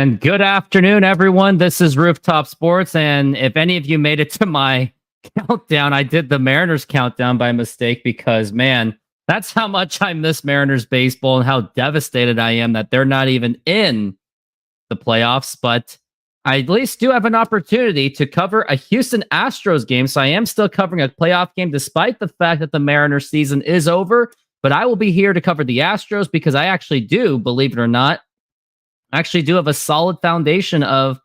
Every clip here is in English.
And good afternoon, everyone. This is Rooftop Sports. And if any of you made it to my countdown, I did the Mariners countdown by mistake because, man, that's how much I miss Mariners baseball and how devastated I am that they're not even in the playoffs. But I at least do have an opportunity to cover a Houston Astros game. So I am still covering a playoff game despite the fact that the Mariners season is over. But I will be here to cover the Astros because I actually do, believe it or not, actually do have a solid foundation of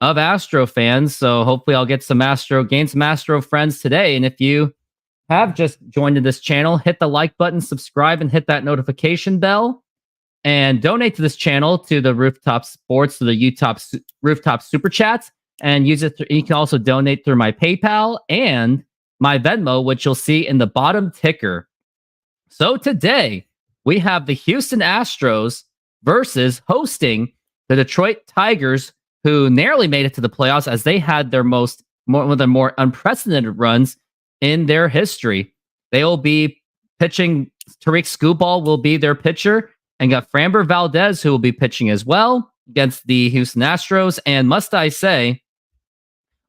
Astro fans. So hopefully I'll gain some Astro friends today. And if you have just joined in this channel, hit the like button, subscribe, and hit that notification bell. And donate to this channel, to the Rooftop Sports, to the Rooftop Super Chats. And use it. You can also donate through my PayPal and my Venmo, which you'll see in the bottom ticker. So today, we have the Houston Astros versus hosting the Detroit Tigers, who narrowly made it to the playoffs as they had one of their more unprecedented runs in their history. They will be pitching. Tariq Skubal will be their pitcher, and got Framber Valdez, who will be pitching as well against the Houston Astros. And must I say,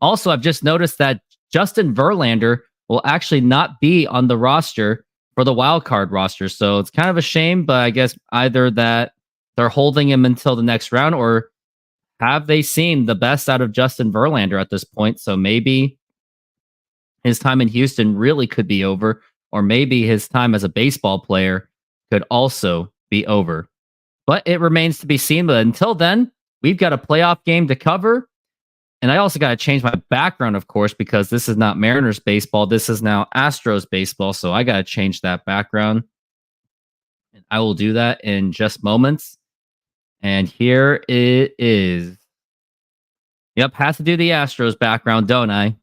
also, I've just noticed that Justin Verlander will actually not be on the roster for the wild card roster. So it's kind of a shame, but I guess either that they're holding him until the next round, or have they seen the best out of Justin Verlander at this point? So maybe his time in Houston really could be over, or maybe his time as a baseball player could also be over. But it remains to be seen. But until then, we've got a playoff game to cover. And I also got to change my background, of course, because this is not Mariners baseball. This is now Astros baseball. So I got to change that background. And I will do that in just moments. And here it is. Yep, has to do the Astros background, don't I?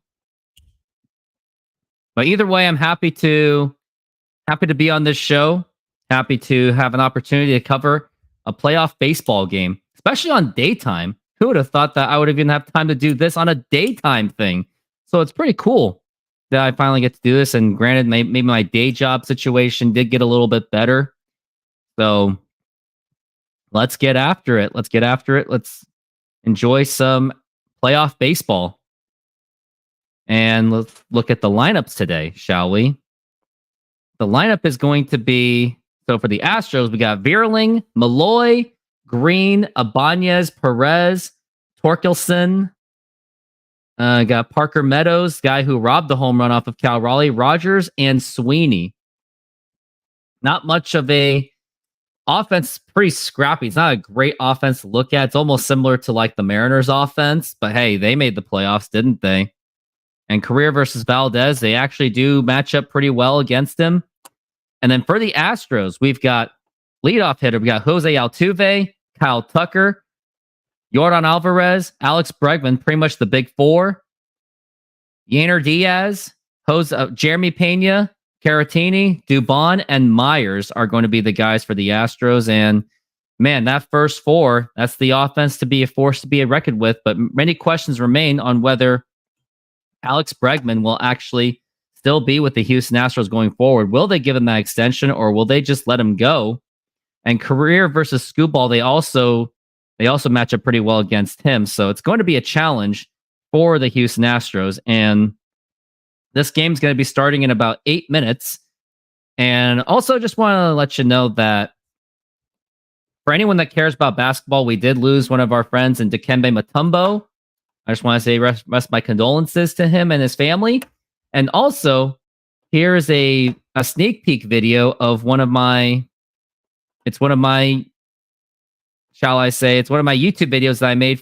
But either way, I'm happy to be on this show. Happy to have an opportunity to cover a playoff baseball game, especially on daytime. Who would have thought that I would even have time to do this on a daytime thing? So it's pretty cool that I finally get to do this. And granted, maybe my day job situation did get a little bit better. So let's get after it. Let's enjoy some playoff baseball. And let's look at the lineups today, shall we? The lineup is going to be, so for the Astros, we got Vierling, Malloy, Green, Ibanez, Perez, Torkelson. Got Parker Meadows, guy who robbed the home run off of Cal Raleigh, Rogers, and Sweeney. Not much of a offense, pretty scrappy. It's not a great offense to look at. It's almost similar to like the Mariners offense, but hey, they made the playoffs, didn't they? And Career versus Valdez, they actually do match up pretty well against him. And then for the Astros, we've got leadoff hitter. We got Jose Altuve, Kyle Tucker, Yordan Alvarez, Alex Bregman, pretty much the big four. Yainer Diaz, Jeremy Pena, Caratini, Dubon, and Myers are going to be the guys for the Astros. And man, that first four, that's the offense to be a force to be reckoned with. But many questions remain on whether Alex Bregman will actually still be with the Houston Astros going forward. Will they give him that extension, or will they just let him go? And Career versus Skubal, they also match up pretty well against him. So it's going to be a challenge for the Houston Astros. And this game's going to be starting in about 8 minutes. And also just want to let you know that for anyone that cares about basketball, we did lose one of our friends in Dikembe Mutombo. I just want to say rest my condolences to him and his family. And also, here's a sneak peek video of one of my YouTube videos that I made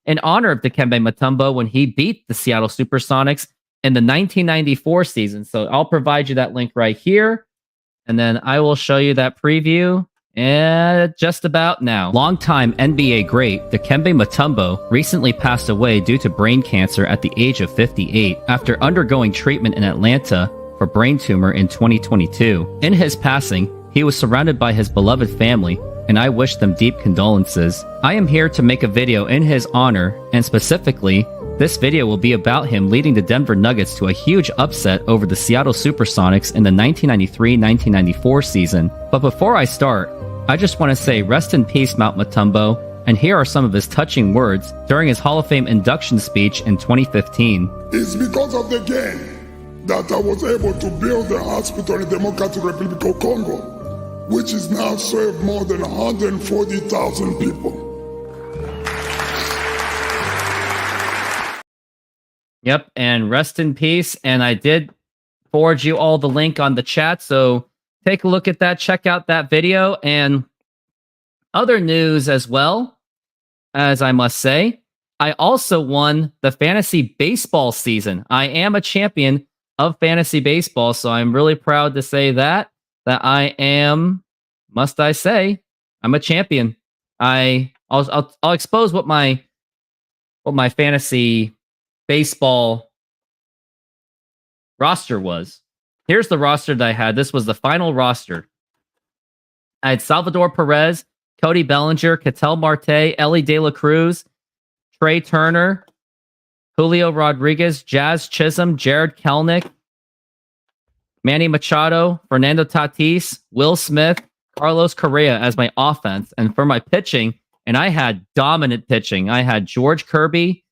in honor of Dikembe Mutombo when he beat the Seattle Supersonics in the 1994 season. So I'll provide you that link right here. And then I will show you that preview just about now. Longtime NBA great Dikembe Mutombo recently passed away due to brain cancer at the age of 58 after undergoing treatment in Atlanta for brain tumor in 2022. In his passing, he was surrounded by his beloved family, and I wish them deep condolences. I am here to make a video in his honor, and specifically, this video will be about him leading the Denver Nuggets to a huge upset over the Seattle Supersonics in the 1993-1994 season. But before I start, I just want to say rest in peace, Mount Mutombo, And here are some of his touching words during his Hall of Fame induction speech in 2015. It's because of the game that I was able to build a hospital in the Democratic Republic of Congo, which is now served more than 140,000 people. Yep, and rest in peace. And I did forward you all the link on the chat, so take a look at that, check out that video, and other news as well, as I must say. I also won the fantasy baseball season. I am a champion of fantasy baseball, so I'm really proud to say that I am, must I say, I'm a champion. I'll expose what my fantasy baseball roster was. Here's the roster that I had. This was the final roster. I had Salvador Perez, Cody Bellinger, Ketel Marte, Ellie De La Cruz, Trey Turner, Julio Rodriguez, Jazz Chisholm, Jared Kelnick, Manny Machado, Fernando Tatis, Will Smith, Carlos Correa as my offense. And for my pitching, and I had dominant pitching. I had George Kirby,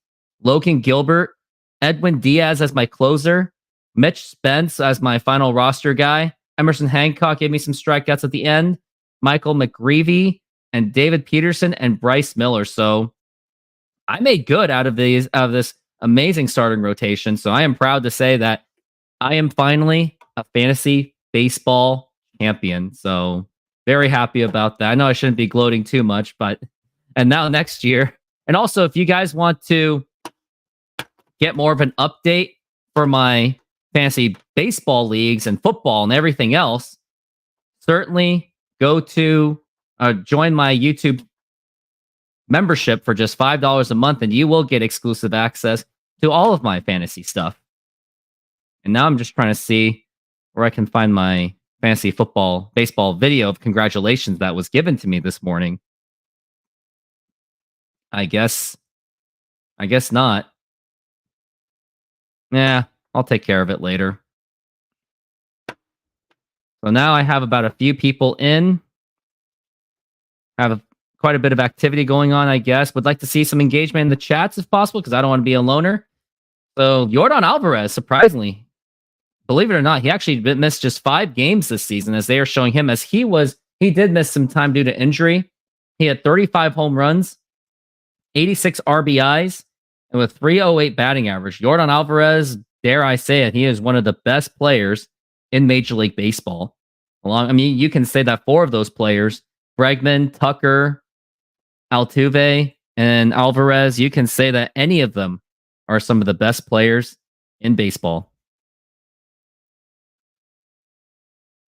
Logan Gilbert, Edwin Diaz as my closer, Mitch Spence as my final roster guy, Emerson Hancock gave me some strikeouts at the end, Michael McGreevy, and David Peterson and Bryce Miller. So I made good out of this amazing starting rotation. So I am proud to say that I am finally a fantasy baseball champion. So very happy about that. I know I shouldn't be gloating too much, and now next year. And also, if you guys want to get more of an update for my fantasy baseball leagues and football and everything else, certainly go to join my YouTube membership for just $5 a month, and you will get exclusive access to all of my fantasy stuff. And now I'm just trying to see where I can find my fantasy baseball video of congratulations that was given to me this morning. I guess not. Yeah, I'll take care of it later. So now I have about a few people in. Have quite a bit of activity going on, I guess. Would like to see some engagement in the chats if possible, because I don't want to be a loner. So Yordan Alvarez, surprisingly, believe it or not, he actually missed just 5 games this season, as they are showing him, as he did miss some time due to injury. He had 35 home runs, 86 RBIs, and with 308 batting average. Yordan Alvarez, dare I say it, he is one of the best players in Major League Baseball. You can say that 4 of those players, Bregman, Tucker, Altuve, and Alvarez, you can say that any of them are some of the best players in baseball.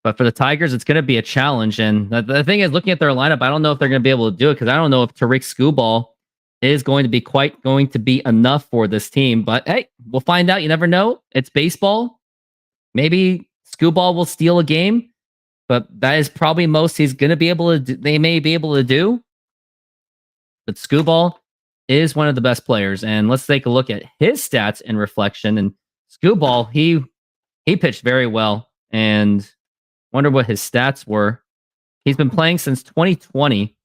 But for the Tigers, it's going to be a challenge. And the thing is, looking at their lineup, I don't know if they're going to be able to do it, because I don't know if Tariq Skubal is going to be enough for this team. But hey, we'll find out. You never know. It's baseball. Maybe Skubal will steal a game, but that is probably most he's going to be able to do. They may be able to do. But Skubal is one of the best players. And let's take a look at his stats in reflection. And Skubal, he pitched very well. And wonder what his stats were. He's been playing since 2020.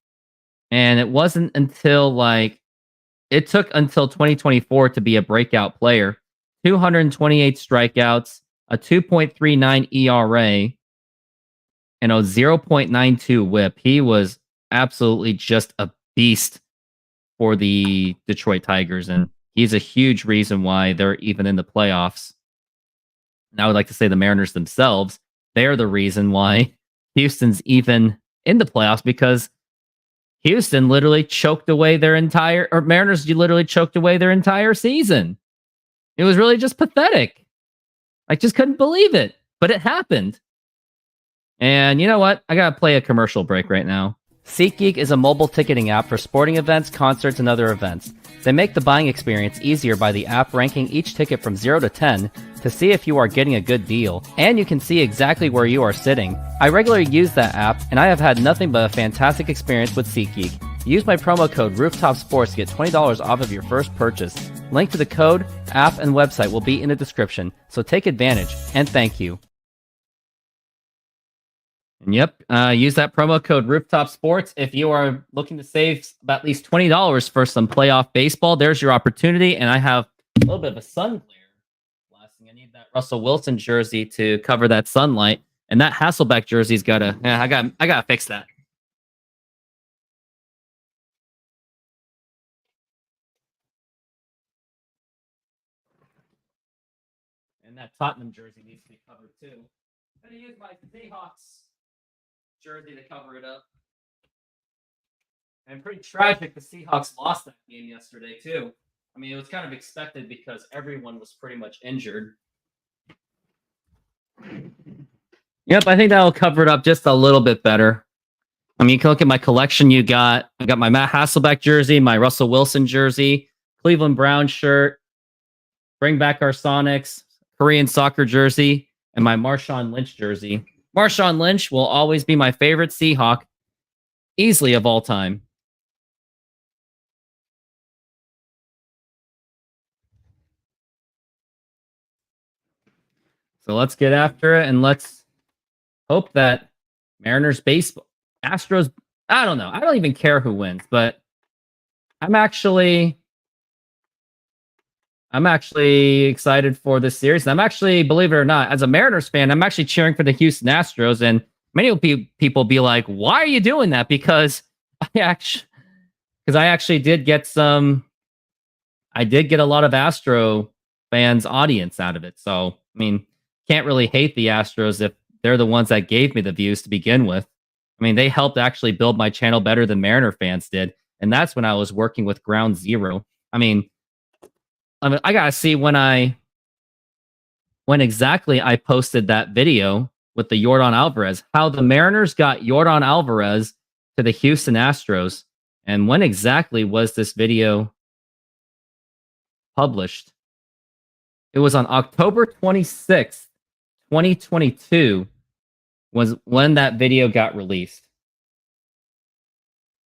And it wasn't until it took until 2024 to be a breakout player. 228 strikeouts, a 2.39 ERA, and a 0.92 whip. He was absolutely just a beast for the Detroit Tigers, and he's a huge reason why they're even in the playoffs. And I would like to say the Mariners themselves, they're the reason why Houston's even in the playoffs, because Houston literally choked away Mariners literally choked away their entire season. It was really just pathetic. I just couldn't believe it, but it happened. And you know what? I gotta play a commercial break right now. SeatGeek is a mobile ticketing app for sporting events, concerts, and other events. They make the buying experience easier by the app ranking each ticket from 0 to 10 to see if you are getting a good deal, and you can see exactly where you are sitting. I regularly use that app, and I have had nothing but a fantastic experience with SeatGeek. Use my promo code RoofTopSports to get $20 off of your first purchase. Link to the code, app, and website will be in the description, so take advantage, and thank you. And yep, use that promo code RoofTopSports if you are looking to save at least $20 for some playoff baseball. There's your opportunity. And I have a little bit of a sun glare blasting. I need that Russell Wilson jersey to cover that sunlight. And that Hasselbeck jersey's gotta. Yeah, I gotta fix that. And that Tottenham jersey needs to be covered too. I'm gonna use my Seahawks jersey to cover it up. And pretty tragic the Seahawks lost that game yesterday too. I mean, it was kind of expected because everyone was pretty much injured. Yep, I think that'll cover it up just a little bit better. I mean, you can look at my collection. I got my Matt Hasselbeck jersey, my Russell Wilson jersey, Cleveland Brown shirt, bring back our Sonics, Korean soccer jersey, and my Marshawn Lynch jersey. Marshawn Lynch will always be my favorite Seahawk, easily of all time. So let's get after it and let's hope that Mariners baseball, Astros, I don't know. I don't even care who wins, but I'm actually excited for this series. And I'm actually, believe it or not, as a Mariners fan, I'm actually cheering for the Houston Astros. And many people be like, why are you doing that? Because I actually did get a lot of Astro fans audience out of it. So, I mean, can't really hate the Astros if they're the ones that gave me the views to begin with. I mean, they helped actually build my channel better than Mariner fans did. And that's when I was working with Ground Zero. I mean, I gotta see when exactly I posted that video with the Yordan Alvarez, how the Mariners got Yordan Alvarez to the Houston Astros, and when exactly was this video published? It was on October 26th, 2022 was when that video got released.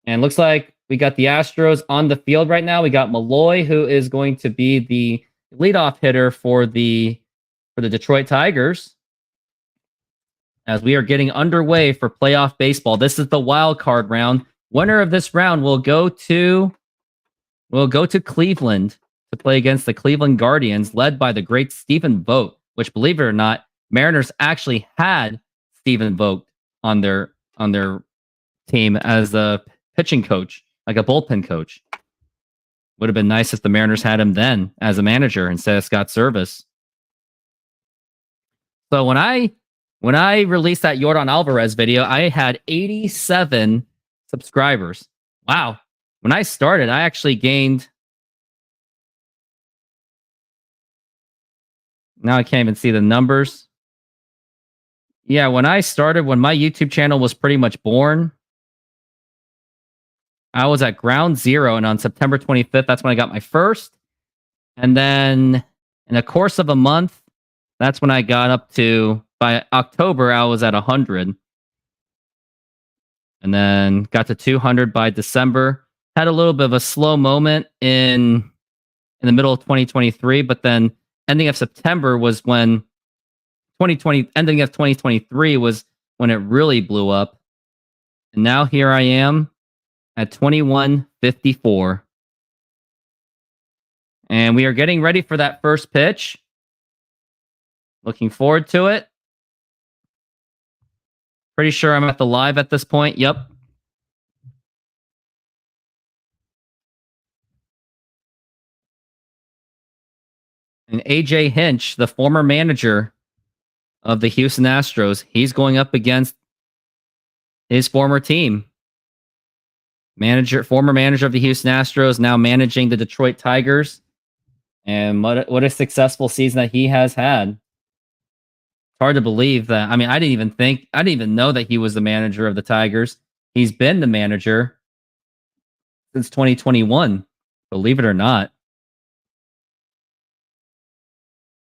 And looks like we got the Astros on the field right now. We got Malloy, who is going to be the leadoff hitter for the Detroit Tigers. As we are getting underway for playoff baseball. This is the wild card round. Winner of this round will go to Cleveland to play against the Cleveland Guardians, led by the great Stephen Vogt, which, believe it or not, Mariners actually had Stephen Vogt on their team as a pitching coach, like a bullpen coach. Would have been nice if the Mariners had him then as a manager instead of Scott Service. So when I released that Yordan Alvarez video, I had 87 subscribers. Wow. When I started, I actually gained... Now I can't even see the numbers. Yeah, when I started, when my YouTube channel was pretty much born, I was at ground zero, and on September 25th, that's when I got my first. And then in the course of a month, that's when I got up to, by October, I was at 100. And then got to 200 by December. Had a little bit of a slow moment in the middle of 2023, but then ending of September was when ending of 2023 was when it really blew up. And now here I am at 2154. And we are getting ready for that first pitch. Looking forward to it. Pretty sure I'm at the live at this point. Yep. And AJ Hinch, the former manager of the Houston Astros, he's going up against his former team. Former manager of the Houston Astros, now managing the Detroit Tigers. And what a successful season that he has had. It's hard to believe that. I mean, I didn't even know that he was the manager of the Tigers. He's been the manager since 2021, believe it or not.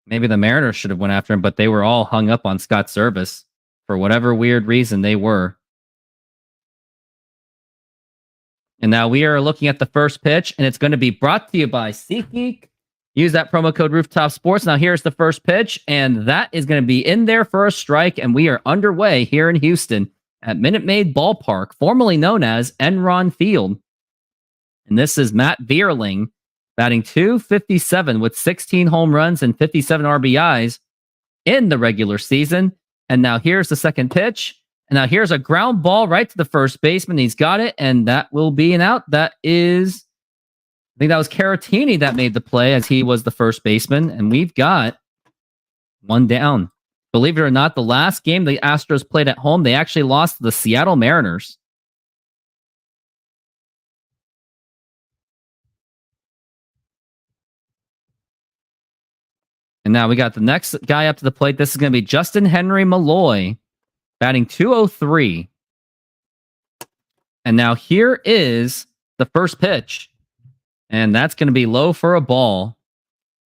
Maybe the Mariners should have went after him, but they were all hung up on Scott Service for whatever weird reason they were. And now we are looking at the first pitch, and it's going to be brought to you by SeatGeek. Use that promo code RoofTopSports. Now here's the first pitch, and that is going to be in there for a strike, and we are underway here in Houston. at Minute Maid Ballpark, formerly known as Enron Field. And this is Matt Vierling batting .257 with 16 home runs and 57 RBIs in the regular season. And now here's the second pitch. And now here's a ground ball right to the first baseman. He's got it, and that will be an out. That is, I think that was Caratini that made the play as he was the first baseman. And we've got one down. Believe it or not, the last game the Astros played at home, they actually lost to the Seattle Mariners. And now we got the next guy up to the plate. This is going to be Justin Henry Malloy, batting .203. And now here is the first pitch. And that's going to be low for a ball.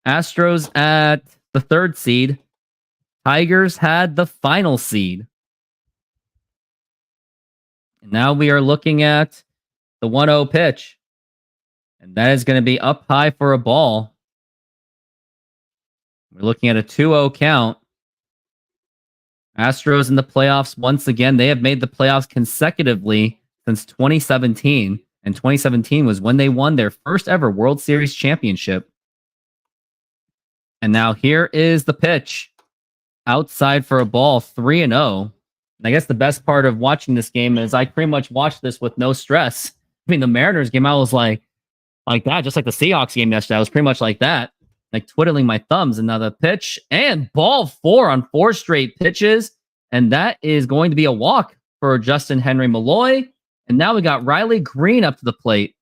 Astros at the third seed. Tigers had the final seed. And now we are looking at the 1-0 pitch. And that is going to be up high for a ball. We're looking at a 2-0 count. Astros in the playoffs once again. They have made the playoffs consecutively since 2017. And 2017 was when they won their first ever World Series championship. And now here is the pitch. Outside for a ball, 3-0. And I guess the best part of watching this game is I pretty much watched this with no stress. I mean, the Mariners game, I was like that, just like the Seahawks game yesterday. I was pretty much like that, like twiddling my thumbs. And now the pitch and ball 4 on 4 straight pitches. And that is going to be a walk for Justin Henry Malloy. And now we got Riley Green up to the plate.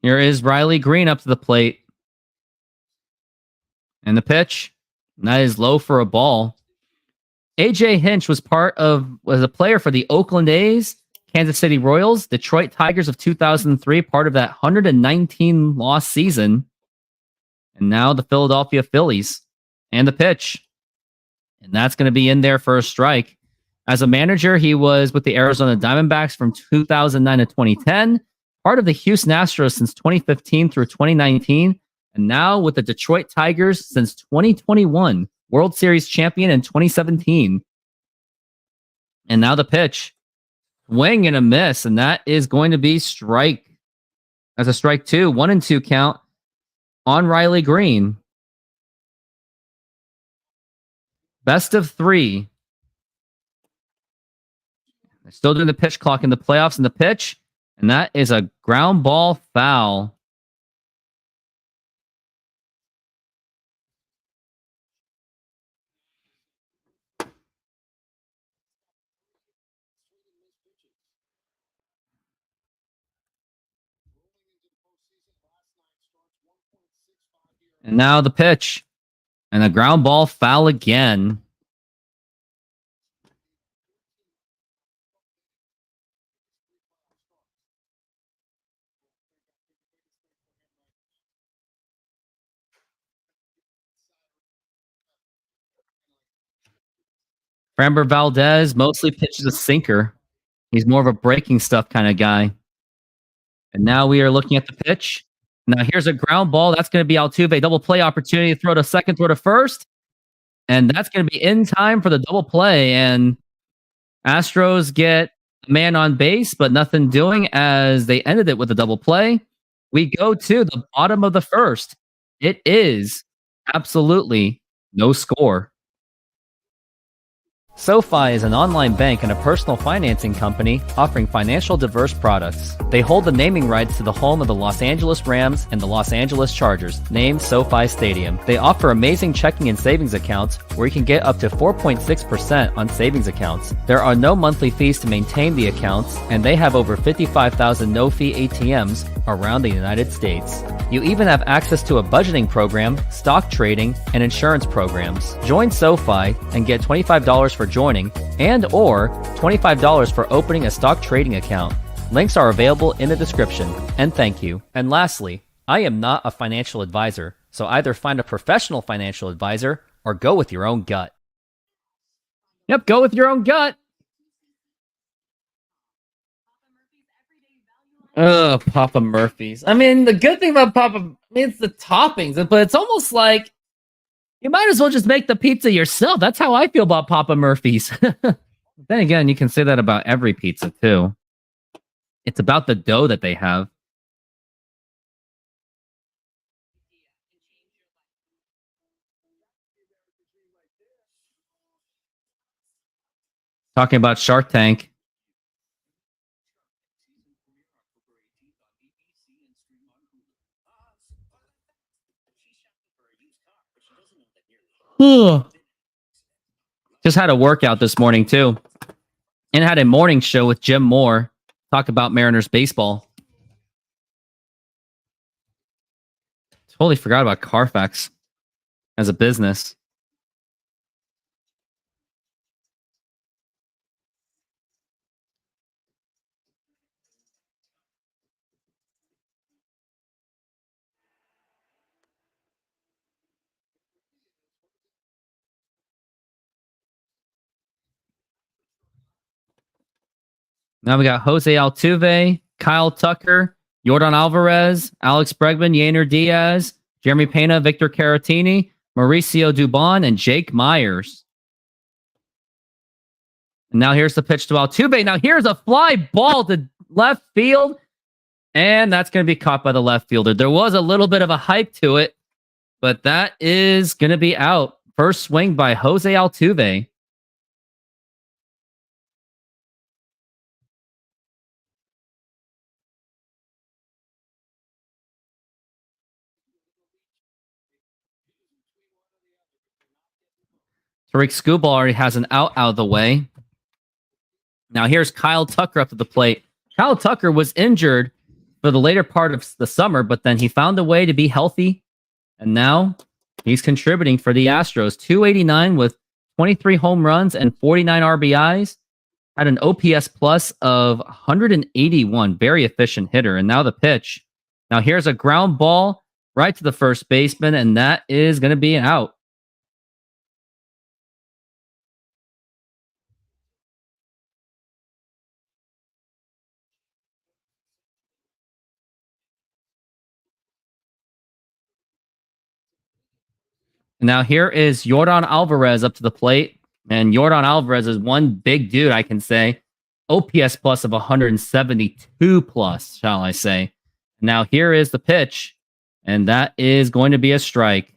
Here is Riley Green up to the plate. And the pitch, and that is low for a ball. AJ Hinch was a player for the Oakland A's, Kansas City Royals, Detroit Tigers of 2003, part of that 119 loss season. And now the Philadelphia Phillies. And the pitch. And that's going to be in there for a strike. As a manager, he was with the Arizona Diamondbacks from 2009 to 2010, part of the Houston Astros since 2015 through 2019, and now with the Detroit Tigers since 2021, World Series champion in 2017. And now the pitch. Swing and a miss, and that is going to be strike. That's a strike 2, 1-2 count on Riley Green. Best of 3. They're still doing the pitch clock in the playoffs, and the pitch, and that is a ground ball foul. And now the pitch. And a ground ball foul again. Framber Valdez mostly pitches a sinker. He's more of a breaking stuff kind of guy. And now we are looking at the pitch. Now here's a ground ball. That's going to be Altuve. Double play opportunity. Throw to second, throw to first. And that's going to be in time for the double play. And Astros get a man on base, but nothing doing as they ended it with a double play. We go to the bottom of the first. It is absolutely no score. SoFi is an online bank and a personal financing company offering financial diverse products. They hold the naming rights to the home of the Los Angeles Rams and the Los Angeles Chargers, named SoFi Stadium. They offer amazing checking and savings accounts where you can get up to 4.6% on savings accounts. There are no monthly fees to maintain the accounts, and they have over 55,000 no-fee ATMs around the United States. You even have access to a budgeting program, stock trading, and insurance programs. Join SoFi and get $25 for joining and or $25 for opening a stock trading account. Links are available in the description. And thank you. And lastly, I am not a financial advisor, so either find a professional financial advisor or go with your own gut. Yep, go with your own gut. Ugh, Papa Murphy's. I mean, the good thing about it's the toppings, but it's almost like you might as well just make the pizza yourself. That's how I feel about Papa Murphy's. Then again, you can say that about every pizza too. It's about the dough that they have. Talking about Shark Tank. Just had a workout this morning too, and had a morning show with Jim Moore. Talk about Mariners baseball. Totally forgot about Carfax as a business. Now we got Jose Altuve, Kyle Tucker, Yordan Alvarez, Alex Bregman, Yainer Diaz, Jeremy Pena, Victor Caratini, Mauricio Dubon, and Jake Myers. And now here's the pitch to Altuve. Now here's a fly ball to left field. And that's going to be caught by the left fielder. There was a little bit of a hype to it, but that is going to be out. First swing by Jose Altuve. Tariq Skubal already has an out of the way. Now here's Kyle Tucker up to the plate. Kyle Tucker was injured for the later part of the summer, but then he found a way to be healthy. And now he's contributing for the Astros. 289 with 23 home runs and 49 RBIs. Had an OPS plus of 181. Very efficient hitter. And now the pitch. Now here's a ground ball right to the first baseman, and that is going to be an out. Now here is Yordan Alvarez up to the plate. And Yordan Alvarez is one big dude, I can say. OPS plus of 172 plus, shall I say. Now here is the pitch. And that is going to be a strike.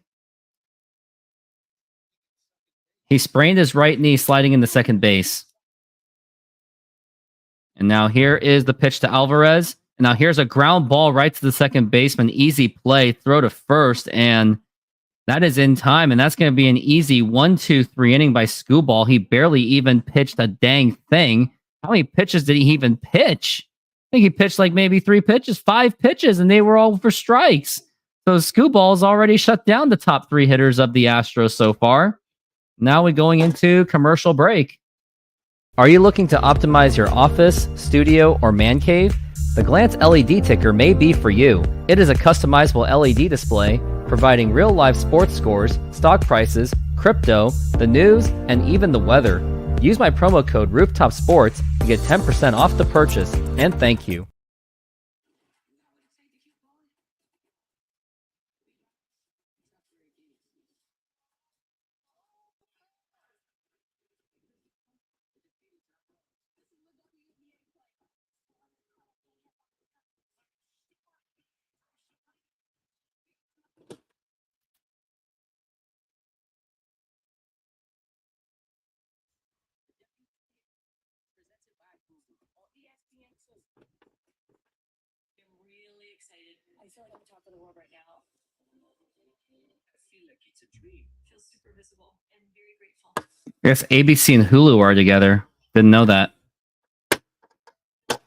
He sprained his right knee sliding into second base. And now here is the pitch to Alvarez. And now here's a ground ball right to the second baseman. Easy play, throw to first, and that is in time. And that's going to be an easy 1-2-3 inning by Skubal. He barely even pitched a dang thing. How many pitches did he even pitch? I think he pitched like maybe 5 pitches, and they were all for strikes. So Skubal's already shut down the top 3 hitters of the Astros so far. Now we're going into commercial break. Are you looking to optimize your office, studio, or man cave? The Glance LED ticker may be for you. It is a customizable LED display providing real-life sports scores, stock prices, crypto, the news, and even the weather. Use my promo code RoofTopSports to get 10% off the purchase, and thank you. I feel like I'm top of the world right now. I feel like it's a dream. Feels super visible and very grateful. I guess ABC and Hulu are together. Didn't know that. And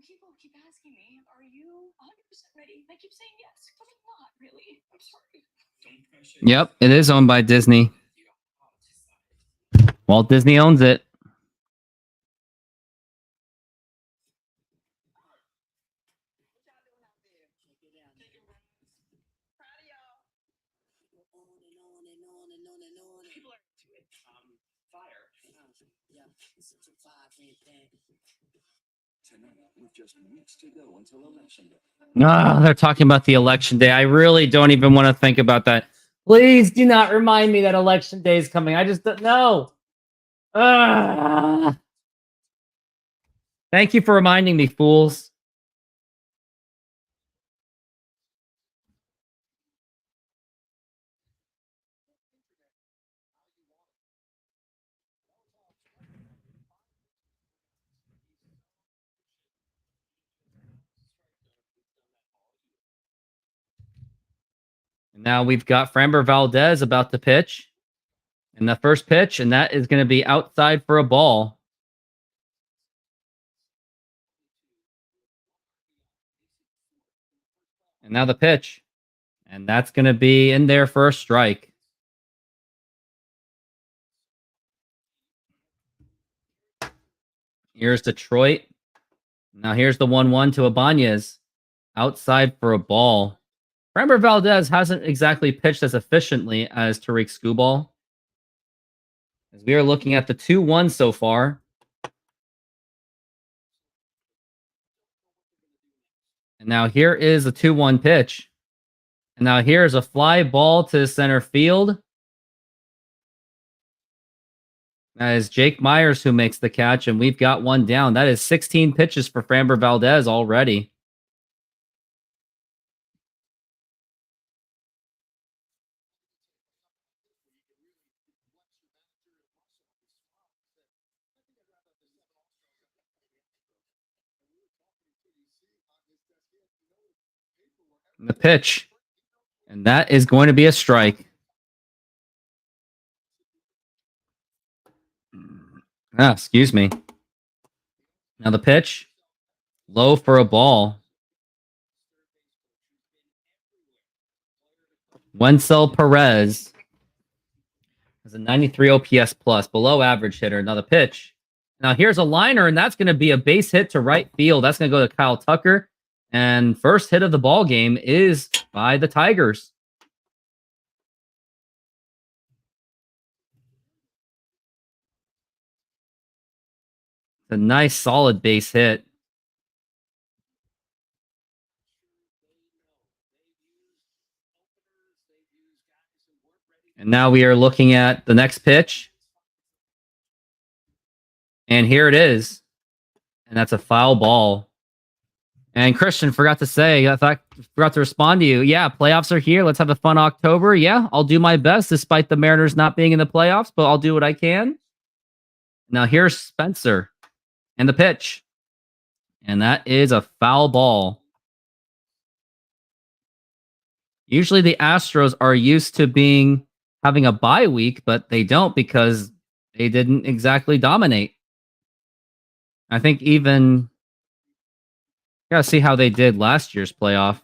people keep asking me, are you 100% ready? I keep saying yes, but I'm not really. I'm sorry. Yep, it is owned by Disney. Walt Disney owns it. People are into it. Fire. Yeah, it's such a vibe, They're talking about the election day. I really don't even want to think about that. Please do not remind me that election day is coming. I just don't know. Thank you for reminding me, fools. Now we've got Framber Valdez about to pitch. And the first pitch, and that is going to be outside for a ball. And now the pitch. And that's going to be in there for a strike. Here's Detroit. Now here's the 1-1 to Ibanez. Outside for a ball. Framber Valdez hasn't exactly pitched as efficiently as Tariq Skubal. As we are looking at the 2-1 so far. And now here is a 2-1 pitch. And now here's a fly ball to center field. That is Jake Myers who makes the catch, and we've got one down. That is 16 pitches for Framber Valdez already. And the pitch. And that is going to be a strike. Excuse me. Now the pitch. Low for a ball. Wenzel Perez has a 93 OPS plus, below average hitter. Now the pitch. Now here's a liner, and that's going to be a base hit to right field. That's going to go to Kyle Tucker. And first hit of the ball game is by the Tigers. It's a nice, solid base hit. And now we are looking at the next pitch. And here it is. And that's a foul ball. And Christian forgot to respond to you. Yeah, playoffs are here. Let's have a fun October. Yeah, I'll do my best despite the Mariners not being in the playoffs, but I'll do what I can. Now here's Spencer and the pitch. And that is a foul ball. Usually the Astros are used to having a bye week, but they don't because they didn't exactly dominate. I think even gotta see how they did last year's playoff.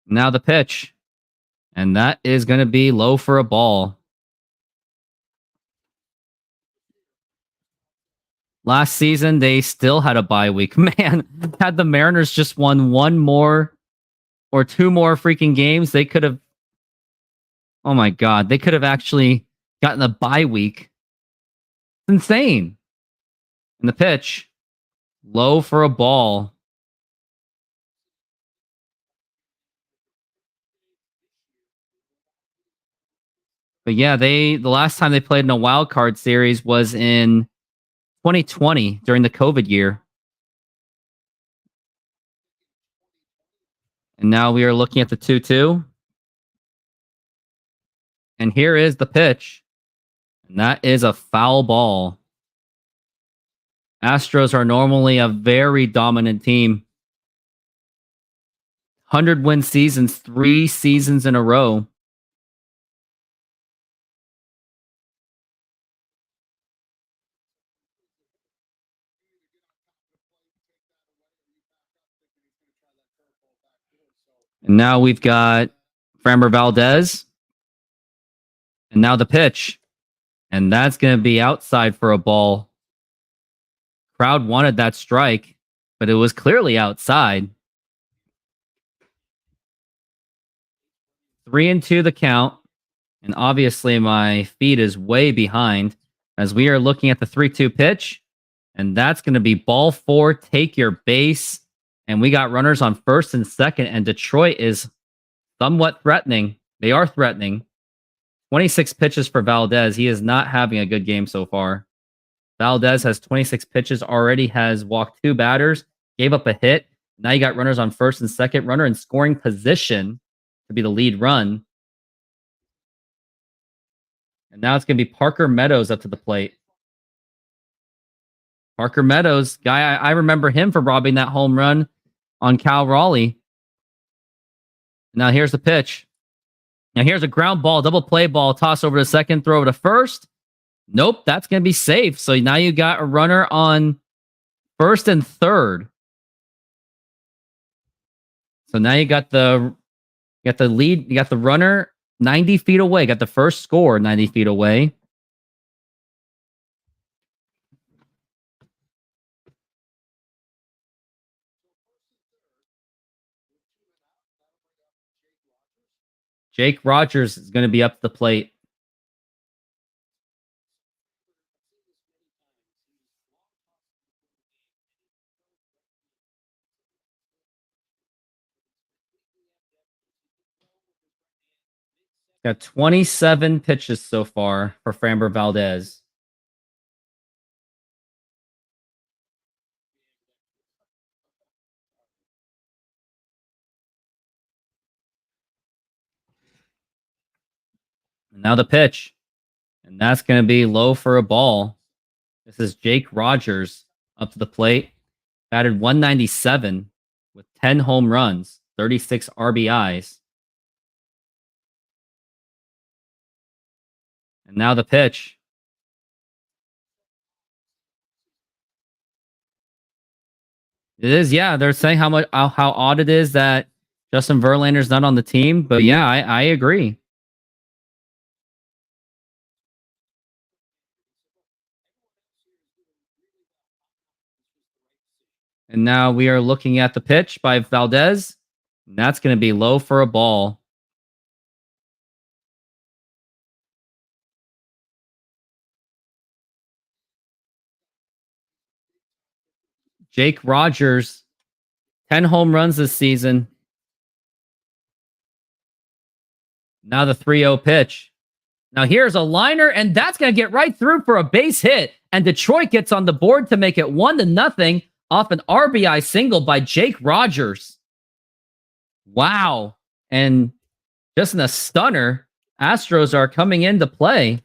Now the pitch. And that is going to be low for a ball. Last season, they still had a bye week. Man, had the Mariners just won one more or two more freaking games, they could have... Oh my God, they could have actually gotten a bye week. It's insane. And the pitch. Low for a ball. But yeah, the last time they played in a wild card series was in 2020 during the COVID year. And now we are looking at the 2-2. And here is the pitch. And that is a foul ball. Astros are normally a very dominant team. 100-win seasons, 3 seasons in a row. And now we've got Framber Valdez. And now the pitch. And that's going to be outside for a ball. Crowd wanted that strike, but it was clearly outside. 3-2 the count. And obviously, my feed is way behind as we are looking at the 3-2 pitch. And that's going to be ball 4, take your base. And we got runners on first and second. And Detroit is somewhat threatening. They are threatening. 26 pitches for Valdez. He is not having a good game so far. Valdez has 26 pitches, already has walked 2 batters, gave up a hit. Now you got runners on first and second, runner in scoring position to be the lead run. And now it's going to be Parker Meadows up to the plate. Parker Meadows, guy, I remember him for robbing that home run on Cal Raleigh. Now here's the pitch. Now here's a ground ball, double play ball, toss over to second, throw to first. Nope, that's going to be safe. So now you got a runner on first and third. So now you got the lead, you got the runner 90 feet away, got the first score 90 feet away. Jake Rogers is going to be up the plate. Got 27 pitches so far for Framber Valdez. And now the pitch. And that's going to be low for a ball. This is Jake Rogers up to the plate. Batted 197 with 10 home runs, 36 RBIs. And now the pitch. It is, yeah. They're saying how odd it is that Justin Verlander's not on the team, but yeah, I agree. And now we are looking at the pitch by Valdez. And that's going to be low for a ball. Jake Rogers, 10 home runs this season. Now the 3-0 pitch. Now here's a liner, and that's going to get right through for a base hit. And Detroit gets on the board to make it 1-0 off an RBI single by Jake Rogers. Wow. And just in a stunner, Astros are coming into play.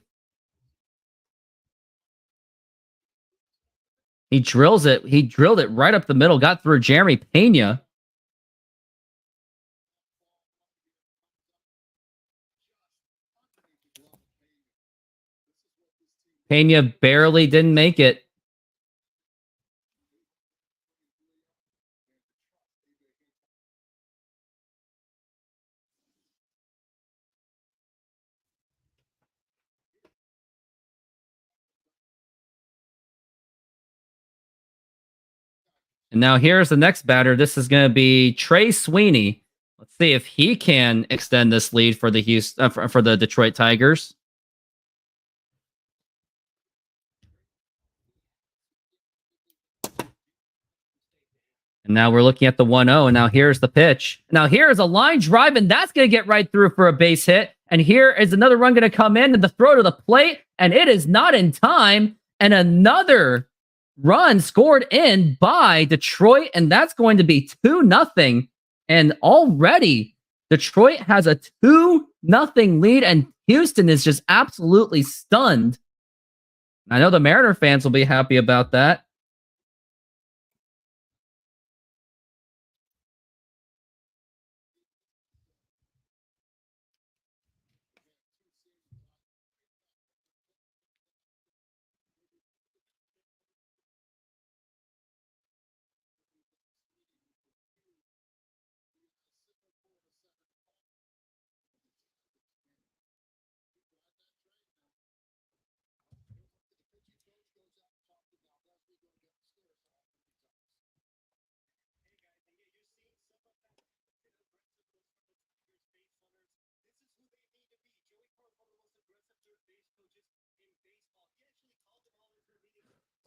He drills it. He drilled it right up the middle, got through Jeremy Pena. Pena barely didn't make it. And now here's the next batter. This is going to be Trey Sweeney. Let's see if he can extend this lead for the for the Detroit Tigers. And now we're looking at the 1-0. And now here's the pitch. Now here's a line drive, and that's going to get right through for a base hit. And here is another run going to come in, and the throw to the plate, and it is not in time. And another run scored in by Detroit, and that's going to be 2-0. And already Detroit has a 2-0 lead, and Houston is just absolutely stunned. I know the Mariner fans will be happy about that.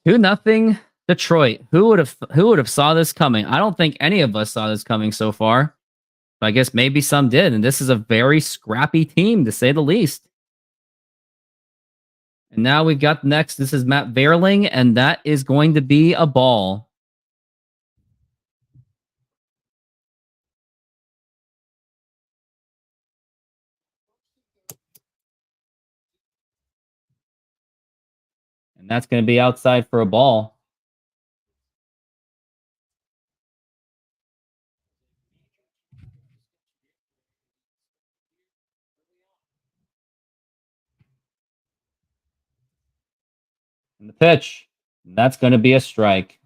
2-0 Detroit. Who would have saw this coming? I don't think any of us saw this coming so far. But I guess maybe some did, and this is a very scrappy team to say the least. And now we've got next. This is Matt Vierling, and that is going to be a ball. And that's going to be outside for a ball. And the pitch. And that's going to be a strike.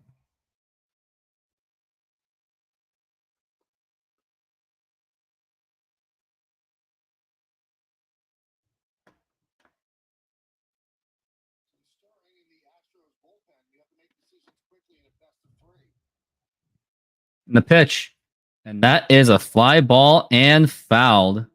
And the pitch. And that is a fly ball and fouled.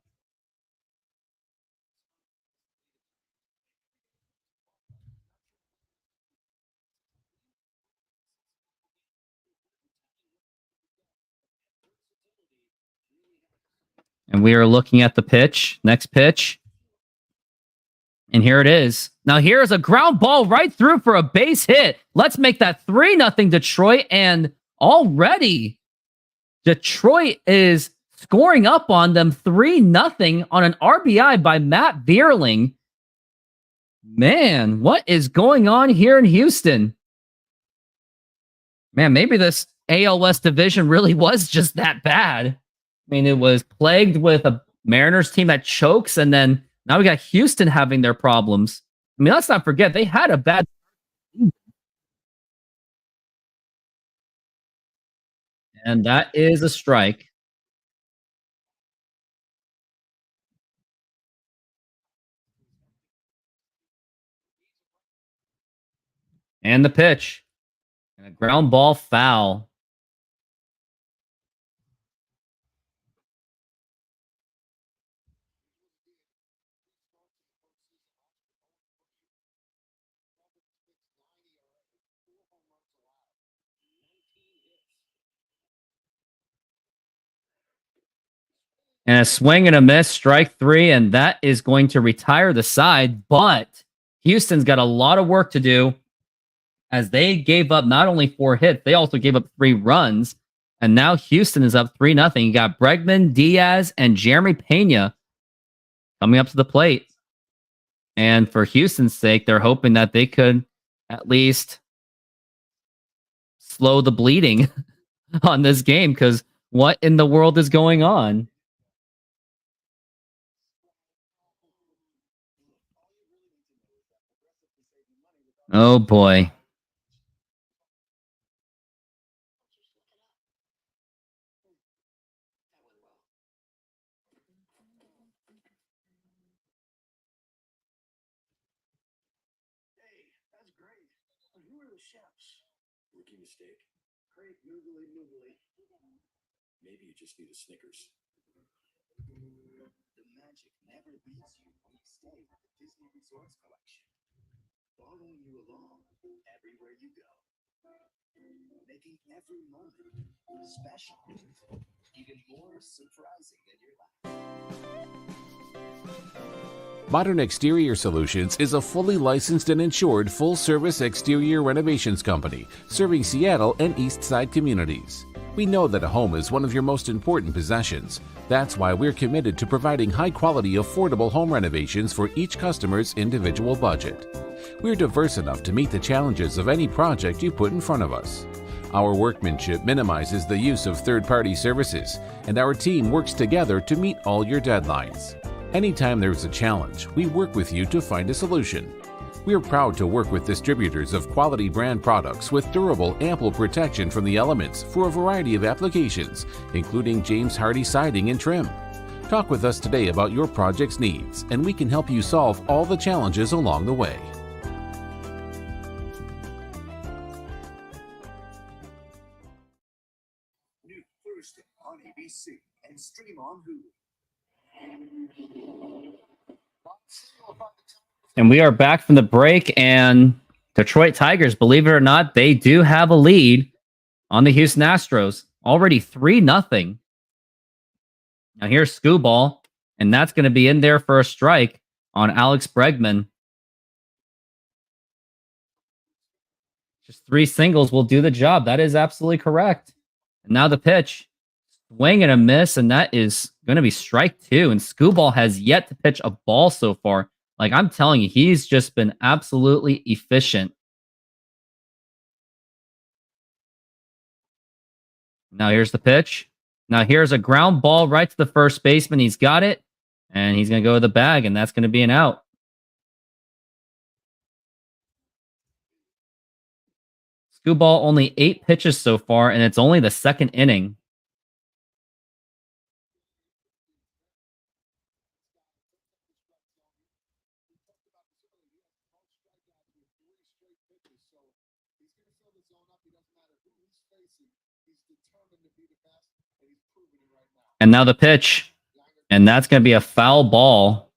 And we are looking at the pitch. Next pitch. And here it is. Now here's a ground ball right through for a base hit. Let's make that 3-0 Detroit. And already Detroit is scoring up on them 3-0 on an RBI by Matt Vierling. Man, what is going on here in Houston? Man, maybe this AL West division really was just that bad. I mean, it was plagued with a Mariners team that chokes, and then now we got Houston having their problems. I mean, let's not forget, they had a bad... And that is a strike. And the pitch. And a ground ball foul. And a swing and a miss, strike 3, and that is going to retire the side. But Houston's got a lot of work to do as they gave up not only 4 hits, they also gave up 3 runs. And now Houston is up 3-0. You got Bregman, Diaz, and Jeremy Pena coming up to the plate. And for Houston's sake, they're hoping that they could at least slow the bleeding on this game, because what in the world is going on? Oh boy. Rookie mistake. Great noodly noodly. Maybe you just need a Snickers. The magic never leaves you when you stay with the Disney Resorts Collection. Following you along everywhere you go. Making every moment special. Even more surprising than your life. Modern Exterior Solutions is a fully licensed and insured full-service exterior renovations company serving Seattle and East Side communities. We know that a home is one of your most important possessions. That's why we're committed to providing high-quality, affordable home renovations for each customer's individual budget. We're diverse enough to meet the challenges of any project you put in front of us. Our workmanship minimizes the use of third-party services, and our team works together to meet all your deadlines. Anytime there's a challenge, we work with you to find a solution. We are proud to work with distributors of quality brand products with durable, ample protection from the elements for a variety of applications, including James Hardie siding and trim. Talk with us today about your project's needs, and we can help you solve all the challenges along the way. New Thursday on ABC and stream on Hulu. And we are back from the break, and Detroit Tigers, believe it or not, they do have a lead on the Houston Astros. Already 3-0. Now here's Scooball, and that's going to be in there for a strike on Alex Bregman. Just 3 singles will do the job. That is absolutely correct. And now the pitch. Swing and a miss, and that is going to be strike 2. And Scooball has yet to pitch a ball so far. Like, I'm telling you, he's just been absolutely efficient. Now here's the pitch. Now here's a ground ball right to the first baseman. He's got it, and he's going to go to the bag, and that's going to be an out. Scooball only 8 pitches so far, and it's only the 2nd inning. And now the pitch. And that's going to be a foul ball.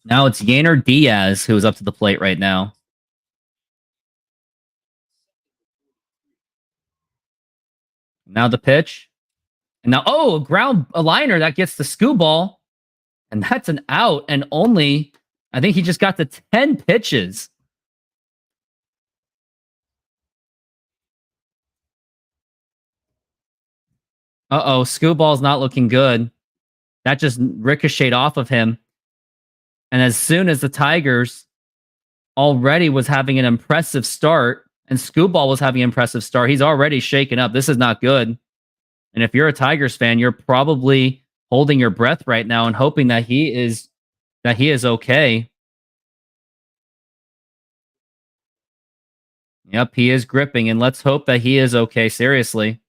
Now it's Yainer Diaz who is up to the plate right now. Now the pitch. And now, a liner that gets the Scooball. And that's an out. And only, I think he just got to 10 pitches. Scooball's not looking good. That just ricocheted off of him. And as soon as the Tigers already was having an impressive start, and Scooball was having an impressive start, he's already shaken up. This is not good. And if you're a Tigers fan, you're probably holding your breath right now and hoping that he is okay. Yep, he is gripping, and let's hope that he is okay, seriously.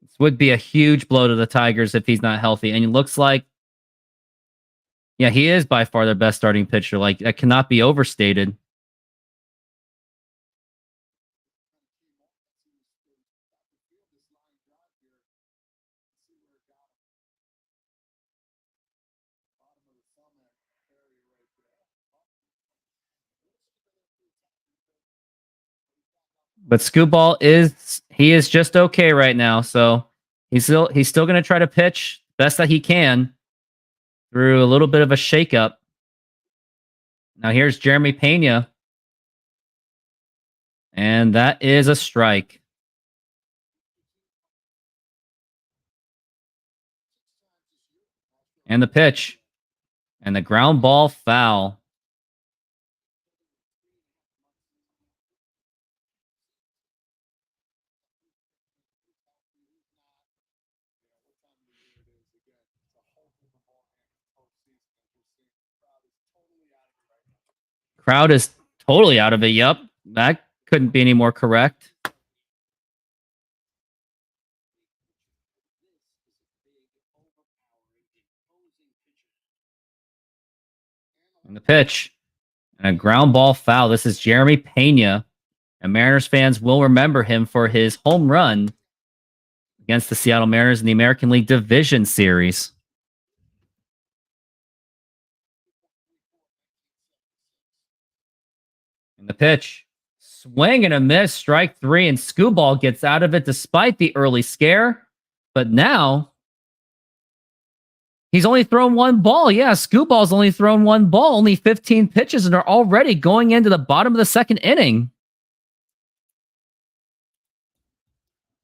This would be a huge blow to the Tigers if he's not healthy. And it looks like, yeah, he is by far their best starting pitcher. Like, that cannot be overstated. But Scooball is just okay right now. So he's still going to try to pitch best that he can through a little bit of a shakeup. Now here's Jeremy Pena. And that is a strike. And the pitch. And the ground ball foul. Crowd is totally out of it. Yep. That couldn't be any more correct. And the pitch. And a ground ball foul. This is Jeremy Pena. And Mariners fans will remember him for his home run against the Seattle Mariners in the American League Division Series. And the pitch. Swing and a miss. Strike 3. And Scooball gets out of it despite the early scare. But now he's only thrown 1 ball. Yeah, Scooball's only thrown 1 ball. Only 15 pitches, and are already going into the bottom of the 2nd inning.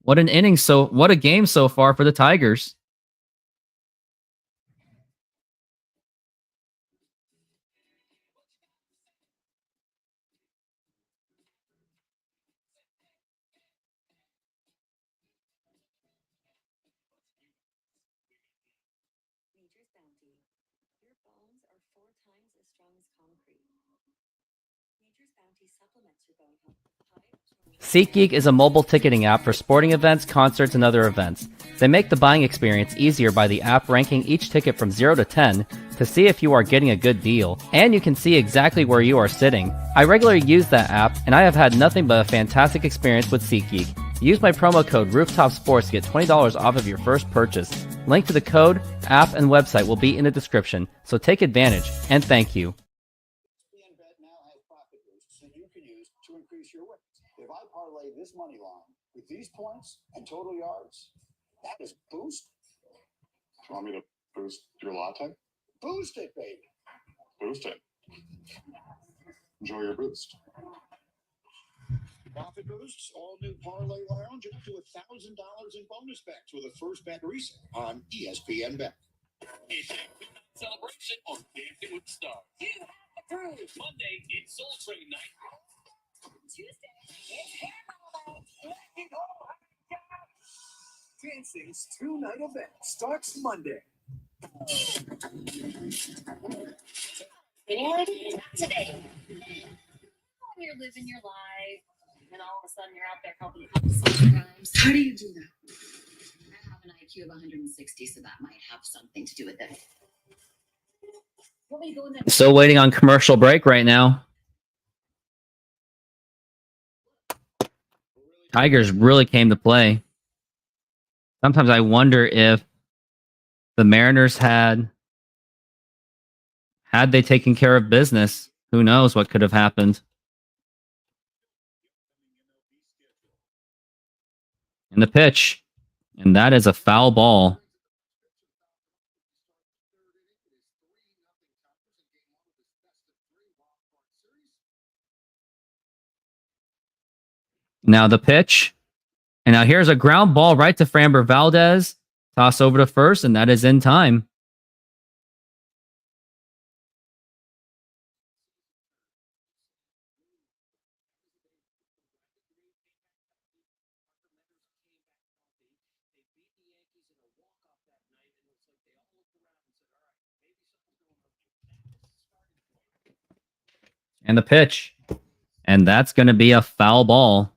What an inning. What a game so far for the Tigers. Your bones are 4 times as strong as concrete. Nature's Bounty supplements your bone health. SeatGeek is a mobile ticketing app for sporting events, concerts, and other events. They make the buying experience easier by the app ranking each ticket from 0 to 10 to see if you are getting a good deal, and you can see exactly where you are sitting. I regularly use that app, and I have had nothing but a fantastic experience with SeatGeek. Use my promo code RoofTopSports to get $20 off of your first purchase. Link to the code, app, and website will be in the description, so take advantage, and thank you. Bet now has profit boosts that you can use to increase your winnings. If I parlay this money line with these points and total yards, that is boost. Do you want me to boost your latte? Boost it, baby. Boost it. Enjoy your boost. Profit boosts, all new parlay lounge, and up to $1,000 in bonus bets with a first bet reset on ESPN Bet. It's a midnight celebration on Dancing with the Stars. You have the proof. Monday, it's Soul Train night. Tuesday, it's Hammer Night. Dancing's two-night event starts Monday. Anyway, not today. When you're living your life, and all of a sudden you're out there helping people sometimes. How do you do that? I have an IQ of 160, so that might have something to do with it. Want me to go in there? Still waiting on commercial break right now. Tigers really came to play. Sometimes I wonder if the Mariners had they taken care of business, who knows what could have happened. And the pitch, and that is a foul ball. Now the pitch, and now here's a ground ball right to Framber Valdez. Toss over to first, and that is in time. And the pitch, and that's going to be a foul ball.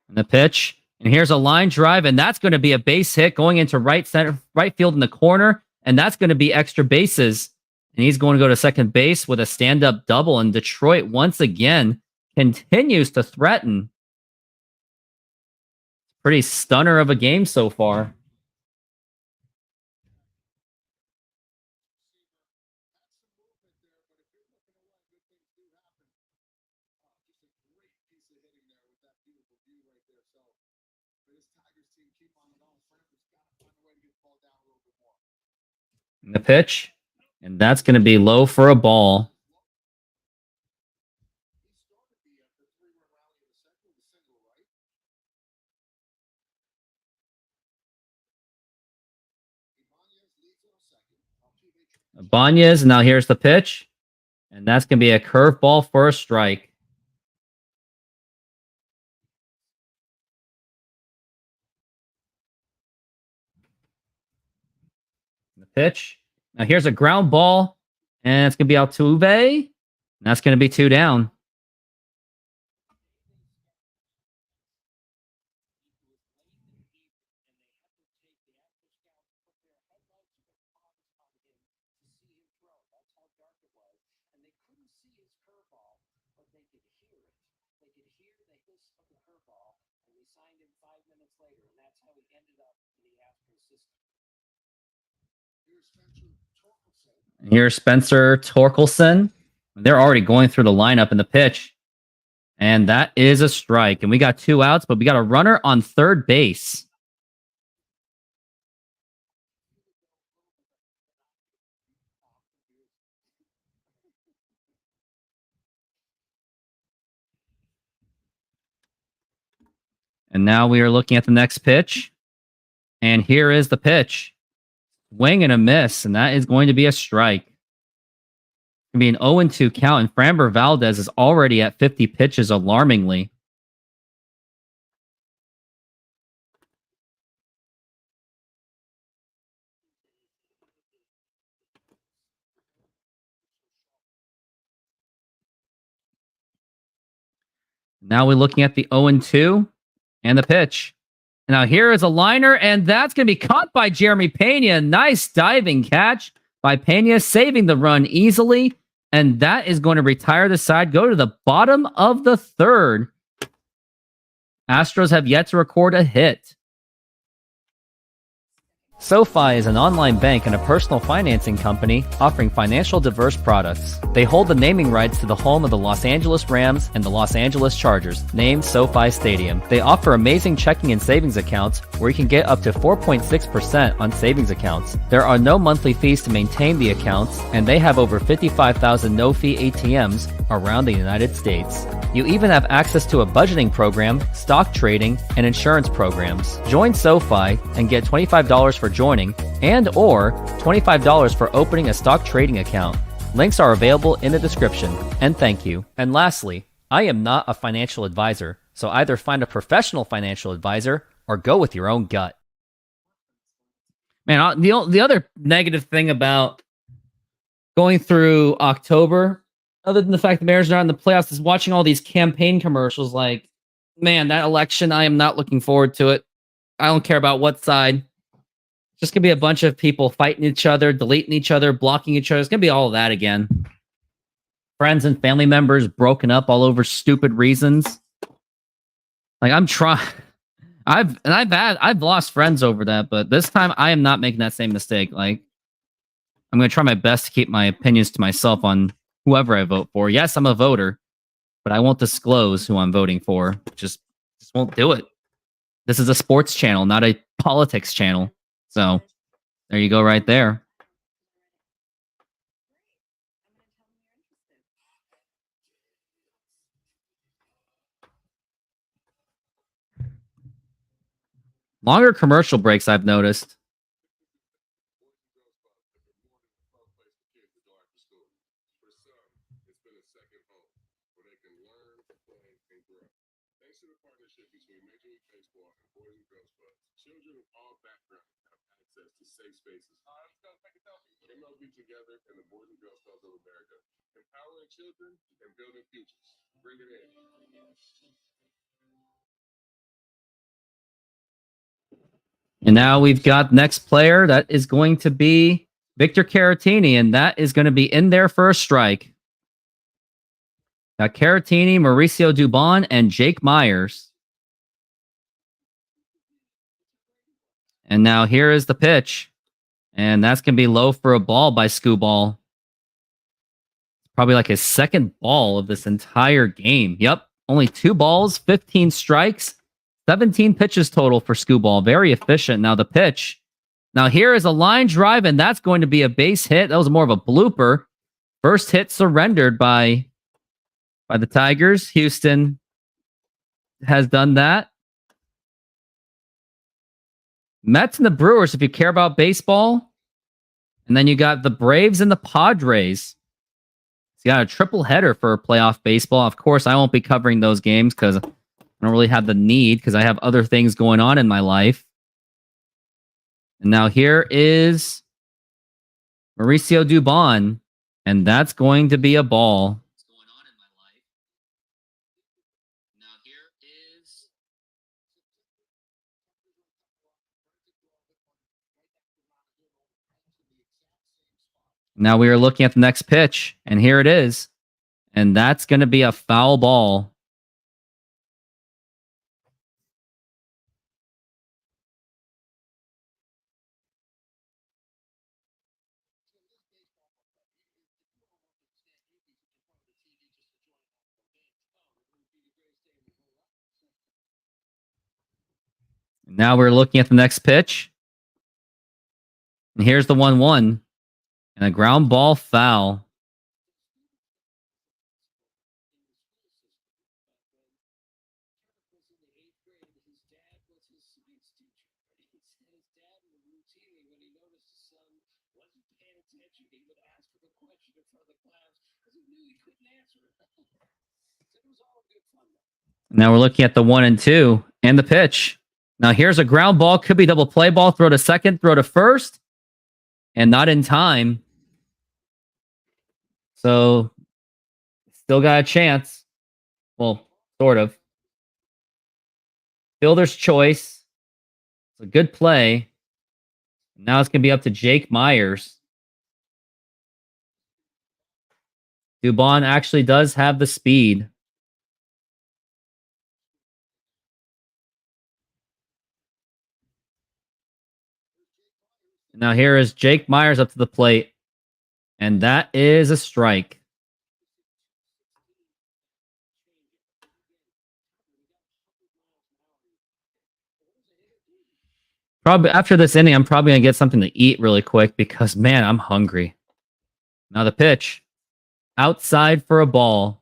And the pitch, and here's a line drive, and that's going to be a base hit going into right field in the corner, and that's going to be extra bases. And he's going to go to second base with a stand-up double, and Detroit once again continues to threaten. Pretty stunner of a game so far. And the pitch, and that's going to be low for a ball. Ibanez, now here's the pitch, and that's going to be a curveball for a strike. The pitch. Now here's a ground ball, and it's going to be Altuve, and that's going to be 2 down. Here's Spencer Torkelson. They're already going through the lineup in the pitch. And that is a strike. And we got 2 outs, but we got a runner on third base. And now we are looking at the next pitch. And here is the pitch. Swing and a miss, and that is going to be a strike. It's going to be an 0-2 count, and Framber Valdez is already at 50 pitches, alarmingly. Now we're looking at the 0-2 and the pitch. Now here is a liner, and that's going to be caught by Jeremy Pena. Nice diving catch by Pena, saving the run easily. And that is going to retire the side, go to the bottom of the third. Astros have yet to record a hit. SoFi is an online bank and a personal financing company offering financial diverse products. They hold the naming rights to the home of the Los Angeles Rams and the Los Angeles Chargers, named SoFi Stadium. They offer amazing checking and savings accounts where you can get up to 4.6% on savings accounts. There are no monthly fees to maintain the accounts, and they have over 55,000 no-fee ATMs around the United States. You even have access to a budgeting program, stock trading, and insurance programs. Join SoFi and get $25 for joining and or $25 for opening a stock trading account. Links are available in the description. And thank you. And lastly, I am not a financial advisor, so either find a professional financial advisor or go with your own gut. Man, the other negative thing about going through October, other than the fact the Mariners are not in the playoffs, is watching all these campaign commercials. Like, man, that election, I am not looking forward to it. I don't care about what side. It's just going to be a bunch of people fighting each other, deleting each other, blocking each other. It's going to be all of that again. Friends and family members broken up all over stupid reasons. Like, I'm trying. I've lost friends over that, but this time I am not making that same mistake. Like, I'm going to try my best to keep my opinions to myself on whoever I vote for. Yes, I'm a voter, but I won't disclose who I'm voting for. Just won't do it. This is a sports channel, not a politics channel. So there you go right there. Longer commercial breaks, I've noticed. Thanks to the partnership between Major League Baseball and Boys and Girls Clubs, children of all backgrounds have access to safe spaces. MLB together and the Boys and Girls Clubs of America, empowering children and building futures. Bring it in. And now we've got next player. That is going to be Victor Caratini, and that is going to be in there for a strike. Got Caratini, Mauricio Dubon, and Jake Myers. And now here is the pitch. And that's going to be low for a ball by Scooball. Probably like his second ball of this entire game. Yep, only 2 balls, 15 strikes, 17 pitches total for Scooball. Very efficient. Now the pitch. Now here is a line drive, and that's going to be a base hit. That was more of a blooper. First hit surrendered by the Tigers. Houston has done that. Mets and the Brewers, if you care about baseball. And then you got the Braves and the Padres. So you got a triple header for playoff baseball. Of course, I won't be covering those games because I don't really have the need because I have other things going on in my life. And now here is Mauricio Dubon, and that's going to be a ball. Now we are looking at the next pitch, and here it is. And that's going to be a foul ball. Now we're looking at the next pitch. And here's the 1-1. And a ground ball foul. Now we're looking at the 1-2 and the pitch. Now here's a ground ball. Could be double play ball. Throw to second. Throw to first. And not in time. So still got a chance. Well, sort of. Fielder's choice. It's a good play. Now it's going to be up to Jake Myers. Dubon actually does have the speed. Now here is Jake Myers up to the plate. And that is a strike. Probably after this inning, I'm probably going to get something to eat really quick because, man, I'm hungry. Now the pitch. Outside for a ball.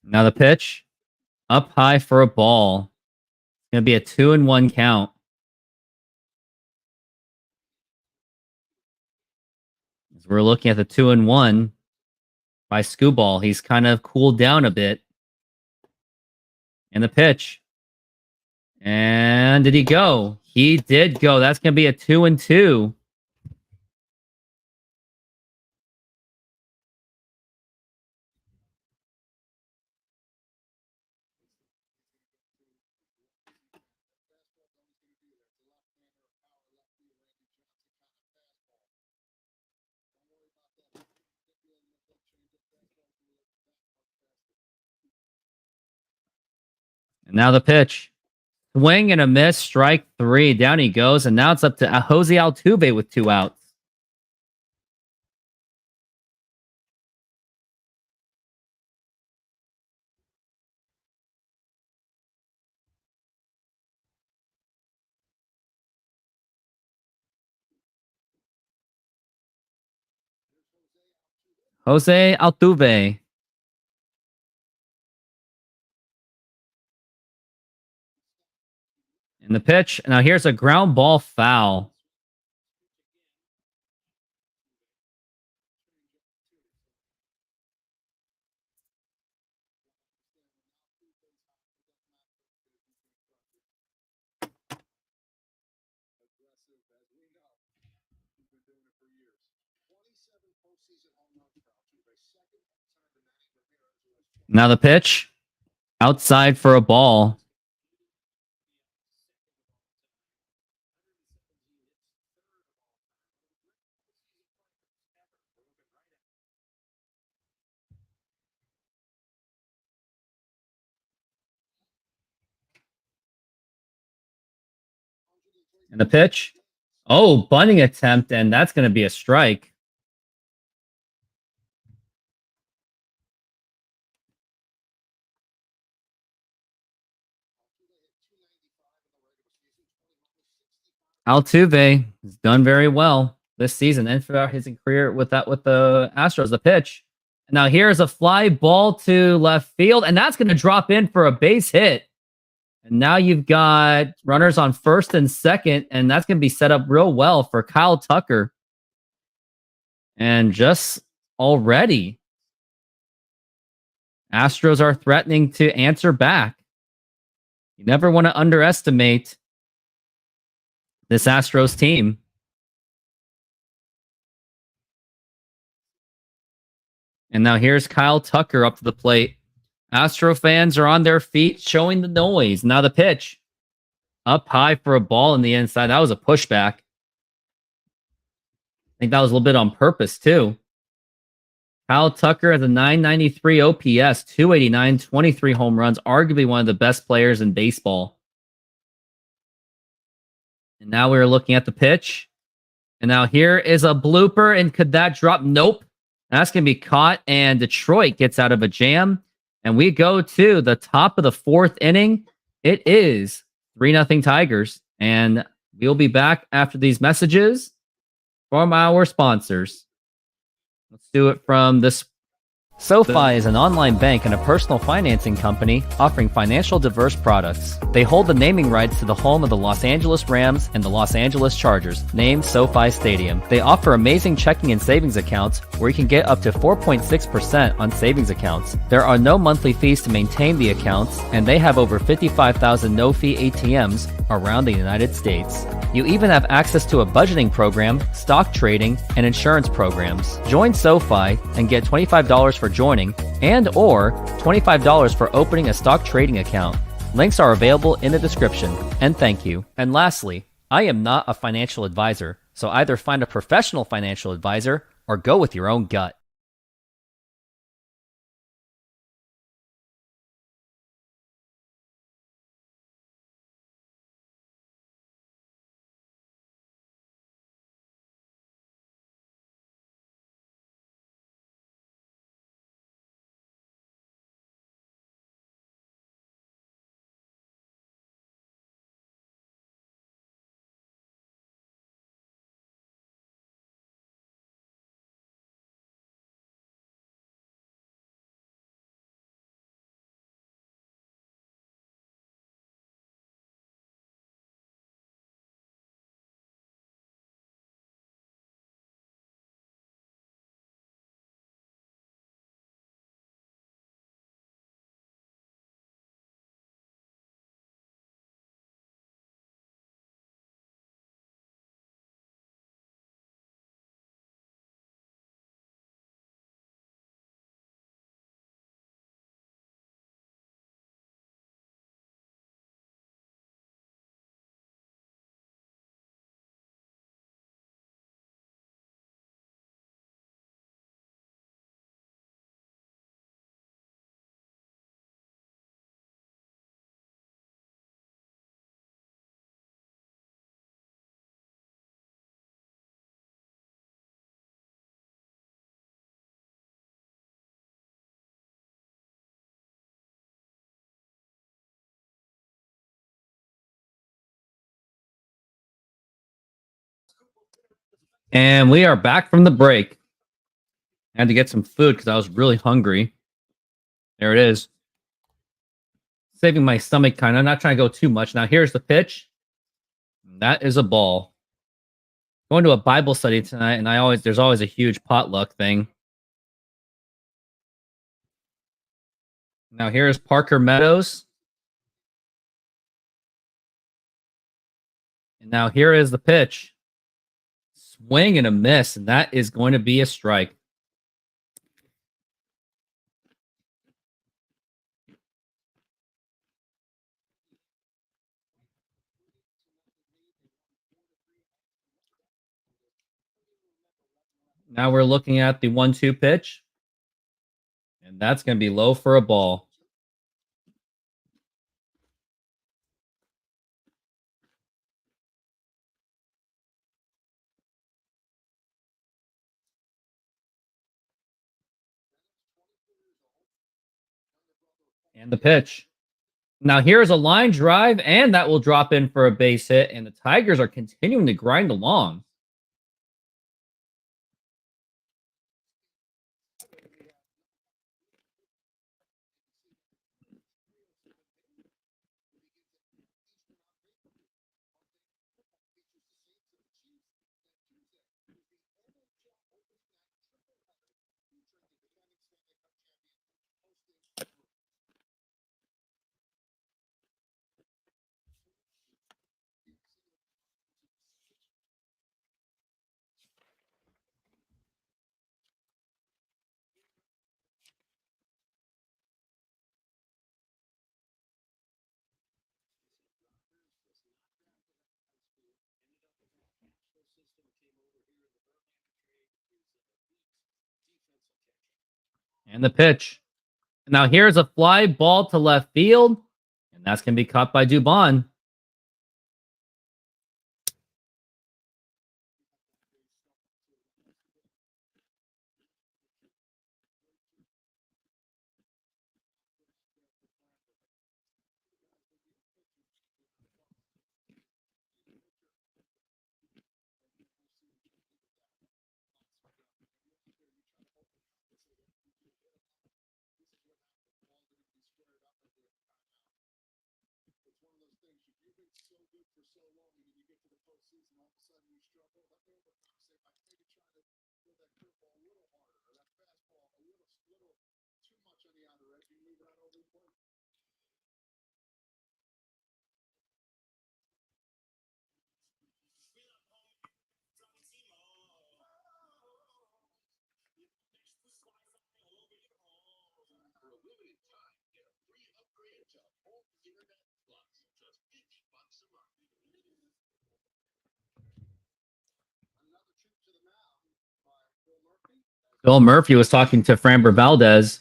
Now the pitch. Up high for a ball. It's going to be a 2-1 count. As we're looking at the 2-1 by Scooball. He's kind of cooled down a bit. And the pitch. And did he go? He did go. That's going to be a 2-2. And now the pitch. Swing and a miss. Strike 3. Down he goes. And now it's up to Jose Altuve with 2 outs. Jose Altuve. And the pitch. Now here's a ground ball foul. Now the pitch. Outside for a ball. And the pitch. Oh, bunting attempt, and that's going to be a strike. Altuve has done very well this season and throughout his career with the Astros. The pitch. Now here's a fly ball to left field, and that's going to drop in for a base hit. And now you've got runners on first and second, and that's going to be set up real well for Kyle Tucker. And just already, Astros are threatening to answer back. You never want to underestimate this Astros team. And now here's Kyle Tucker up to the plate. Astro fans are on their feet showing the noise. Now the pitch. Up high for a ball in the inside. That was a pushback. I think that was a little bit on purpose too. Kyle Tucker has a 993 OPS, 289, 23 home runs. Arguably one of the best players in baseball. And now we're looking at the pitch. And now here is a blooper. And could that drop? Nope. That's going to be caught. And Detroit gets out of a jam. And we go to the top of the 4th inning. It is 3-0 Tigers. And we'll be back after these messages from our sponsors. Let's do it from this. SoFi is an online bank and a personal financing company offering financial diverse products. They hold the naming rights to the home of the Los Angeles Rams and the Los Angeles Chargers, named SoFi Stadium. They offer amazing checking and savings accounts where you can get up to 4.6% on savings accounts. There are no monthly fees to maintain the accounts, and they have over 55,000 no-fee ATMs around the United States. You even have access to a budgeting program, stock trading, and insurance programs. Join SoFi and get $25 for joining and or $25 for opening a stock trading account. Links are available in the description, and thank you. And lastly, I am not a financial advisor, so either find a professional financial advisor or go with your own gut. And we are back from the break. I had to get some food because I was really hungry. There it is. Saving my stomach kind of. I'm not trying to go too much. Now here's the pitch. That is a ball. Going to a Bible study tonight, and there's always a huge potluck thing. Now here's Parker Meadows. And now here is the pitch. Swing and a miss, and that is going to be a strike. Now we're looking at the 1-2 pitch. And that's going to be low for a ball. And the pitch. Now here's a line drive, and that will drop in for a base hit. And the Tigers are continuing to grind along. And the pitch. Now here's a fly ball to left field, and that's going to be caught by Dubon. Bill Murphy was talking to Framber Valdez.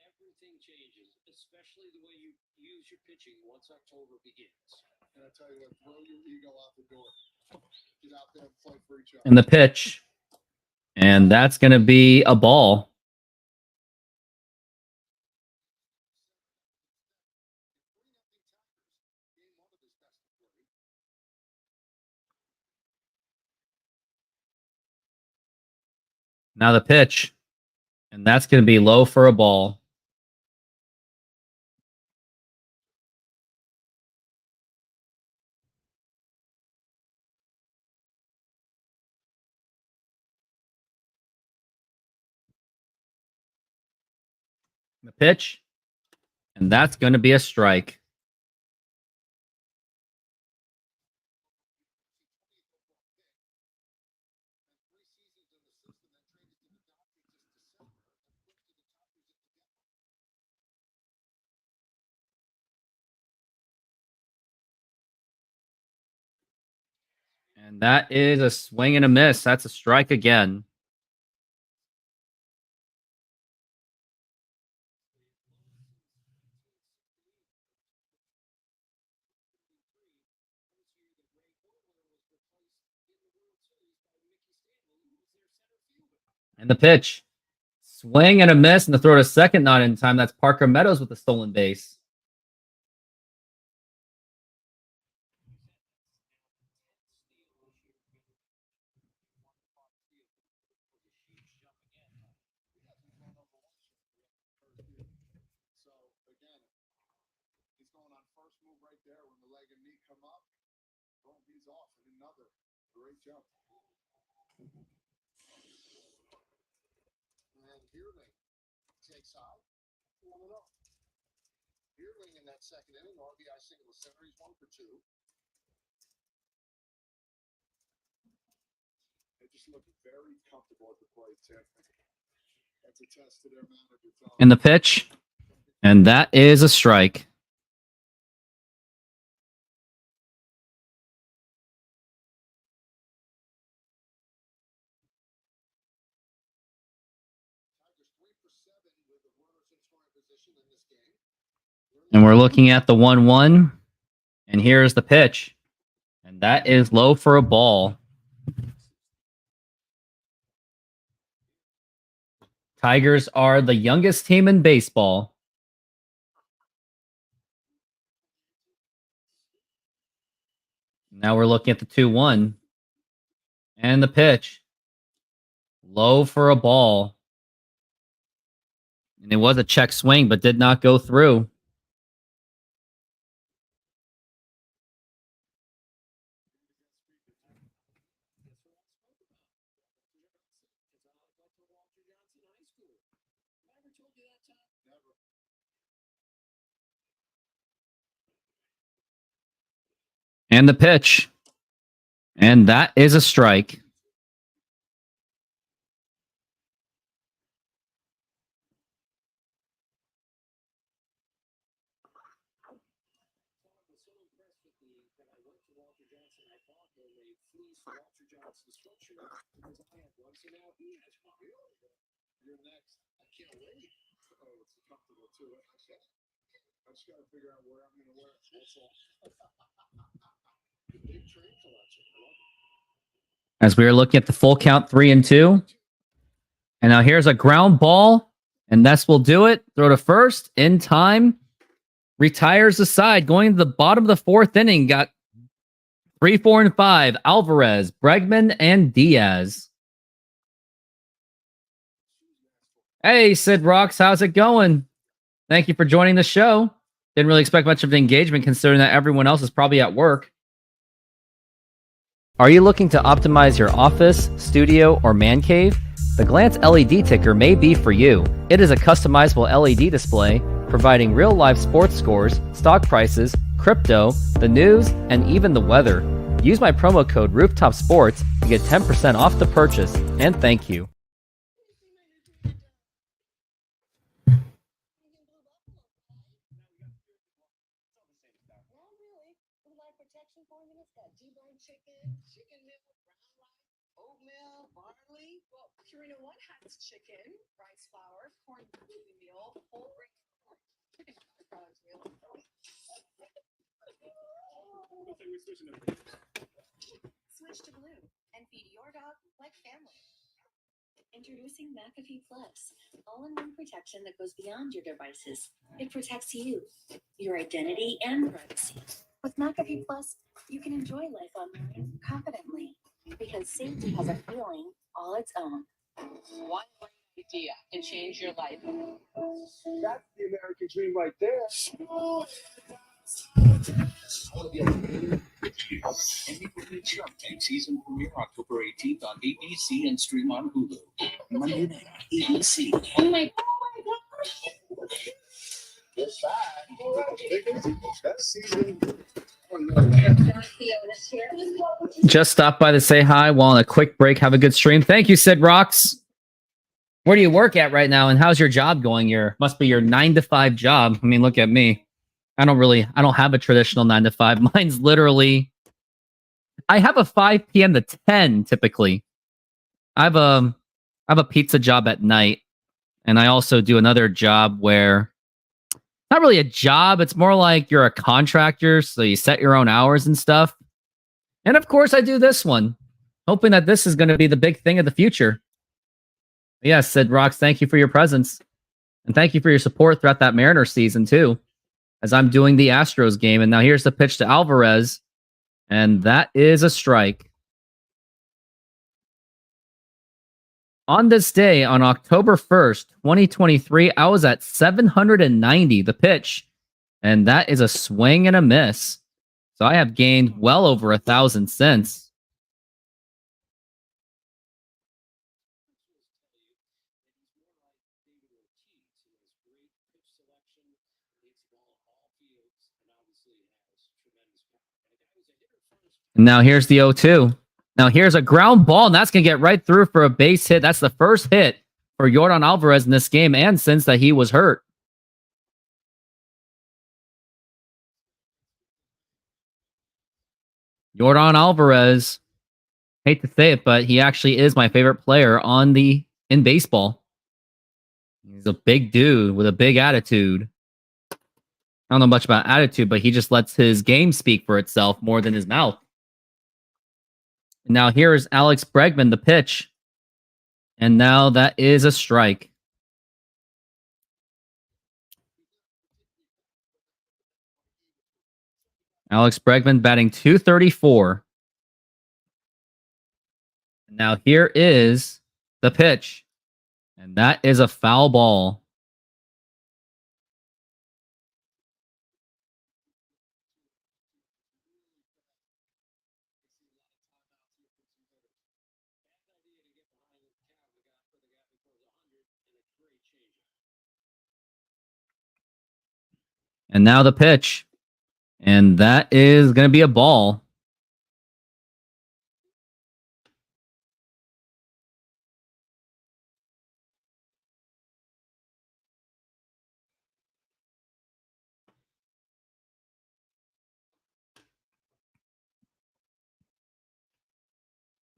Everything changes, especially the way you use your pitching once October begins. And I tell you what, throw your ego out the door. Get out there and play for each other. And the pitch. And that's going to be a ball. Now the pitch. And that's going to be low for a ball. The pitch. And that's going to be a strike. And that is a swing and a miss. That's a strike again. And the pitch. Swing and a miss, and the throw to second not in time. That's Parker Meadows with the stolen base. So again, he's going on first move right there when the leg and knee come up. Boom, he's off. And another great jump. And Heerling takes out 1-0. Heerling in that second inning, RBI single to center. He's 1 for 2. They just look very comfortable at the plate, Tim. That's a test to their manager. In the pitch. And that is a strike. And we're looking at the 1-1. And here's the pitch. And that is low for a ball. Tigers are the youngest team in baseball. Now we're looking at the 2-1. And the pitch. Low for a ball. And it was a check swing, but did not go through. And the pitch. And that is a strike. You're next. I can't wait. Oh, it's comfortable too. I just got to figure out where I'm going to wear it. That's all. Big train collection. I love it. As we are looking at the full count 3-2. And now here's a ground ball. And this will do it. Throw to first in time. Retires the side. Going to the bottom of the 4th inning. Got 3, 4, and 5. Alvarez, Bregman, and Diaz. Hey, Sid Rocks, how's it going? Thank you for joining the show. Didn't really expect much of an engagement considering that everyone else is probably at work. Are you looking to optimize your office, studio, or man cave? The Glance LED ticker may be for you. It is a customizable LED display providing real-life sports scores, stock prices, crypto, the news, and even the weather. Use my promo code RoofTopSports to get 10% off the purchase, and thank you. protection formulas got deboned chicken, chicken milk, brown rice, oatmeal, barley. Well, Purina One has chicken, rice flour, corn gluten meal, whole grain corn, chicken products meal. Switch to Blue and feed your dog like family. Introducing McAfee Plus, all-in-one protection that goes beyond your devices. It protects you, your identity, and privacy. With McAfee Plus, you can enjoy life online confidently because safety has a feeling all its own. One great idea can change your life. That's the American dream right there. Shark Tank season premiere October 18th on ABC and stream on Hulu. Monday night, ABC. Oh my Yes, that season. Just stop by to say hi while on a quick break. Have a good stream. Thank you, Sid Rocks. Where do you work at right now, and how's your job going? Must be your 9-to-5 job. I mean, look at me. I don't have a traditional 9-to-5. Mine's literally, I have a 5 p.m. to 10 typically. I have a pizza job at night, and I also do another job where not really a job. It's more like you're a contractor, so you set your own hours and stuff. And of course, I do this one, hoping that this is going to be the big thing of the future. Yes, Sid Rocks, thank you for your presence. And thank you for your support throughout that Mariners season, too, as I'm doing the Astros game. And now here's the pitch to Alvarez. And that is a strike. On this day, on October 1st, 2023, I was at 790, the pitch. And that is a swing and a miss. So I have gained well over 1,000 since. Now here's the 0-2. Now here's a ground ball, and that's going to get right through for a base hit. That's the first hit for Yordan Alvarez in this game, and since that he was hurt. Yordan Alvarez, hate to say it, but he actually is my favorite player in baseball. He's a big dude with a big attitude. I don't know much about attitude, but he just lets his game speak for itself more than his mouth. Now here is Alex Bregman, the pitch. And now that is a strike. Alex Bregman batting .234. Now here is the pitch. And that is a foul ball. And now the pitch. And that is going to be a ball.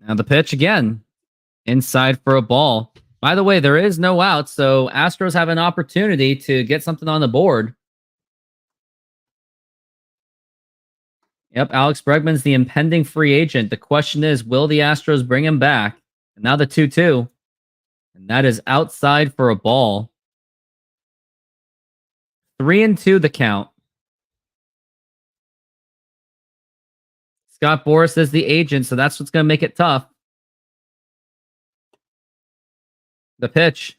Now the pitch again. Inside for a ball. By the way, there is no out, so Astros have an opportunity to get something on the board. Yep, Alex Bregman's the impending free agent. The question is, will the Astros bring him back? And now the 2-2. And that is outside for a ball. 3-2 the count. Scott Boras is the agent, so that's what's going to make it tough. The pitch.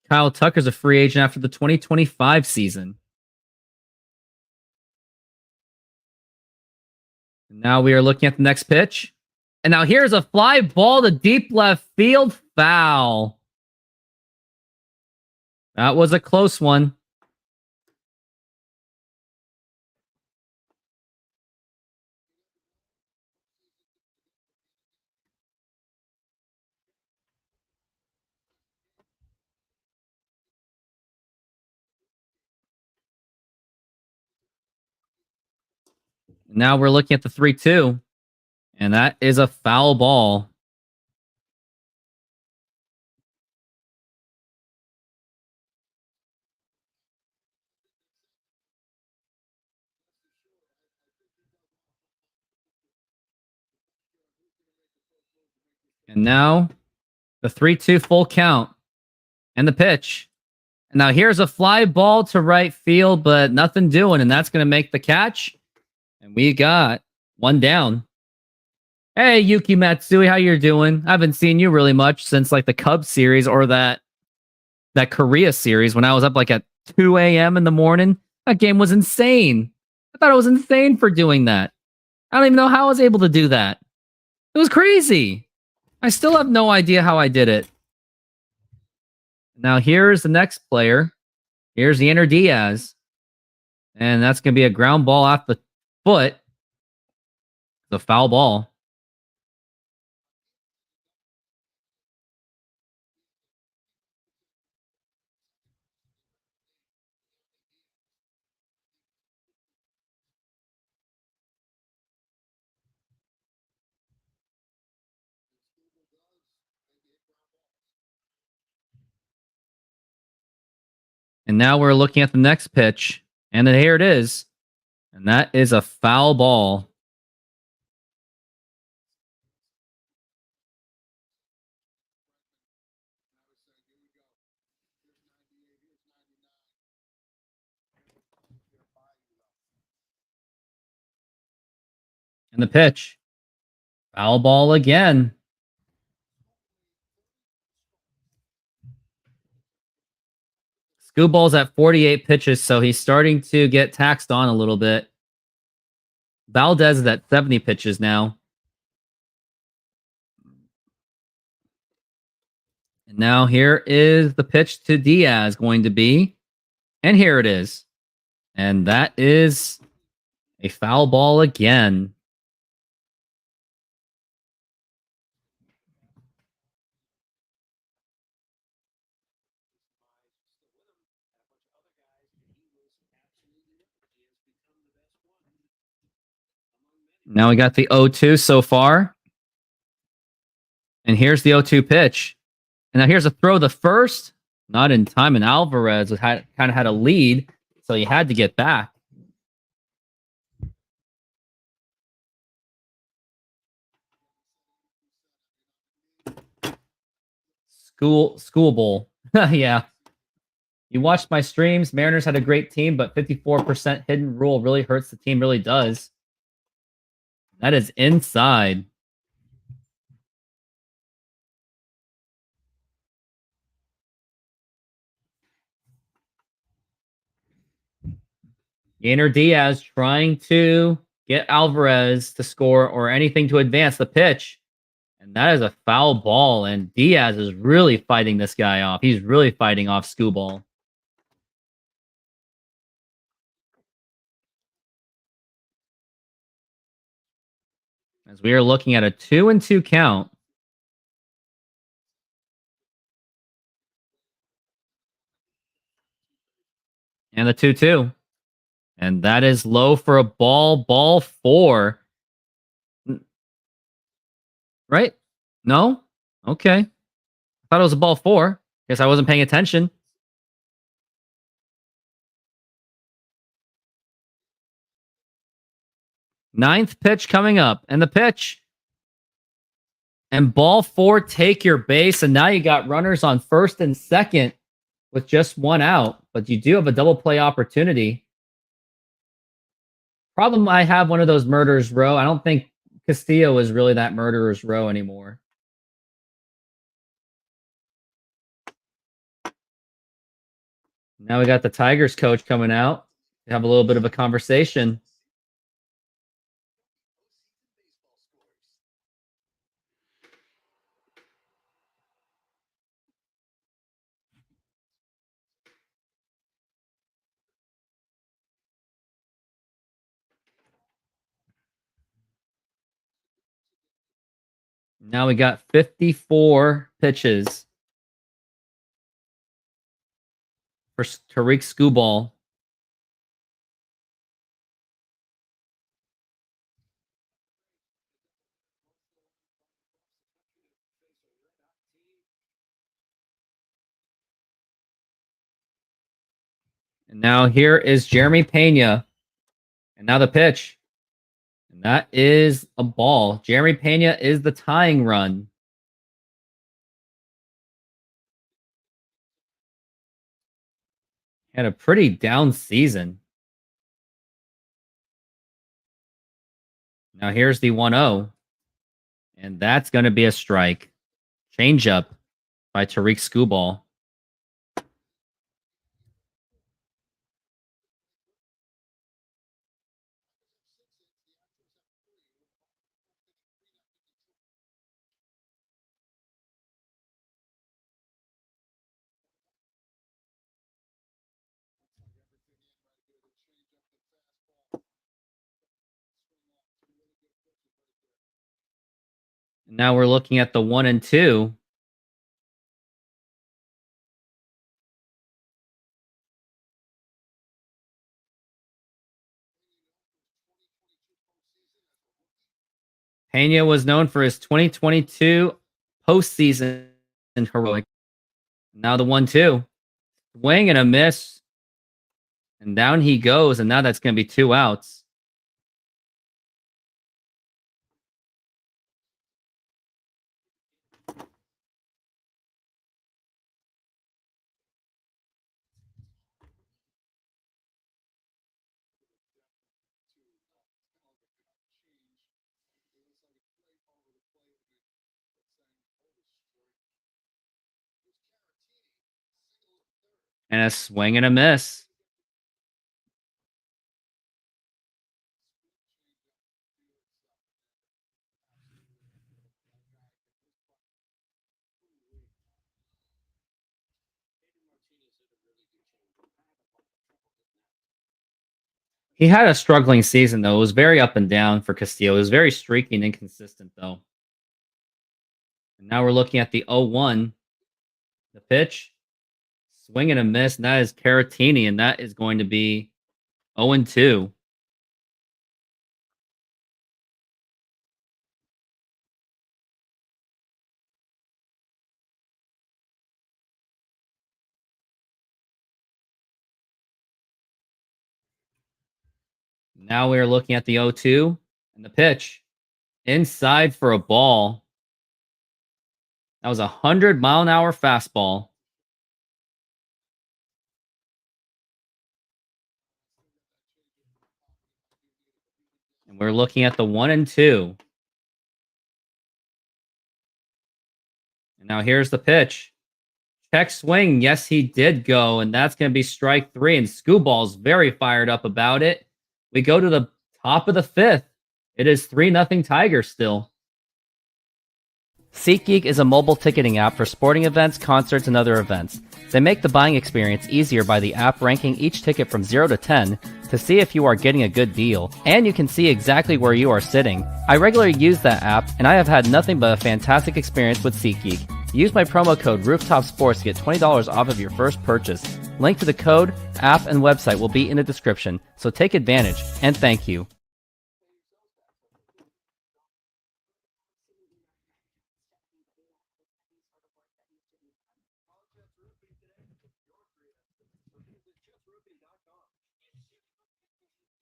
Kyle Tucker's a free agent after the 2025 season. Now we are looking at the next pitch. And now here's a fly ball to deep left field. Foul. That was a close one. Now we're looking at the 3-2, and that is a foul ball. And now the 3-2 full count and the pitch. And now here's a fly ball to right field, but nothing doing, and that's going to make the catch. And we got one down. Hey, Yuki Matsui, how you doing? I haven't seen you really much since like the Cubs series or that Korea series when I was up like at 2 a.m. in the morning. That game was insane. I thought it was insane for doing that. I don't even know how I was able to do that. It was crazy. I still have no idea how I did it. Now here's the next player. Here's the Enter Diaz. And that's going to be a ground ball off the foot. The foul ball. And now we're looking at the next pitch. And then here it is. And that is a foul ball. And the pitch. Foul ball again. Scooball's at 48 pitches, so he's starting to get taxed on a little bit. Valdez is at 70 pitches now. And now here is the pitch to Diaz going to be. And here it is. And that is a foul ball again. Now we got the 0-2 so far. And here's the 0-2 pitch. And now here's a throw the first. Not in time, and Alvarez kind of had a lead, so he had to get back. School bowl. Yeah. You watched my streams. Mariners had a great team, but 54% hidden rule really hurts the team, really does. That is inside. Gainer Diaz trying to get Alvarez to score or anything to advance the pitch. And that is a foul ball. And Diaz is really fighting this guy off. He's really fighting off Scooball. As we are looking at a 2-2 count. And the 2-2. And that is low for a ball 4. Right? No? Okay. I thought it was a ball 4. Guess I wasn't paying attention. Ninth pitch coming up. And the pitch. And ball 4, take your base. And now you got runners on first and second with just one out. But you do have a double play opportunity. Problem, I have one of those murderers row. I don't think Castillo is really that murderer's row anymore. Now we got the Tigers coach coming out to have a little bit of a conversation. Now we got 54 pitches for Tariq Scooball. And now here is Jeremy Pena. And now the pitch. And that is a ball. Jeremy Pena is the tying run. Had a pretty down season. Now here's the 1-0. And that's going to be a strike. Changeup by Tariq Skubal. Now we're looking at the 1-2. Pena was known for his 2022 postseason heroic. Now the 1-2. Swing and a miss. And down he goes, and now that's going to be 2 outs. And a swing and a miss. He had a struggling season, though. It was very up and down for Castillo. It was very streaky and inconsistent, though. And now we're looking at the 0-1. The pitch. Swing and a miss. And that is Caratini, and that is going to be 0-2. Now we are looking at the 0-2 and the pitch. Inside for a ball. That was a 100-mile-an-hour fastball. And we're looking at the 1-2. And now here's the pitch. Check swing. Yes, he did go. And that's going to be strike 3. And Skuball's very fired up about it. We go to the top of the 5th. It is 3-0 Tigers still. SeatGeek is a mobile ticketing app for sporting events, concerts, and other events. They make the buying experience easier by the app ranking each ticket from 0 to 10 to see if you are getting a good deal, and you can see exactly where you are sitting. I regularly use that app, and I have had nothing but a fantastic experience with SeatGeek. Use my promo code RoofTopSports to get $20 off of your first purchase. Link to the code, app, and website will be in the description, so take advantage, and thank you.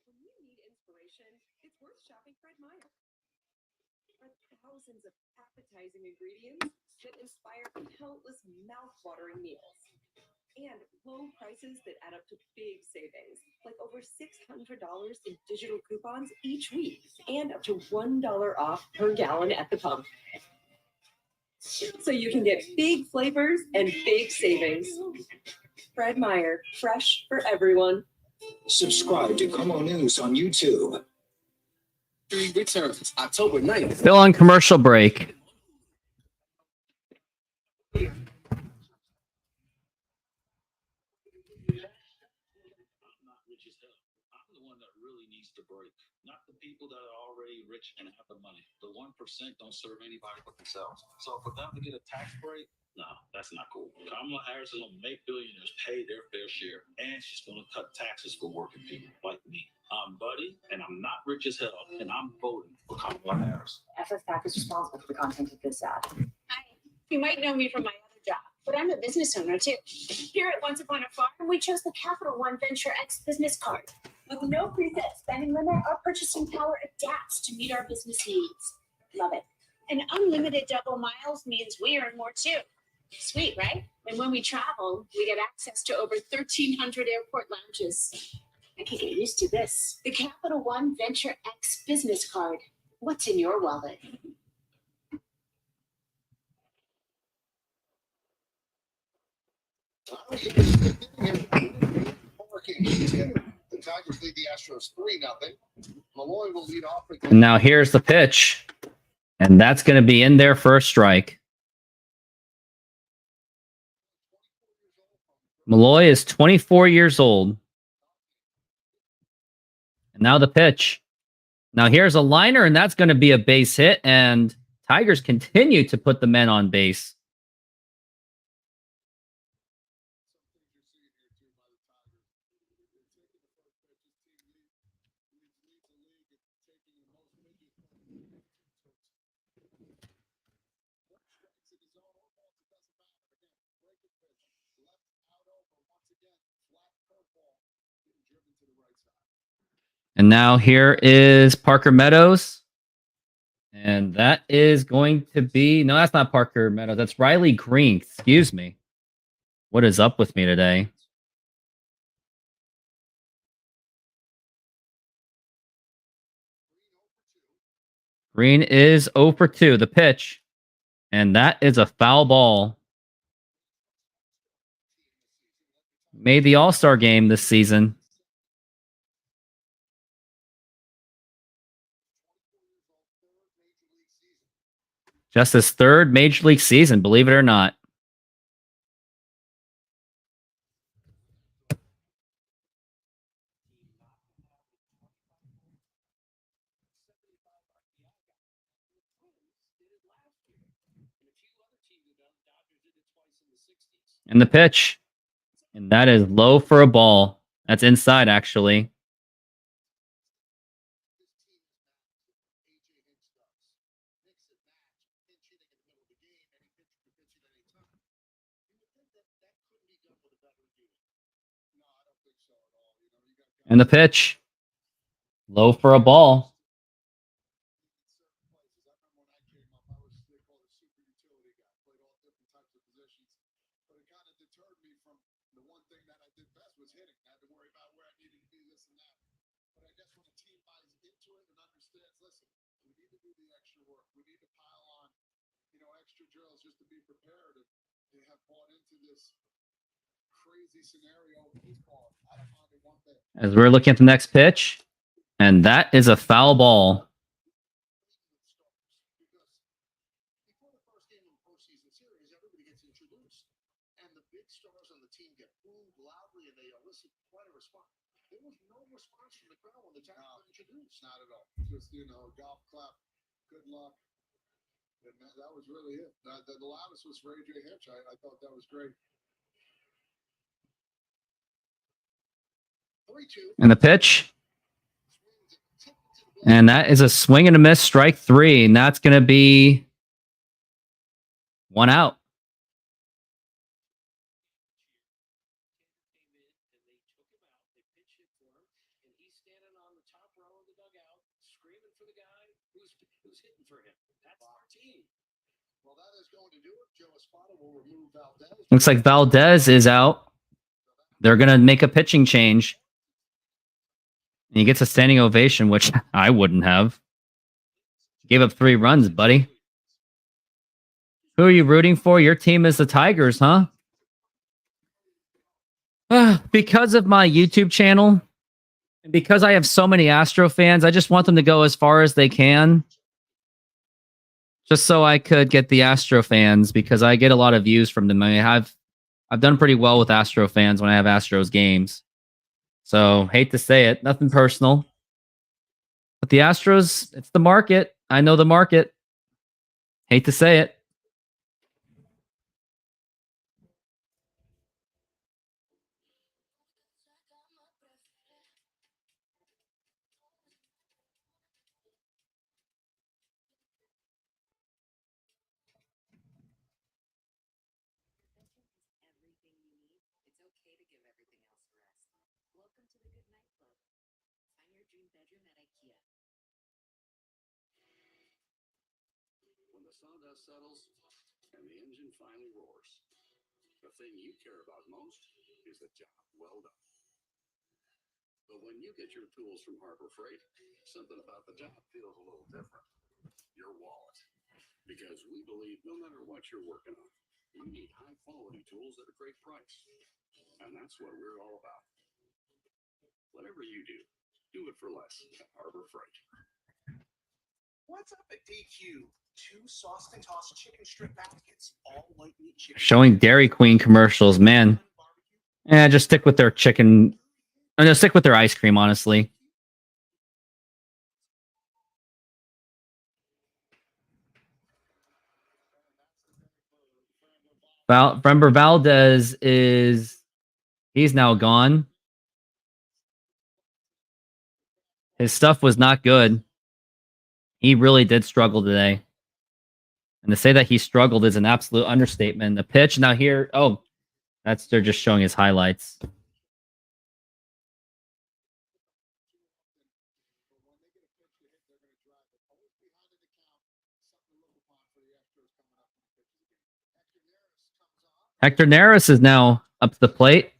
When you need inspiration, it's worth shopping Fred Meyer. For thousands of appetizing ingredients that inspire countless mouth-watering meals. And low prices that add up to big savings, like over $600 in digital coupons each week, and up to $1 off per gallon at the pump. So you can get big flavors and big savings. Fred Meyer, fresh for everyone. Subscribe to Como News on YouTube. Returns October 9th. Still on commercial break. I'm the one that really needs to break, not the people that are already rich and have the money. The 1% don't serve anybody but themselves. So for them to get a tax break, no, that's not cool. Kamala Harris is going to make billionaires pay their fair share, and she's going to cut taxes for working people like me. I'm Buddy, and I'm not rich as hell, and I'm voting for Kamala Harris. FFPAC is responsible for the content of this ad. Hi. You might know me from my other job. But I'm a business owner too. Here at Once Upon a Farm, we chose the Capital One Venture X business card. With no preset spending limit, our purchasing power adapts to meet our business needs. Love it. And unlimited double miles means we earn more too. Sweet, right? And when we travel, we get access to over 1,300 airport lounges. I can get used to this. The Capital One Venture X business card. What's in your wallet? The Tigers lead the Astros 3-0. Malloy will lead off. And now here's the pitch. And that's going to be in there for a strike. Malloy is 24 years old. And now the pitch. Now here's a liner, and that's going to be a base hit. And Tigers continue to put the men on base. And now here is Parker Meadows. And that is going to be... No, that's not Parker Meadows. That's Riley Green. Excuse me. What is up with me today? Green is 0 for 2, the pitch. And that is a foul ball. Made the All-Star game this season. Just his third Major League season, believe it or not. And the pitch. And that is low for a ball. That's inside, actually. And the pitch. Low for a ball. As we're looking at the next pitch, and that is a foul ball. Not at all. Just, golf clap. Good luck. And that was really it. The loudest was for AJ Hinch. I thought that was great. 3-2. And the pitch. And that is a swing and a miss, strike 3. And that's going to be 1 out. Looks like Valdez is out. They're going to make a pitching change. And he gets a standing ovation, which I wouldn't have. Gave up 3 runs, buddy. Who are you rooting for? Your team is the Tigers, huh? Because of my YouTube channel, and because I have so many Astro fans, I just want them to go as far as they can. Just so I could get the Astro fans, because I get a lot of views from them. I've done pretty well with Astro fans when I have Astros games. So, hate to say it, nothing personal. But the Astros, it's the market. I know the market. Hate to say it. Welcome to the Good Night Club. Find your dream bedroom at IKEA. When the sawdust settles and the engine finally roars, the thing you care about most is a job well done. But when you get your tools from Harbor Freight, something about the job feels a little different. Your wallet. Because we believe no matter what you're working on, you need high quality tools at a great price. And that's what we're all about. Whatever you do it for less at Harbor Freight. What's up at DQ? 2 sauced and tossed chicken strip baskets, all white meat chicken. Showing Dairy Queen commercials, man. Yeah, just stick with their chicken. I'm gonna stick with their ice cream, honestly. Frember Valdez he's now gone. His stuff was not good. He really did struggle today. And to say that he struggled is an absolute understatement. The pitch now here, they're just showing his highlights. Hector Neris is now up to the plate.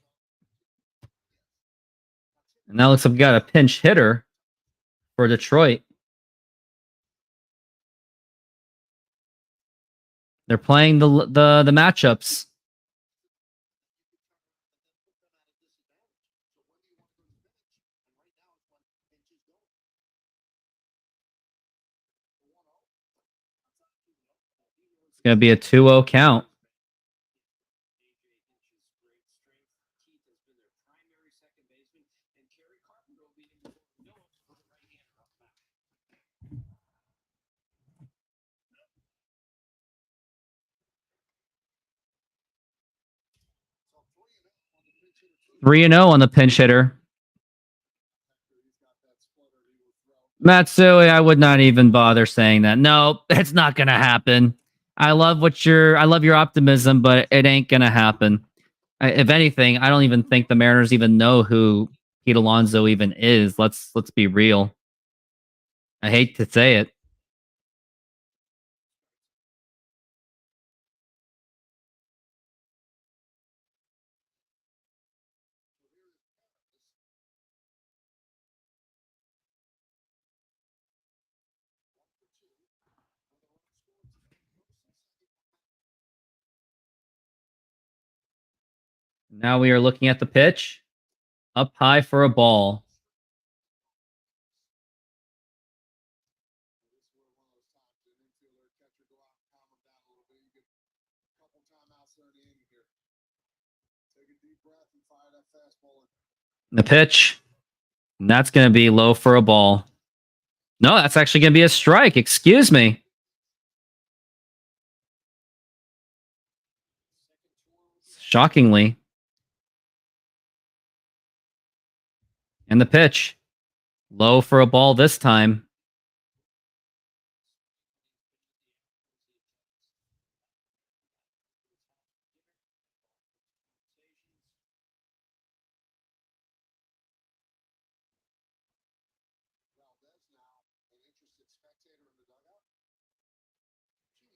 And now looks like we got a pinch hitter for Detroit. They're playing the matchups. It's going to be a 2-0 count. Three and 0 on the pinch hitter. Matsui, I would not even bother saying that. No, it's not gonna happen. I love your optimism, but it ain't gonna happen. If anything, I don't even think the Mariners even know who Pete Alonso even is. Let's be real. I hate to say it. Now we are looking at the pitch. Up high for a ball. The pitch. And that's going to be low for a ball. No, that's actually going to be a strike. Excuse me. Shockingly. And the pitch. Low for a ball this time.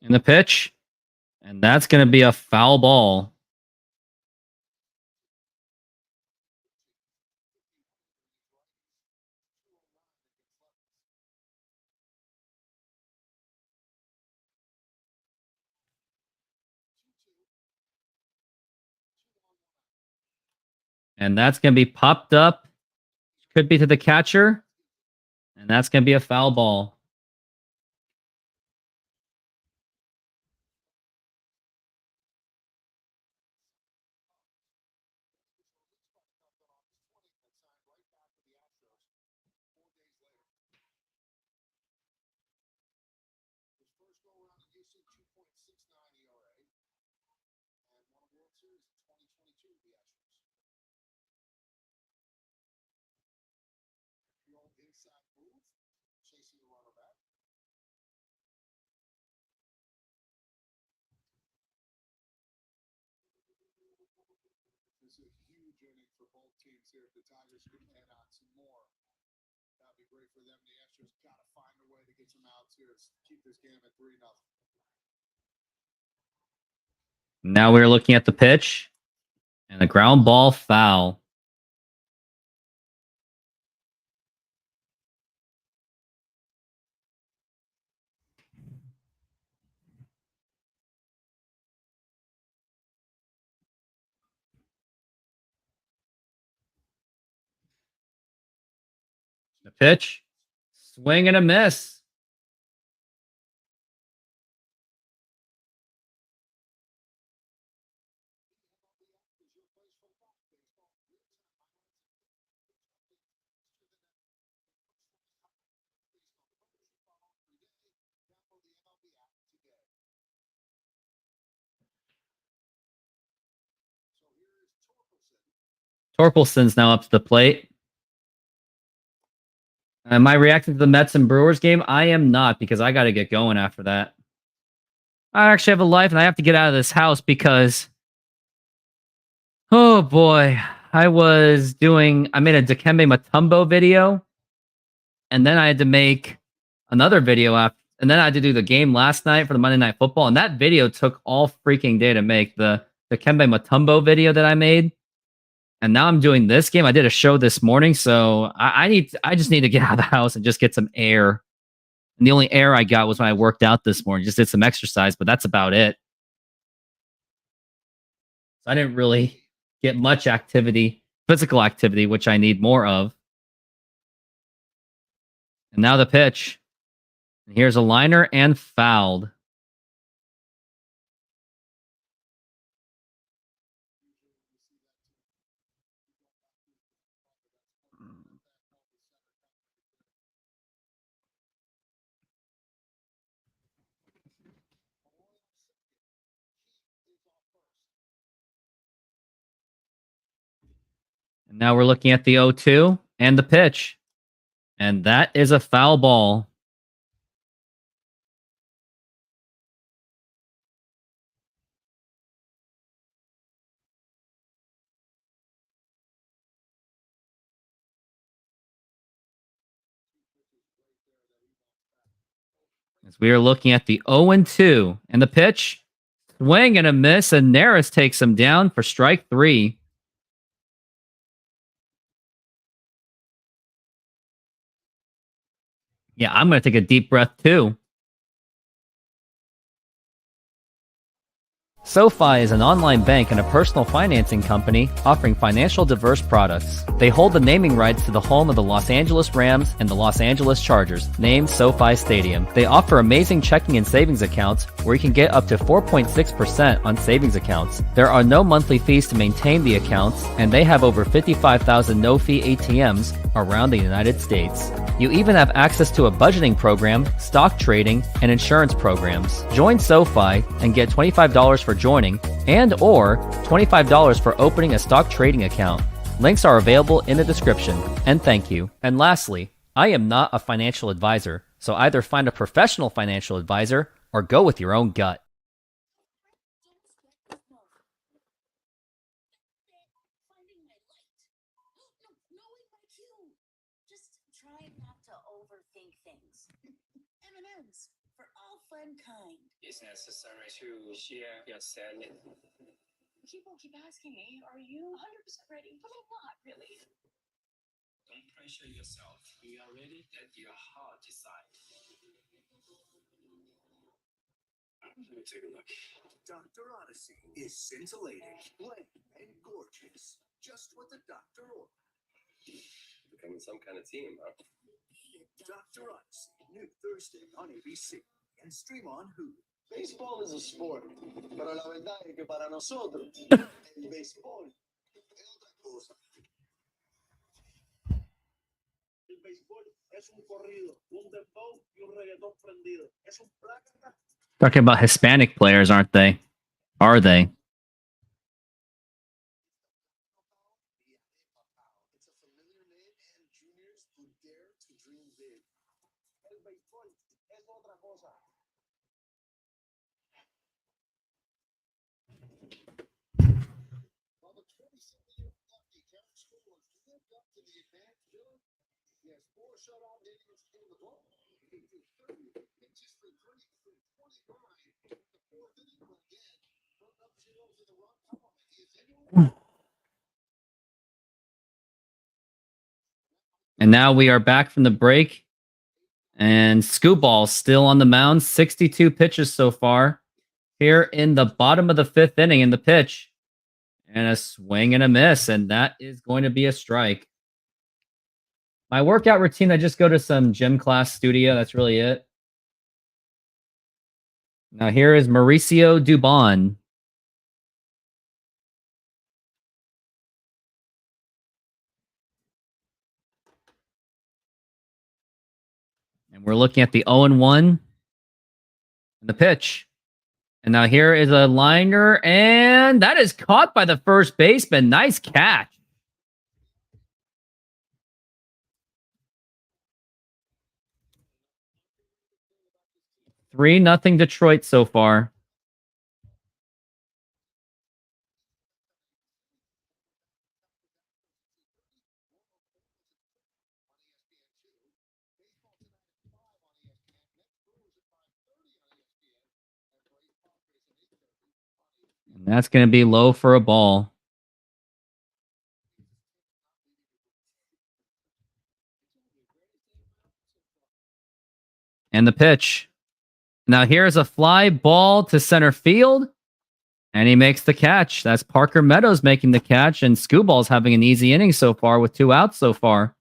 In the pitch. And that's going to be a foul ball. And that's going to be popped up. Could be to the catcher. And that's going to be a foul ball. huge inning for both teams here. If the Tigers could add on some more, that'd be great for them. The Astros got to find a way to get some outs here. Keep this game at 3-0. Now we're looking at the pitch and the ground ball foul. The pitch, swing and a miss. Torkelson's now up to the plate. Am I reacting to the Mets and Brewers game? I am not, because I got to get going after that. I actually have a life and I have to get out of this house because, oh boy, I made a Dikembe Mutombo video, and then I had to make another video after, and then I had to do the game last night for the Monday Night Football, and that video took all freaking day to make, the Dikembe Mutombo video that I made. And now I'm doing this game. I did a show this morning, so I just need to get out of the house and just get some air. And the only air I got was when I worked out this morning. Just did some exercise, but that's about it. So I didn't really get much activity, physical activity, which I need more of. And now the pitch. And here's a liner and fouled. And now we're looking at the 0-2 and the pitch. And that is a foul ball. As we are looking at the 0-2 and the pitch, swing and a miss, and Neris takes him down for strike 3. Yeah, I'm going to take a deep breath too. SoFi is an online bank and a personal financing company offering financial diverse products. They hold the naming rights to the home of the Los Angeles Rams and the Los Angeles Chargers, named SoFi Stadium. They offer amazing checking and savings accounts where you can get up to 4.6% on savings accounts. There are no monthly fees to maintain the accounts, and they have over 55,000 no-fee ATMs around the United States. You even have access to a budgeting program, stock trading, and insurance programs. Join SoFi and get $25 for joining and or $25 for opening a stock trading account. Links are available in the description. And thank you. And lastly, I am not a financial advisor, so either find a professional financial advisor or go with your own gut. Finding my light. No, knowing my cue. Just try not to overthink things. M&M's for all fun kind. It's necessary to share your sadness. People keep asking me, are you 100% ready? But I'm not really. Don't pressure yourself. When you are ready, let your heart decide. Let me take a look. Dr. Odyssey is scintillating, bland, and gorgeous. Just what the doctor ordered. Becoming some kind of team, huh? Dr. Odyssey, new Thursday on ABC and stream on Hulu. Baseball is a sport, pero la verdad es que para nosotros el béisbol es otra cosa. El béisbol es un corrido, un dembow y un reggaetón prendido. Es un placa. Talking about Hispanic players, aren't they? Are they? It's a familiar name and juniors who dare to dream big. El béisbol es otra cosa. Well, the 27-year And now we are back from the break. And Scooball's still on the mound. 62 pitches so far. Here in the bottom of the 5th inning in the pitch. And a swing and a miss. And that is going to be a strike. My workout routine, I just go to some gym class studio. That's really it. Now here is Mauricio Dubon. And we're looking at the 0-1 and the pitch. And now here is a liner, and that is caught by the first baseman. Nice catch. Three nothing Detroit so far. And that's going to be low for a ball. And the pitch. Now here's a fly ball to center field. And he makes the catch. That's Parker Meadows making the catch. And Scooball's having an easy inning so far with 2 outs so far.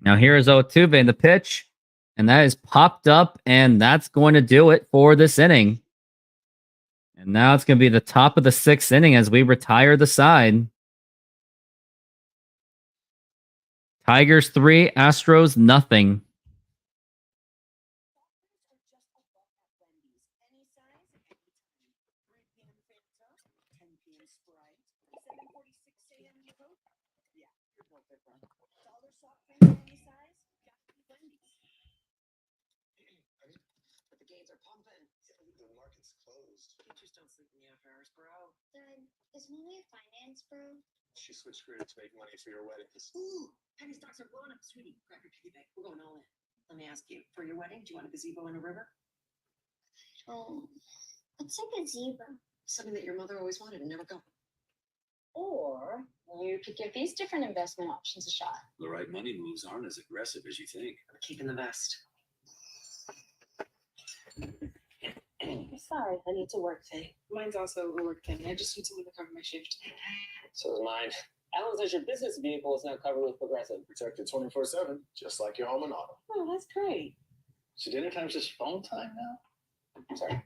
Now here's Otuve in the pitch, and that is popped up, and that's going to do it for this inning. And now it's going to be the top of the 6th inning as we retire the side. Tigers 3, Astros nothing. Is Molly a finance bro? She switched careers to make money for your weddings. Ooh, penny stocks are blowing up, sweetie. Grab your piggy bank. We're going all in. Let me ask you, for your wedding, do you want a gazebo in a river? What's a gazebo? Something that your mother always wanted and never got. Or you could give these different investment options a shot. The right money moves aren't as aggressive as you think. I'm keeping the best. Sorry, I need to work today. Mine's also a work thing. I just need someone to cover my shift. So is mine. Alan says your business vehicle is now covered with Progressive. Protected 24/7, just like your home and auto. Oh, that's great. So dinner time's just phone time now? Sorry.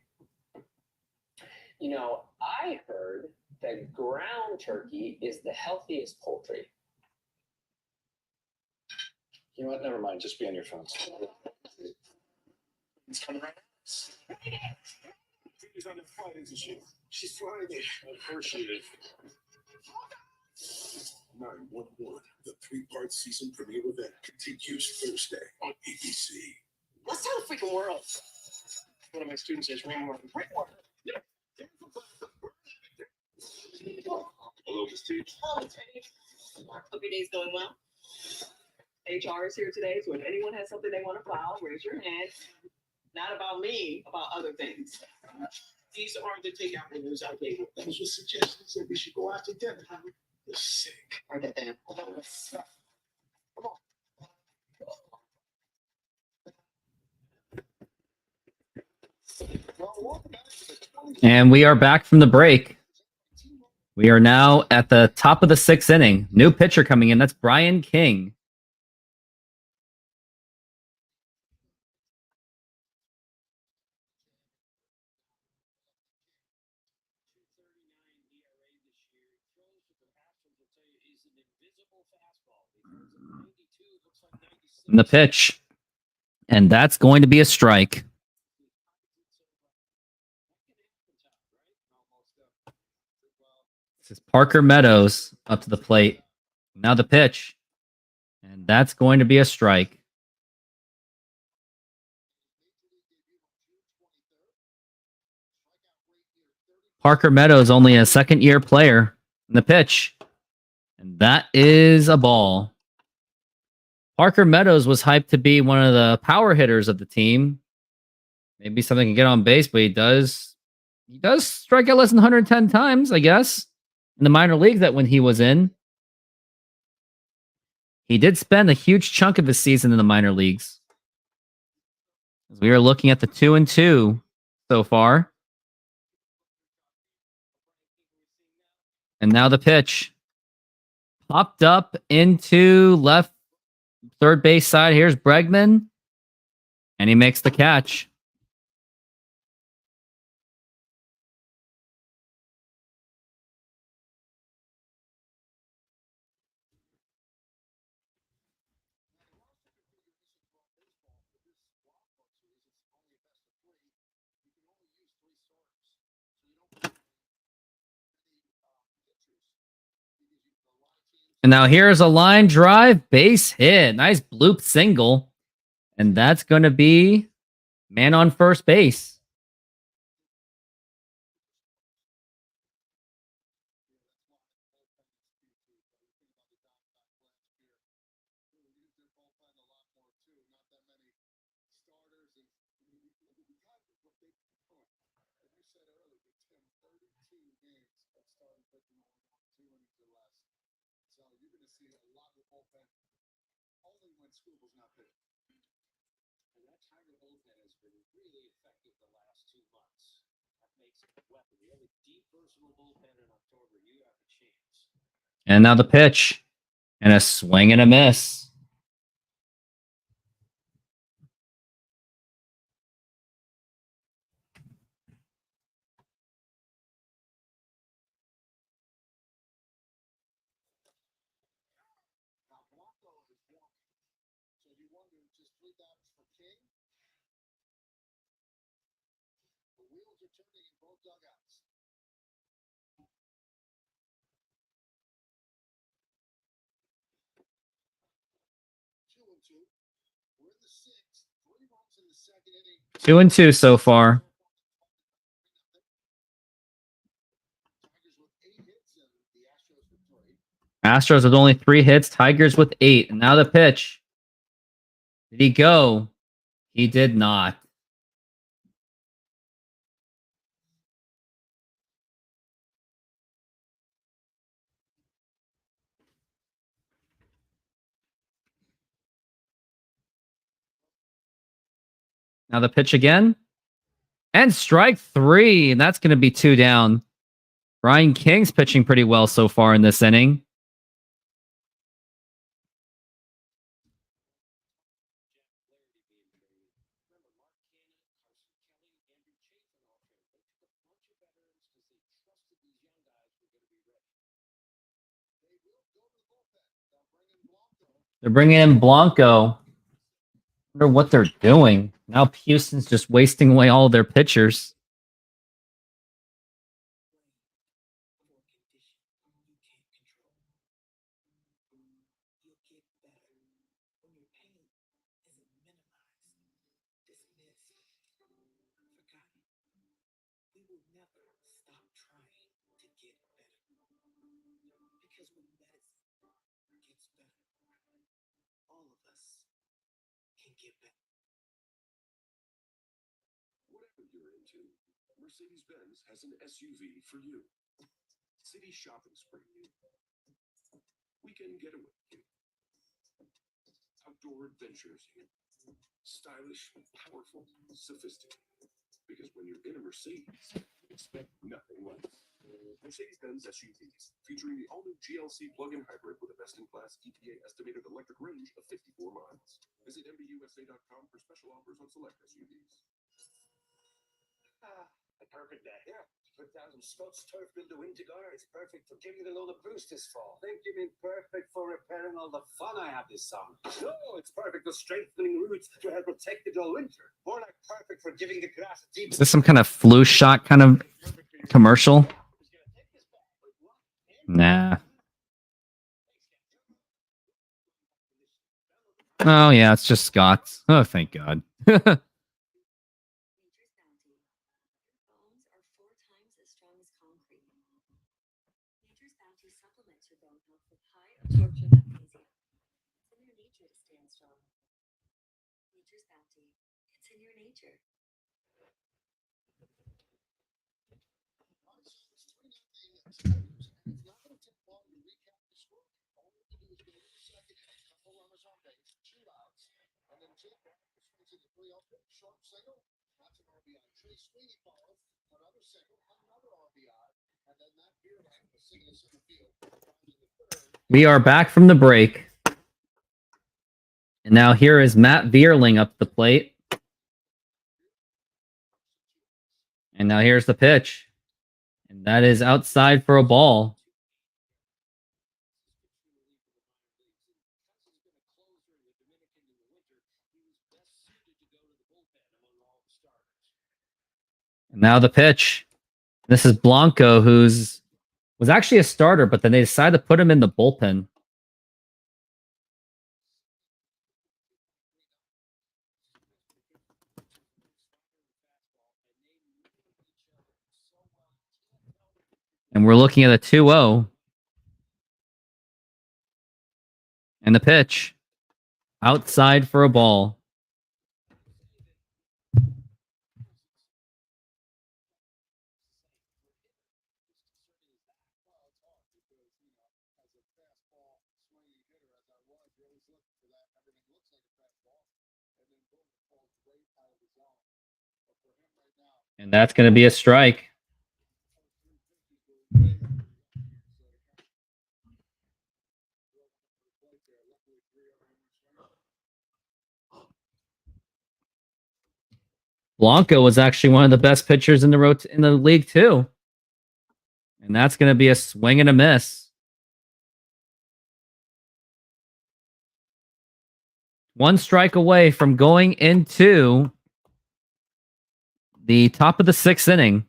You know, I heard that ground turkey is the healthiest poultry. You know what? Never mind. Just be on your phones. It's coming right. She's on the flight, isn't she? She's flying it. Of course she is. 911, the 3-part season premiere event continues Thursday on ABC. Let's tell the freaking world. One of my students says rainwater. Rainwater. Yeah. Hello, Miss Teach. Oh, it's ready. Hope your day's going well. HR is here today, so if anyone has something they want to file, raise your hand. Not about me, about other things. These are the takeout menus I gave you. Those were suggestions that we should go out to dinner. You're sick. Or that damn. Come on. Well, welcome back to the 20- And we are back from the break. We are now at the top of the 6th inning. New pitcher coming in. That's Brian King. And the pitch. And that's going to be a strike. This is Parker Meadows up to the plate. Now the pitch. And that's going to be a strike. Parker Meadows, only a second-year player in the pitch. And that is a ball. Parker Meadows was hyped to be one of the power hitters of the team. Maybe something can get on base, but he does strike out less than 110 times, I guess, in the minor leagues that when he was in. He did spend a huge chunk of his season in the minor leagues. We are looking at the 2-2 so far. And now the pitch. Popped up into left third base side. Here's Bregman. And he makes the catch. And now here's a line drive, base hit. Nice bloop single. And that's going to be man on first base. And now the pitch. And a swing and a miss. Two and two so far. Astros with only 3 hits. Tigers with 8. And now the pitch. Did he go? He did not. Now the pitch again. And strike 3. And that's going to be 2 down. Brian King's pitching pretty well so far in this inning. They're bringing in Blanco. I wonder what they're doing. Now Houston's just wasting away all their pitchers. Mercedes-Benz has an SUV for you. City shopping spree. Weekend getaway. Outdoor adventures. Stylish, powerful, sophisticated. Because when you're in a Mercedes, expect nothing less. Mercedes-Benz SUVs, featuring the all-new GLC plug-in hybrid with a best-in-class EPA estimated electric range of 54 miles. Visit MBUSA.com for special offers on select SUVs. A perfect day. Yeah. Put down some Scots turf in the winter guard. It's perfect for giving it a load of boost this fall. Think you mean perfect for repairing all the fun I have this summer? No, it's perfect for strengthening roots to help protect it all winter. More like perfect for giving the grass a deep. Is this some kind of flu shot kind of commercial? Nah. Oh, yeah, it's just Scott's. Oh, thank God. Nature's bounty. Bones are 4 times as strong as concrete. Nature's bounty supplements your bone health with high absorption magnesium. It's in your nature to stand strong. Nature's bounty. It's in your nature. We are back from the break. And now here is Matt Vierling up the plate. And now here's the pitch. And that is outside for a ball. And now the pitch. This is Blanco, was actually a starter, but then they decided to put him in the bullpen. And we're looking at a 2-0. And the pitch. Outside for a ball. And that's going to be a strike. Blanco was actually one of the best pitchers in the league too. And that's going to be a swing and a miss. One strike away from going into the top of the 6th inning,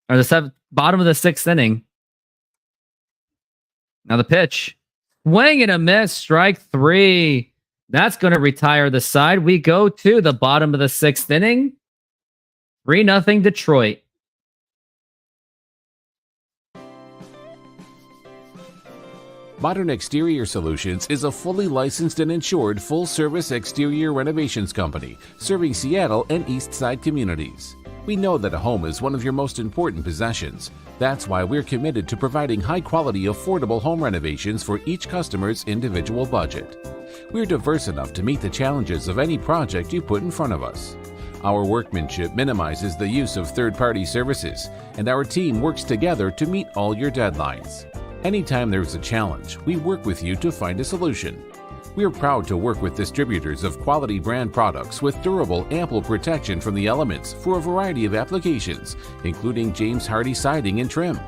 or the bottom of the 6th inning. Now the pitch. Swing and a miss, strike 3. That's going to retire the side. We go to the bottom of the 6th inning. 3-0 Detroit. Modern Exterior Solutions is a fully licensed and insured full-service exterior renovations company serving Seattle and East Side communities. We know that a home is one of your most important possessions. That's why we're committed to providing high-quality, affordable home renovations for each customer's individual budget. We're diverse enough to meet the challenges of any project you put in front of us. Our workmanship minimizes the use of third-party services, and our team works together to meet all your deadlines. Anytime there's a challenge, we work with you to find a solution. We are proud to work with distributors of quality brand products with durable, ample protection from the elements for a variety of applications, including James Hardie siding and trim.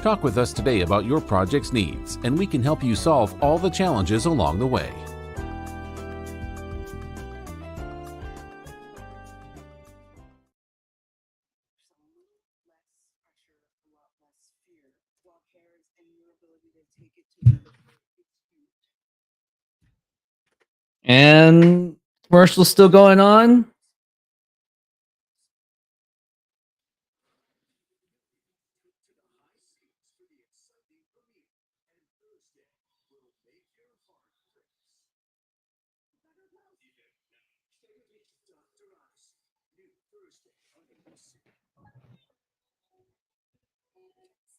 Talk with us today about your project's needs, and we can help you solve all the challenges along the way. And commercial's still going on.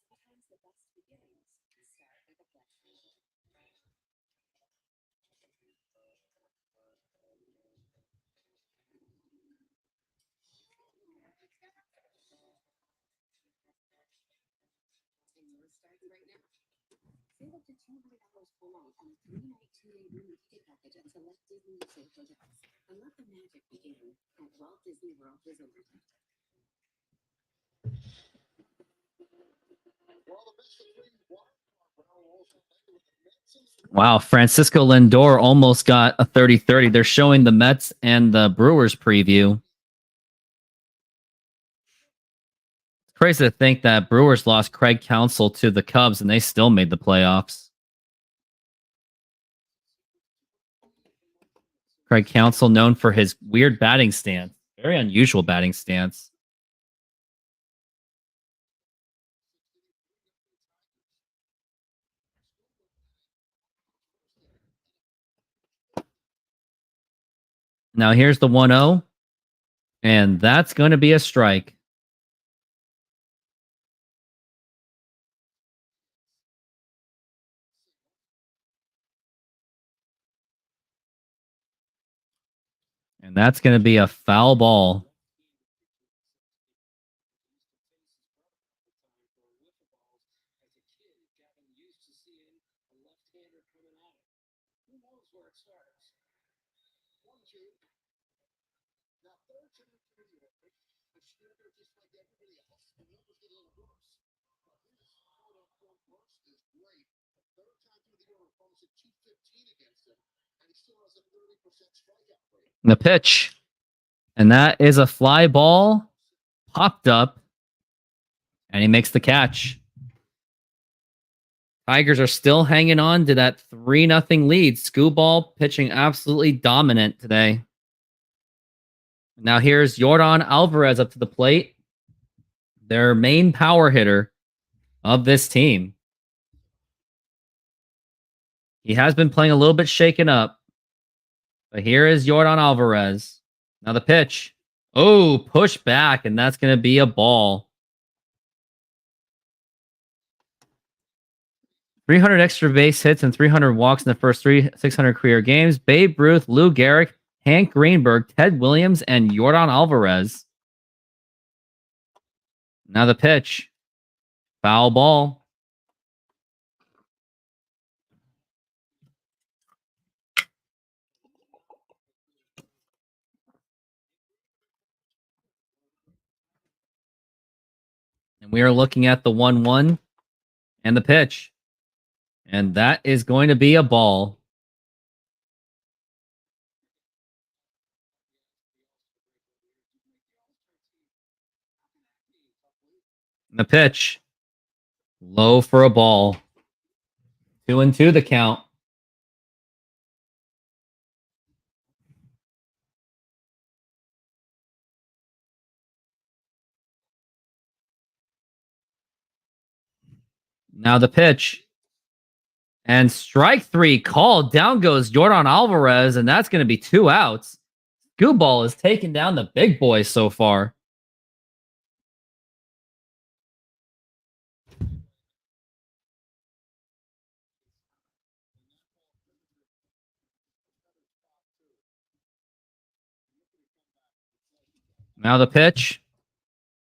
Sometimes the best beginnings start with a blush. Starts right now. Save up to $200 per night on a 3-night, 2-day room ticket package at select Disney Resort hotels. And let the magic begin at Walt Disney World Resort. Wow, Francisco Lindor almost got a 30-30. They're showing the Mets and the Brewers preview. Crazy to think that Brewers lost Craig Counsell to the Cubs and they still made the playoffs. Craig Counsell, known for his weird batting stance, very unusual batting stance. Now here's the 1-0, and that's going to be a strike. And that's going to be a foul ball. The pitch. And that is a fly ball. Popped up. And he makes the catch. Tigers are still hanging on to that 3-0 lead. Screwball pitching absolutely dominant today. Now here's Yordan Alvarez up to the plate. Their main power hitter of this team. He has been playing a little bit shaken up. But here is Yordan Alvarez. Now the pitch. Oh, push back, and that's going to be a ball. 300 extra base hits and 300 walks in the first 600 career games. Babe Ruth, Lou Gehrig, Hank Greenberg, Ted Williams, and Yordan Alvarez. Now the pitch. Foul ball. And we are looking at the 1-1 and the pitch. And that is going to be a ball. The pitch. Low for a ball. 2-2 the count. Now the pitch. And strike 3 called. Down goes Yordan Alvarez, and that's going to be 2 outs. Gooball is taking down the big boys so far. Now the pitch.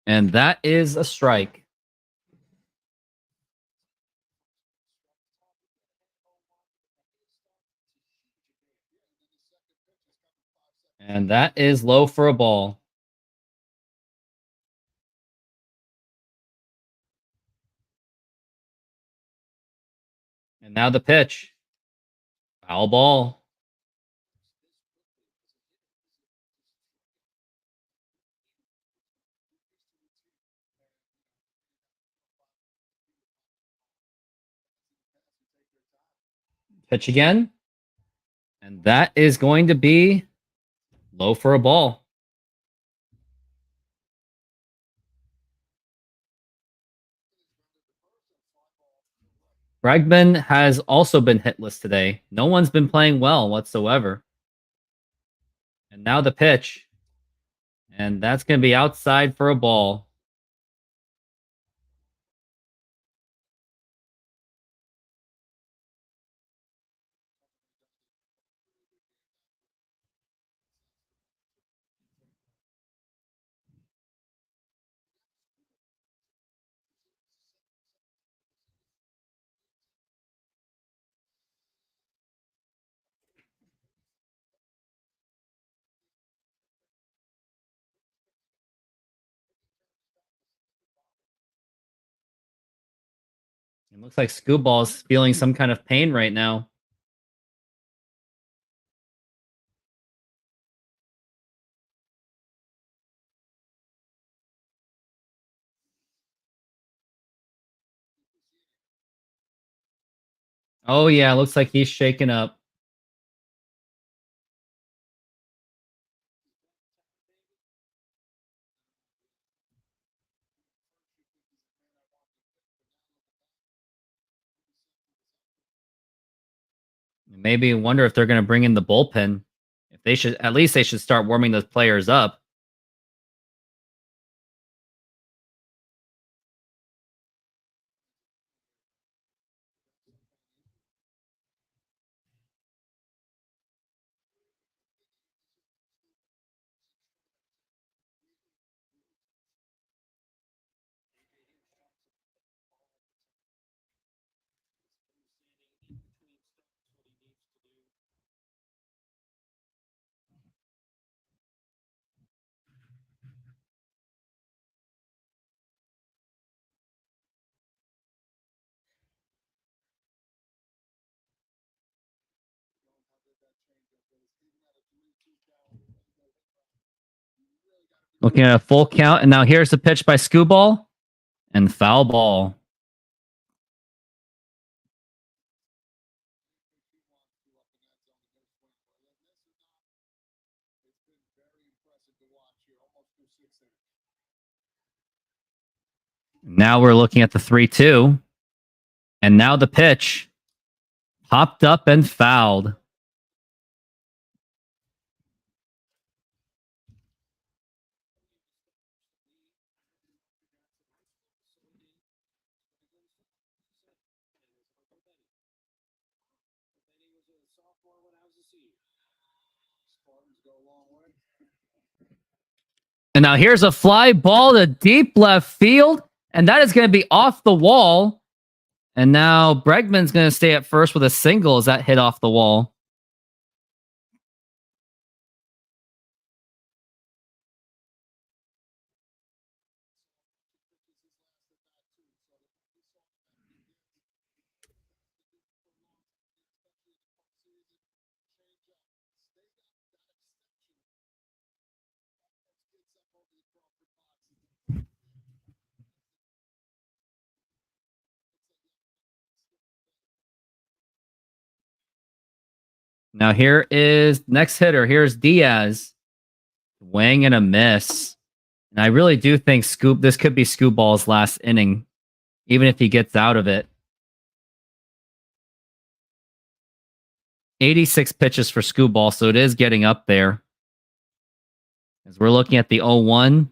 And that is a strike. And that is low for a ball. And now the pitch. Foul ball. Pitch again. And that is going to be low for a ball. Bregman has also been hitless today. No one's been playing well whatsoever. And now the pitch. And that's going to be outside for a ball. It looks like Scooball's feeling some kind of pain right now. Oh, yeah. Looks like he's shaking up. Maybe wonder if they're going to bring in the bullpen. If they should, at least they should start warming those players up. Looking at a full count, and now here's the pitch by Screwball and foul ball. Now we're looking at the 3-2. And now the pitch. Popped up and fouled. And now here's a fly ball to deep left field. And that is going to be off the wall. And now Bregman's going to stay at first with a single as that hit off the wall. Now here is next hitter. Here's Diaz. Swing and a miss. And I really do think this could be Scooball's last inning, even if he gets out of it. 86 pitches for Scooball, so it is getting up there. As we're looking at the 0-1.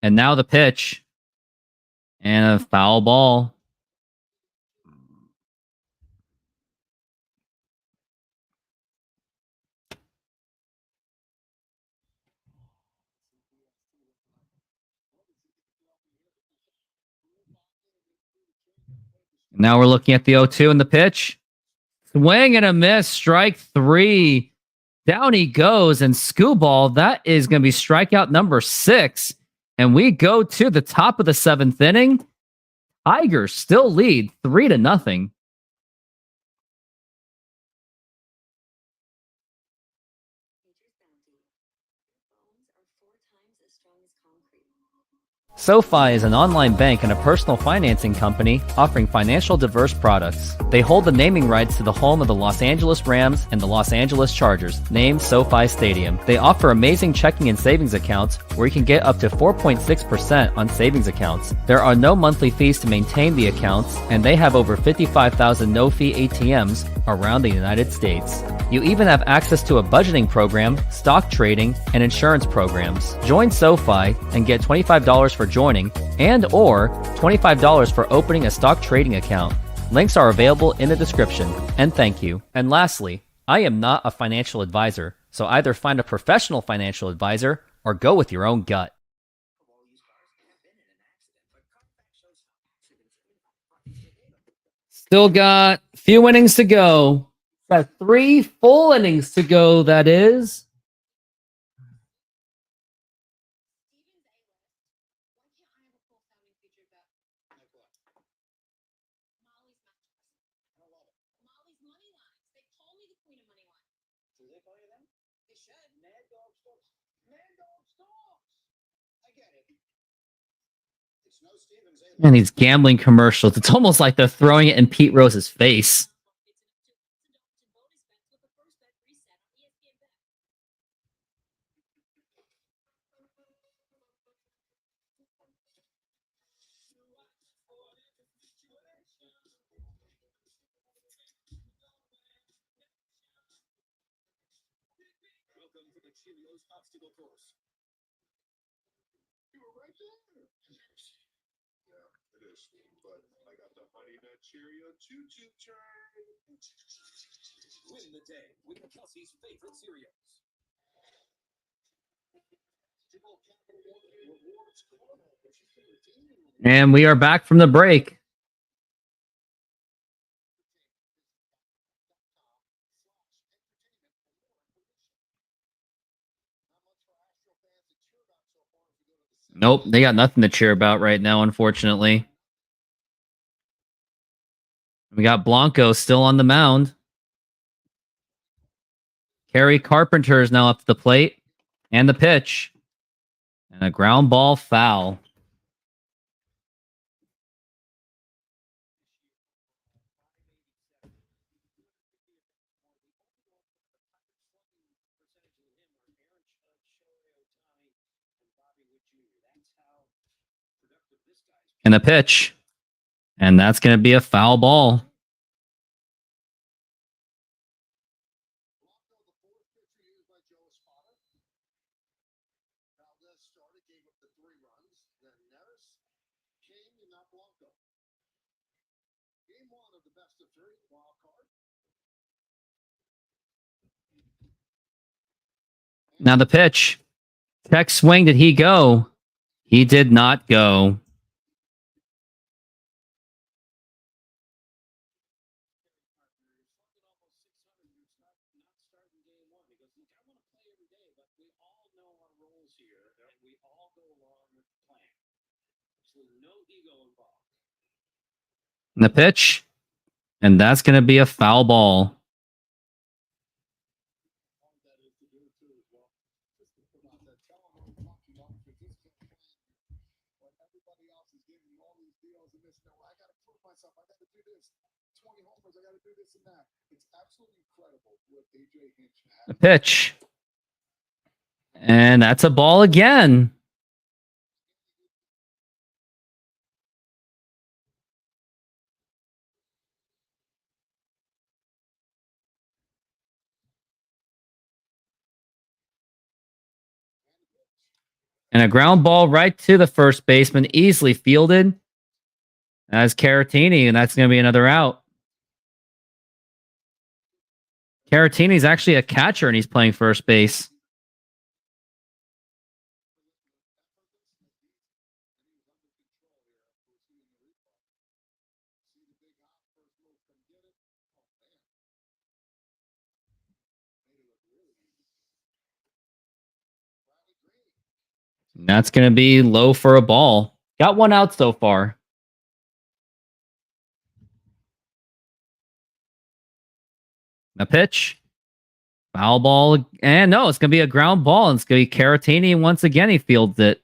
And now the pitch. And a foul ball. Now we're looking at the 0-2 and the pitch. Swing and a miss. Strike 3. Down he goes. And Scooball, that is going to be strikeout number 6. And we go to the top of the 7th inning. Tigers still lead 3-0. SoFi is an online bank and a personal financing company offering financial diverse products. They hold the naming rights to the home of the Los Angeles Rams and the Los Angeles Chargers, named SoFi Stadium. They offer amazing checking and savings accounts where you can get up to 4.6% on savings accounts. There are no monthly fees to maintain the accounts, and they have over 55,000 no-fee ATMs around the United States. You even have access to a budgeting program, stock trading, and insurance programs. Join SoFi and get $25 for joining and or $25 for opening a stock trading account. Links are available in the description. And thank you. And lastly, I am not a financial advisor, so either find a professional financial advisor or go with your own gut. Still got a few innings to go. Got 3 full innings to go, that is. Man, these gambling commercials. It's almost like they're throwing it in Pete Rose's face. Welcome to the Cheerios obstacle course. You were right there. Yeah, it is. But I got the Honey Nut Cheerio choo-choo turn. Win the day with Kelsey's favorite cereals. And we are back from the break. Nope, they got nothing to cheer about right now, unfortunately. We got Blanco still on the mound. Kerry Carpenter is now up to the plate. And the pitch. And a ground ball foul. And a pitch. And that's going to be a foul ball. Now the pitch. Check swing. Did he go? He did not go. And the pitch. And that's going to be a foul ball. The pitch. And that's a ball again. And a ground ball right to the first baseman, easily fielded. As Caratini, and that's going to be another out. Caratini's actually a catcher, and he's playing first base. And that's going to be low for a ball. Got one out so far. A pitch. Foul ball. And no, it's going to be a ground ball. And it's going to be Caratini. And once again, he fields it.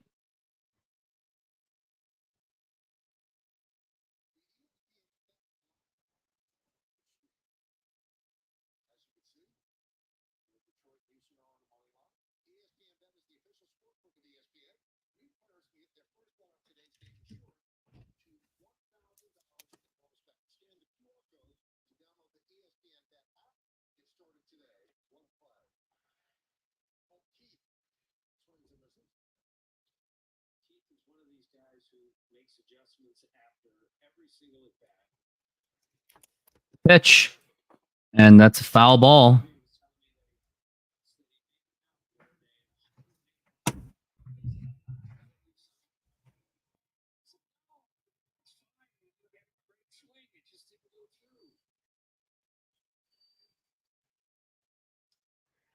Pitch. And that's a foul ball.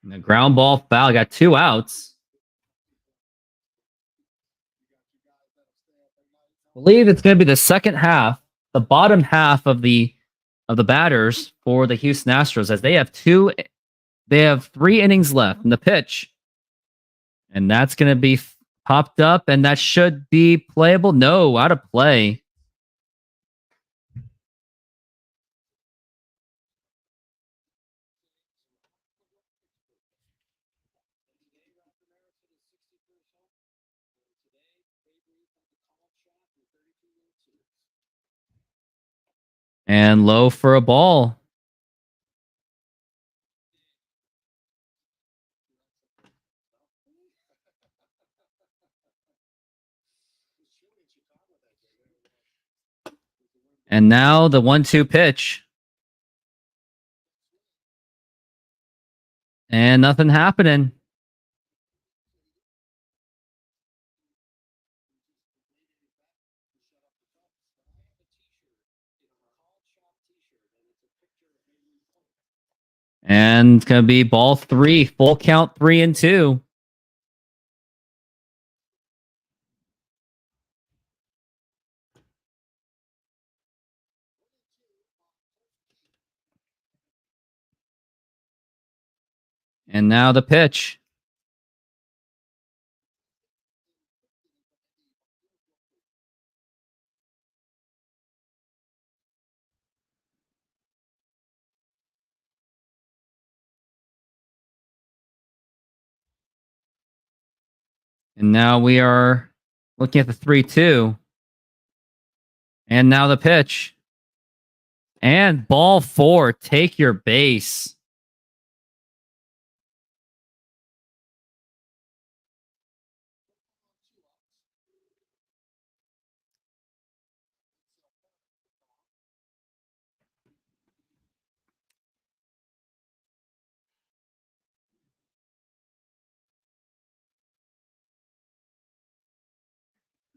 And the ground ball foul. Got two outs. I believe it's going to be the second half, the bottom half of the batters for the Houston Astros, as they have 3 innings left in the pitch. And that's going to be popped up, and that should be playable. No, out of play. And low for a ball. And now the 1-2 pitch. And nothing happening. And it's going to be ball 3. Full count 3-2. And now the pitch. And now we are looking at the 3-2. And now the pitch. And ball 4. Take your base.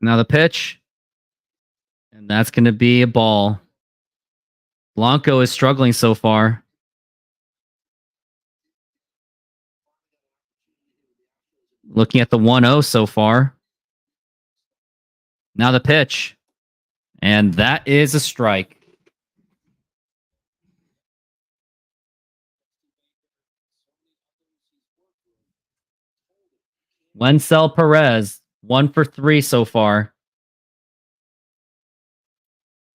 Now the pitch. And that's going to be a ball. Blanco is struggling so far. Looking at the 1-0 so far. Now the pitch. And that is a strike. Wencel Perez, 1 for 3 so far.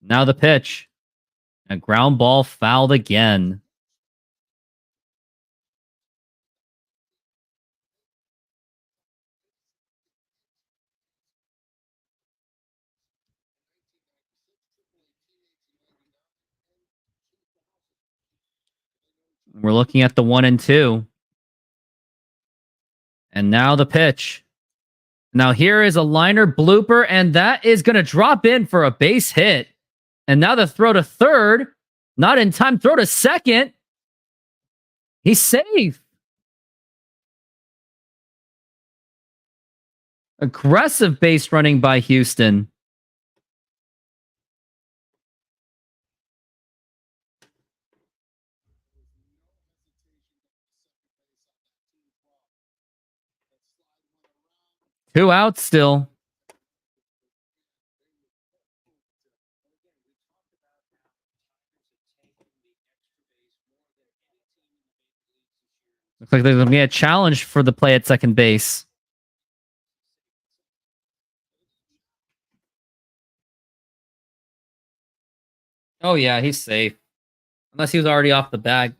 Now the pitch. A ground ball fouled again. We're looking at the 1-2. And now the pitch. Now here is a liner blooper, and that is going to drop in for a base hit. And now the throw to third. Not in time. Throw to second. He's safe. Aggressive base running by Houston. Two outs still. Looks like there's going to be a challenge for the play at second base. Oh, yeah, he's safe. Unless he was already off the bag.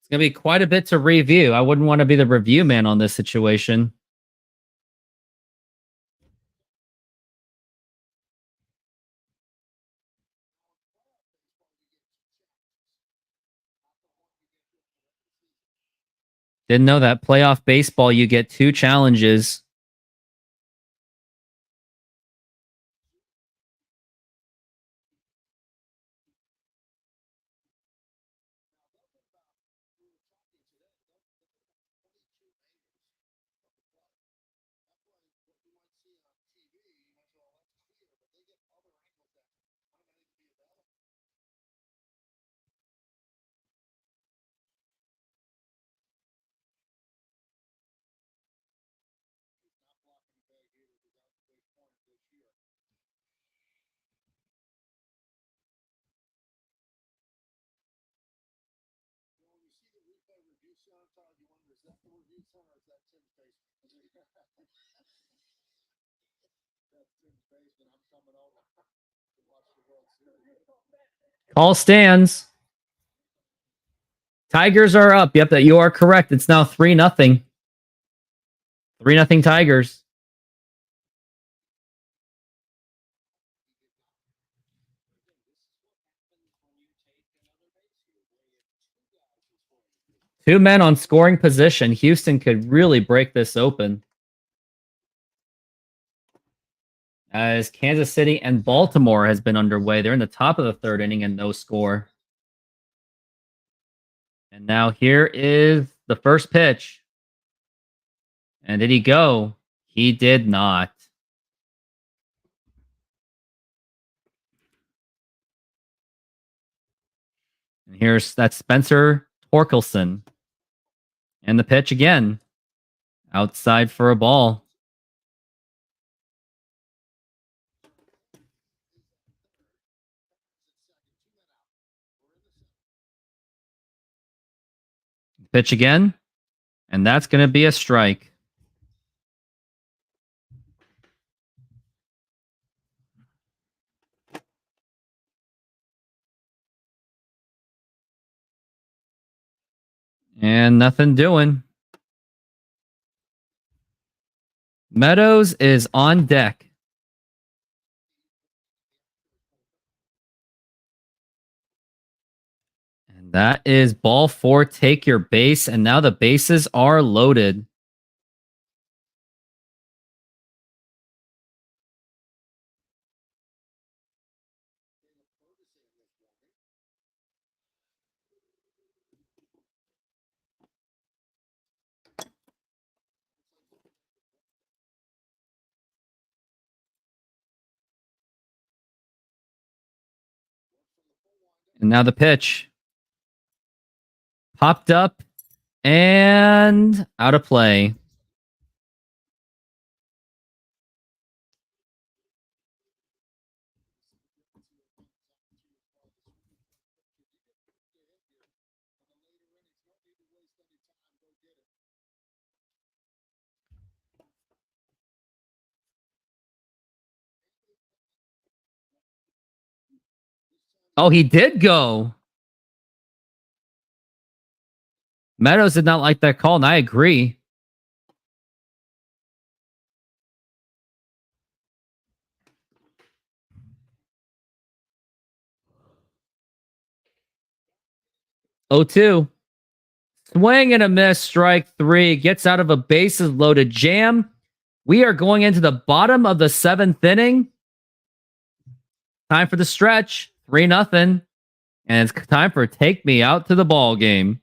It's going to be quite a bit to review. I wouldn't want to be the review man on this situation. Didn't know that. Playoff baseball, you get 2 challenges. Sean Todd, you wonder, is that the review center or is that Tim's basement? That's Tim's basement. I'm coming over to watch the World Series. Call stands. Tigers are up. Yep, that you are correct. It's now 3-0. 3-0 Tigers. Two men on scoring position. Houston could really break this open. As Kansas City and Baltimore has been underway. They're in the top of the third inning and no score. And now here is the first pitch. And did he go? He did not. And here's that Spencer Torkelson. And the pitch again. Outside for a ball. Pitch again. And that's going to be a strike. And nothing doing. Meadows is on deck. And that is ball 4. Take your base. And now the bases are loaded. And now the pitch. Popped up and out of play. Oh, he did go. Meadows did not like that call, and I agree. Oh, 2. Swing and a miss, strike 3. Gets out of a bases loaded jam. We are going into the bottom of the 7th inning. Time for the stretch. 3-0. And it's time for Take Me Out to the Ball Game.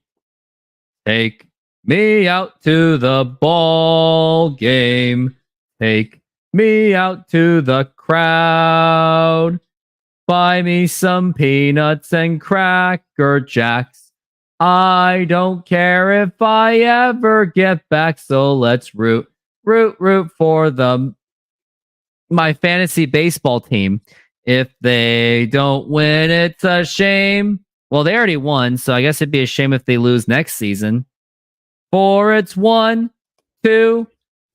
Take me out to the ball game. Take me out to the crowd. Buy me some peanuts and Cracker Jacks. I don't care if I ever get back. So let's root for my fantasy baseball team. If they don't win, it's a shame. Well, they already won, so I guess it'd be a shame if they lose next season. For it's 1, 2,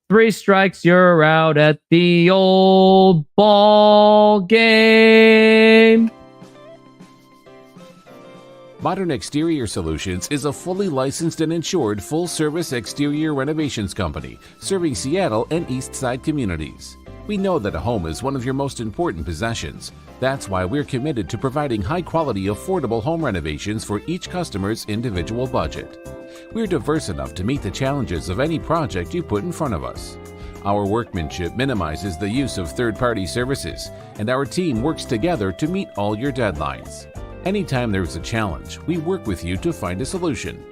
3 strikes, you're out at the old ball game. Modern Exterior Solutions is a fully licensed and insured full-service exterior renovations company serving Seattle and East Side communities. We know that a home is one of your most important possessions. That's why we're committed to providing high-quality, affordable home renovations for each customer's individual budget. We're diverse enough to meet the challenges of any project you put in front of us. Our workmanship minimizes the use of third-party services, and our team works together to meet all your deadlines. Anytime there's a challenge, we work with you to find a solution.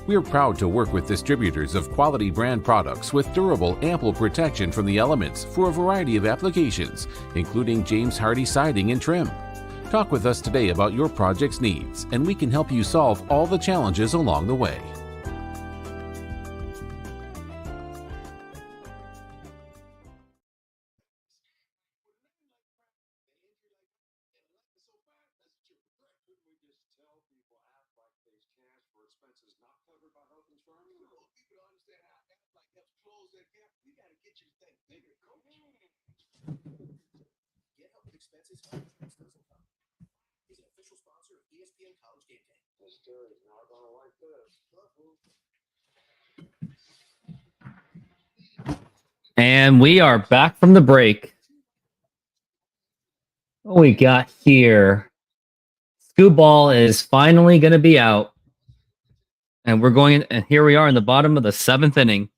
We are proud to work with distributors of quality brand products with durable, ample protection from the elements for a variety of applications, including James Hardie siding and trim. Talk with us today about your project's needs, and we can help you solve all the challenges along the way. expenses not covered by health insurance? People don't understand how Aflac helps close that gap. You got to get your thing bigger, coach. Get help with expenses. Health insurance doesn't cover. He's an official sponsor of ESPN College Game Day. This jury's not gonna like this. And we are back from the break. What we got here? Scooball is finally going to be out. And we're going, and here we are in the bottom of the 7th inning.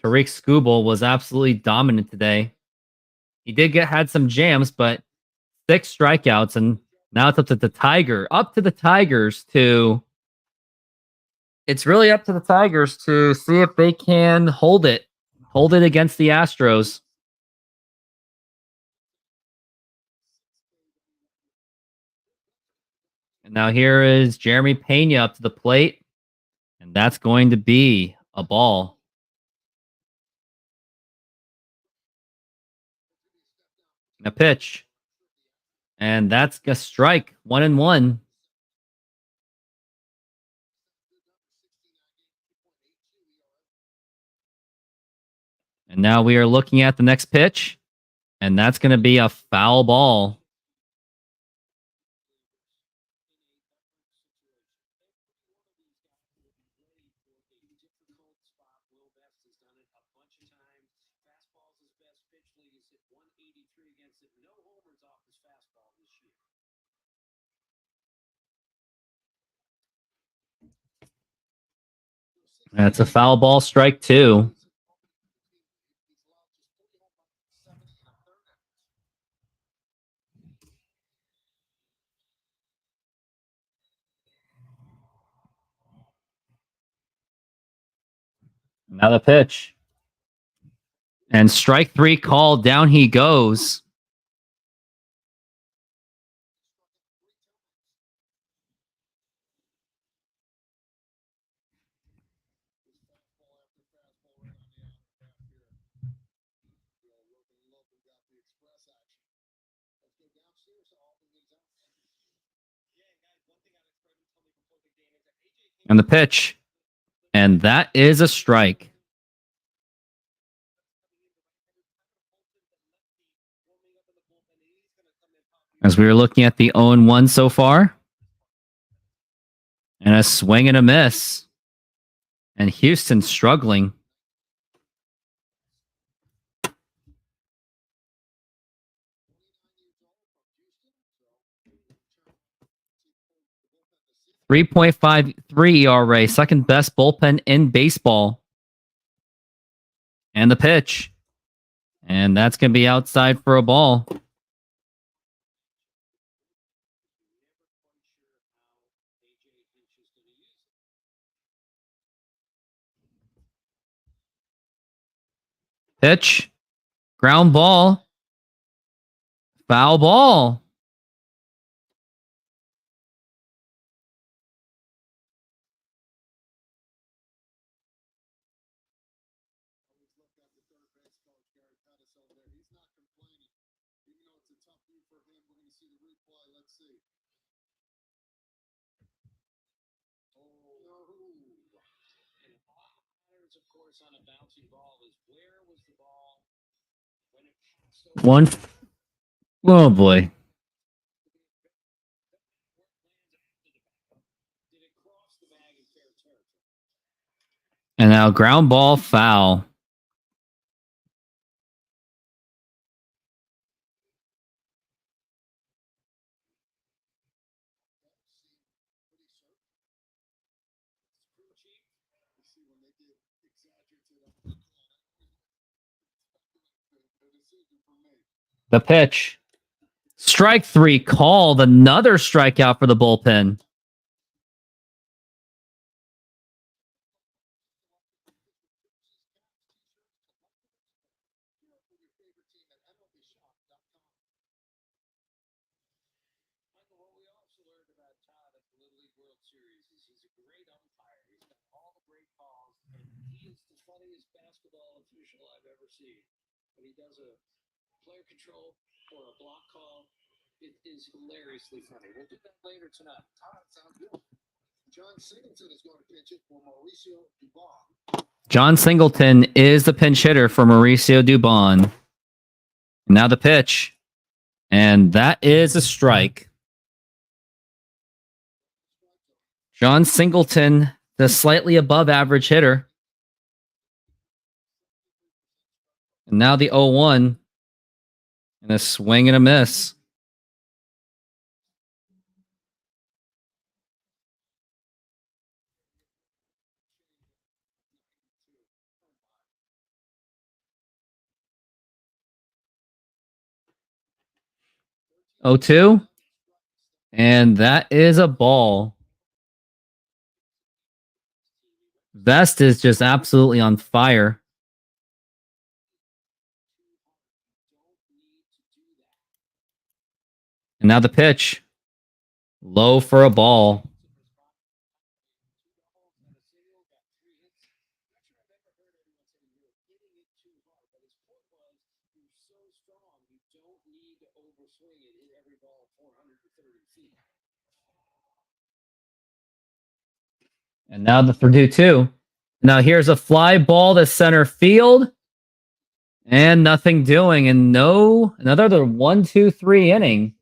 Tariq Skubal was absolutely dominant today. He had some jams, but 6 strikeouts, and now it's up to the Tigers to. It's really up to the Tigers to see if they can hold it against the Astros. And now here is Jeremy Pena up to the plate, and that's going to be a ball. A pitch. And that's a strike. 1-1. And now we are looking at the next pitch, and that's going to be a foul ball. That's a foul ball, strike 2. Now the pitch. And strike 3 called. Down he goes. And the pitch. And that is a strike. As we were looking at the 0-1 so far. And a swing and a miss. And Houston struggling. .53 ERA, second best bullpen in baseball. And the pitch. And that's going to be outside for a ball. Pitch. Ground ball. Foul ball. One. Oh boy. And now ground ball, foul. The pitch. Strike 3 called. Another strikeout for the bullpen. player control or a block call. It is hilariously funny. We'll do that later tonight. All right, sounds good. John Singleton is going to pinch it for Mauricio Dubon. John Singleton is the pinch hitter for Mauricio Dubon. Now the pitch. And that is a strike. John Singleton, the slightly above average hitter. And now the 0-1. And a swing and a miss. Oh, 2. And that is a ball. Vest is just absolutely on fire. And now the pitch. Low for a ball. And now the 3-2. Now here's a fly ball to center field. And nothing doing. And no, another 1-2-3 inning.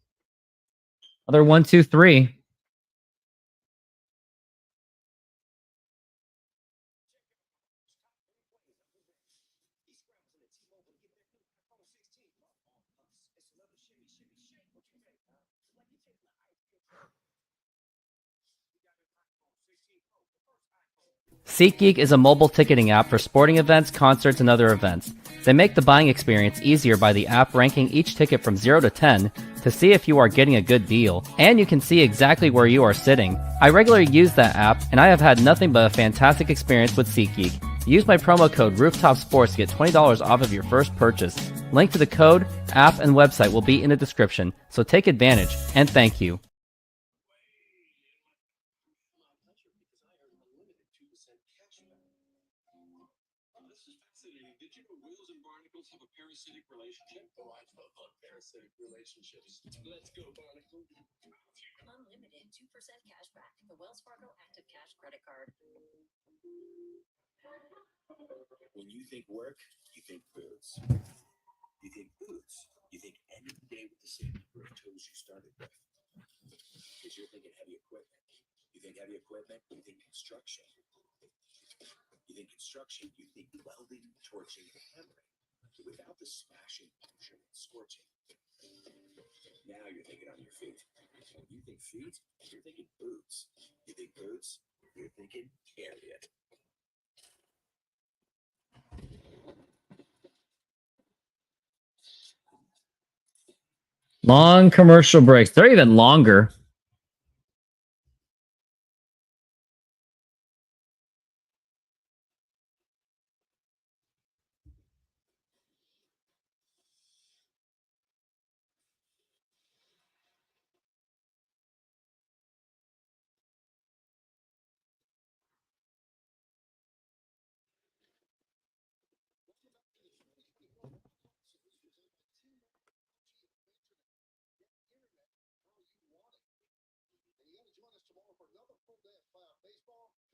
Another 1-2-3. SeatGeek is a mobile ticketing app for sporting events, concerts, and other events. They make the buying experience easier by the app ranking each ticket from 0 to 10 to see if you are getting a good deal, and you can see exactly where you are sitting. I regularly use that app, and I have had nothing but a fantastic experience with SeatGeek. Use my promo code RoofTopSports to get $20 off of your first purchase. Link to the code, app, and website will be in the description, so take advantage, and thank you. Did you know whales and barnacles have a parasitic relationship? Oh, I love parasitic relationships. Let's go, Barnacle. Unlimited 2% cash back. The Wells Fargo Active Cash credit card. When you think work, you think boots. You think boots, you think ending the day with the same number of toes you started with. Because you're thinking heavy equipment. You think heavy equipment, you think construction. You think construction, you think welding, torching, and hammering. Without the smashing, puncturing, and scorching. Now you're thinking on your feet. When you think feet, you're thinking boots. You think boots, you're thinking Harriet. Long commercial breaks. They're even longer.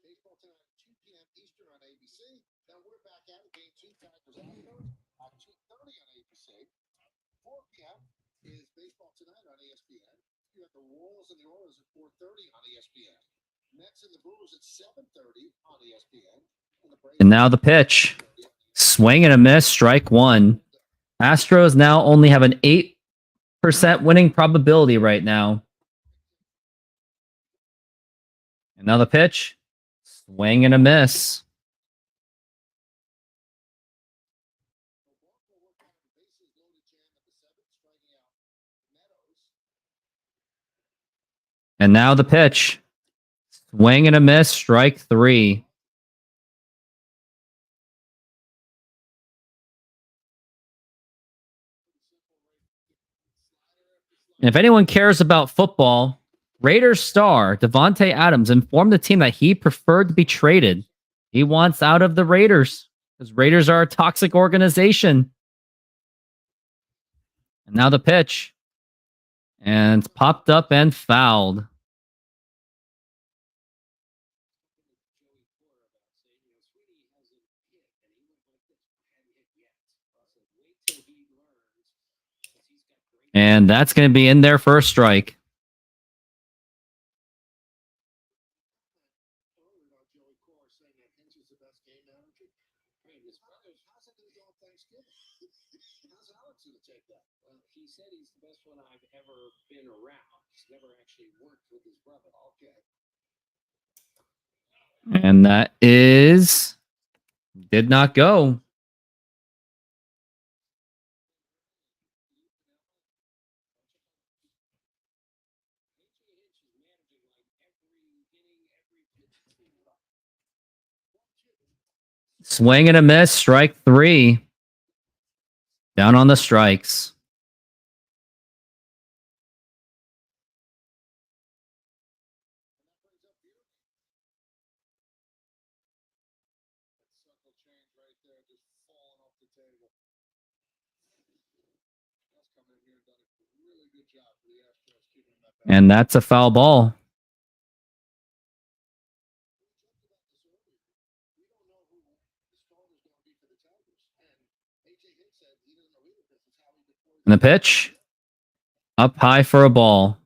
Baseball tonight at 2 p.m. Eastern on ABC. Then we're back at it, game 2, Tigers Astros at 2:30 on ABC. 4 p.m. is baseball tonight on ESPN. You have the Royals and the Orioles at 4:30 on ESPN. Mets and the Brewers at 7:30 on ESPN. And now the pitch. Swing and a miss, strike 1. Astros now only have an 8% winning probability right now. And now the pitch. Swing and a miss. And now the pitch. Swing and a miss, strike 3. And if anyone cares about football, Raiders star Devontae Adams informed the team that he preferred to be traded. He wants out of the Raiders because Raiders are a toxic organization. And now the pitch. And it's popped up and fouled. And that's going to be in there for a strike. He said he's the best one I've ever been around. He's never actually worked with his brother. Okay. And that is... did not go. Swing and a miss, strike 3. Down on the strikes. And that's a foul ball. And the pitch. Up high for a ball.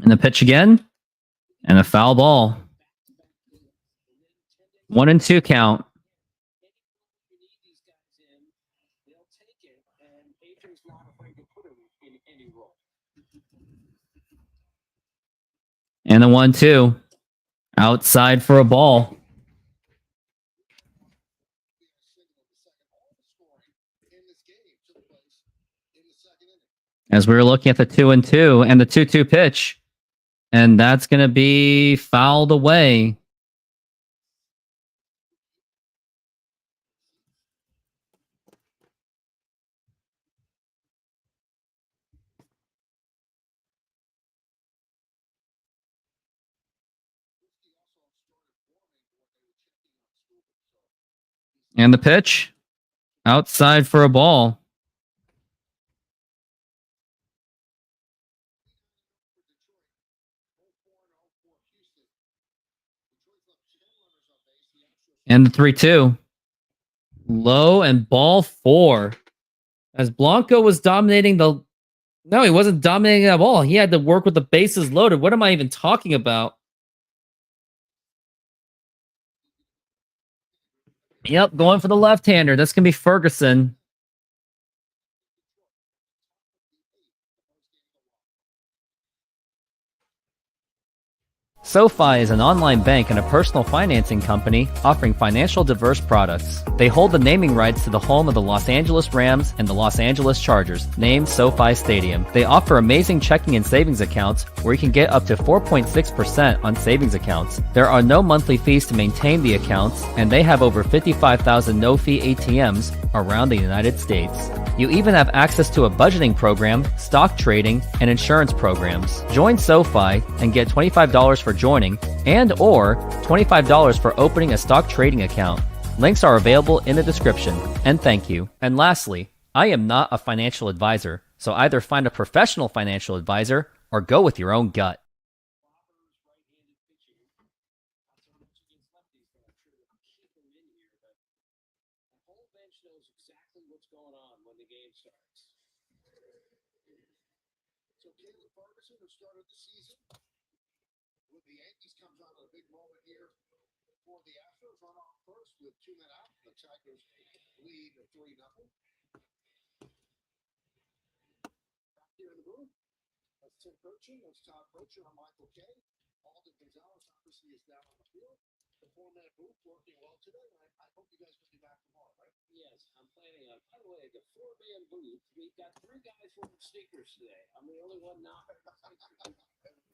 And the pitch again. And a foul ball. 1-2 count. And the 1-2. Outside for a ball. As we were looking at the 2-2 and the 2-2 pitch. And that's going to be fouled away. And the pitch. Outside for a ball. And the 3-2. Low and ball 4. As Blanco was dominating the... No, he wasn't dominating at all. He had to work with the bases loaded. What am I even talking about? Yep, going for the left-hander. That's going to be Ferguson. SoFi is an online bank and a personal financing company offering financial diverse products. They hold the naming rights to the home of the Los Angeles Rams and the Los Angeles Chargers, named SoFi Stadium. They offer amazing checking and savings accounts where you can get up to 4.6% on savings accounts. There are no monthly fees to maintain the accounts, and they have over 55,000 no-fee ATMs around the United States. You even have access to a budgeting program, stock trading, and insurance programs. Join SoFi and get $25 for joining and or $25 for opening a stock trading account. Links are available in the description. And thank you. And lastly, I am not a financial advisor, so either find a professional financial advisor or go with your own gut. So Caleb Ferguson, who started the season with the Yankees, comes on a big moment here for the Astros. Run off first with 2 men out. The Tigers lead 3-0. Back here in the booth, that's Tim Burchett, that's Todd Burchett, and Michael Kay. Alden Gonzalez obviously is down on the field. The 4-man booth working well today. I hope you guys will be back tomorrow, right? Yes, I'm planning on. By the way, the 4-man booth, we've got 3 guys wearing sneakers today. I'm the only one not.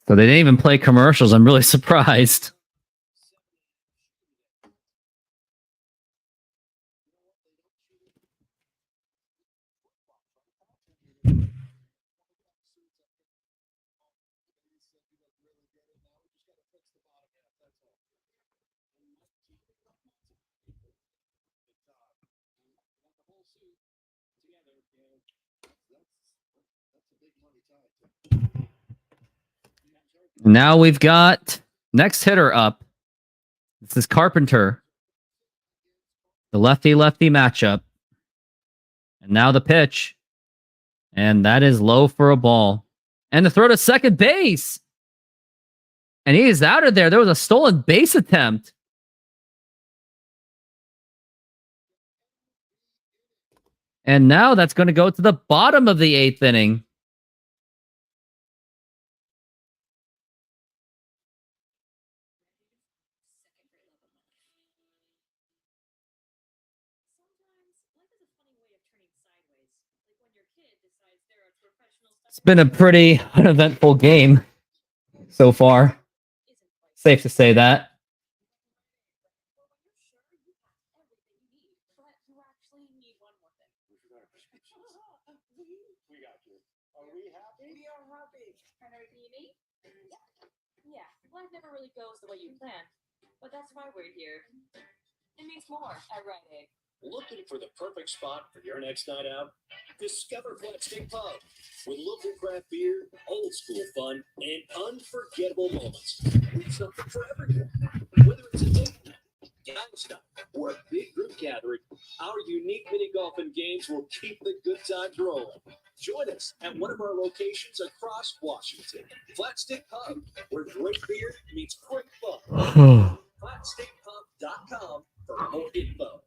So they didn't even play commercials. I'm really surprised. Now we've got next hitter up. This is Carpenter. The lefty-lefty matchup. And now the pitch. And that is low for a ball. And the throw to second base. And he is out of there. There was a stolen base attempt. And now that's going to go to the bottom of the 8th inning. It's been a pretty uneventful game so far. Safe to say that. We got you. Are we happy? We are happy. And everything you need? Yeah. Life never really goes the way you plan. But that's why we're here. It means more at Rite Aid. Looking for the perfect spot for your next night out? Discover Flat Stick Pub. With local craft beer, old school fun, and unforgettable moments. With something for everyone. Whether it's a date night, guys night, or a big group gathering, our unique mini golf and games will keep the good times rolling. Join us at one of our locations across Washington. Flat Stick Pub, where great beer meets great fun. FlatStickPub.com for more info.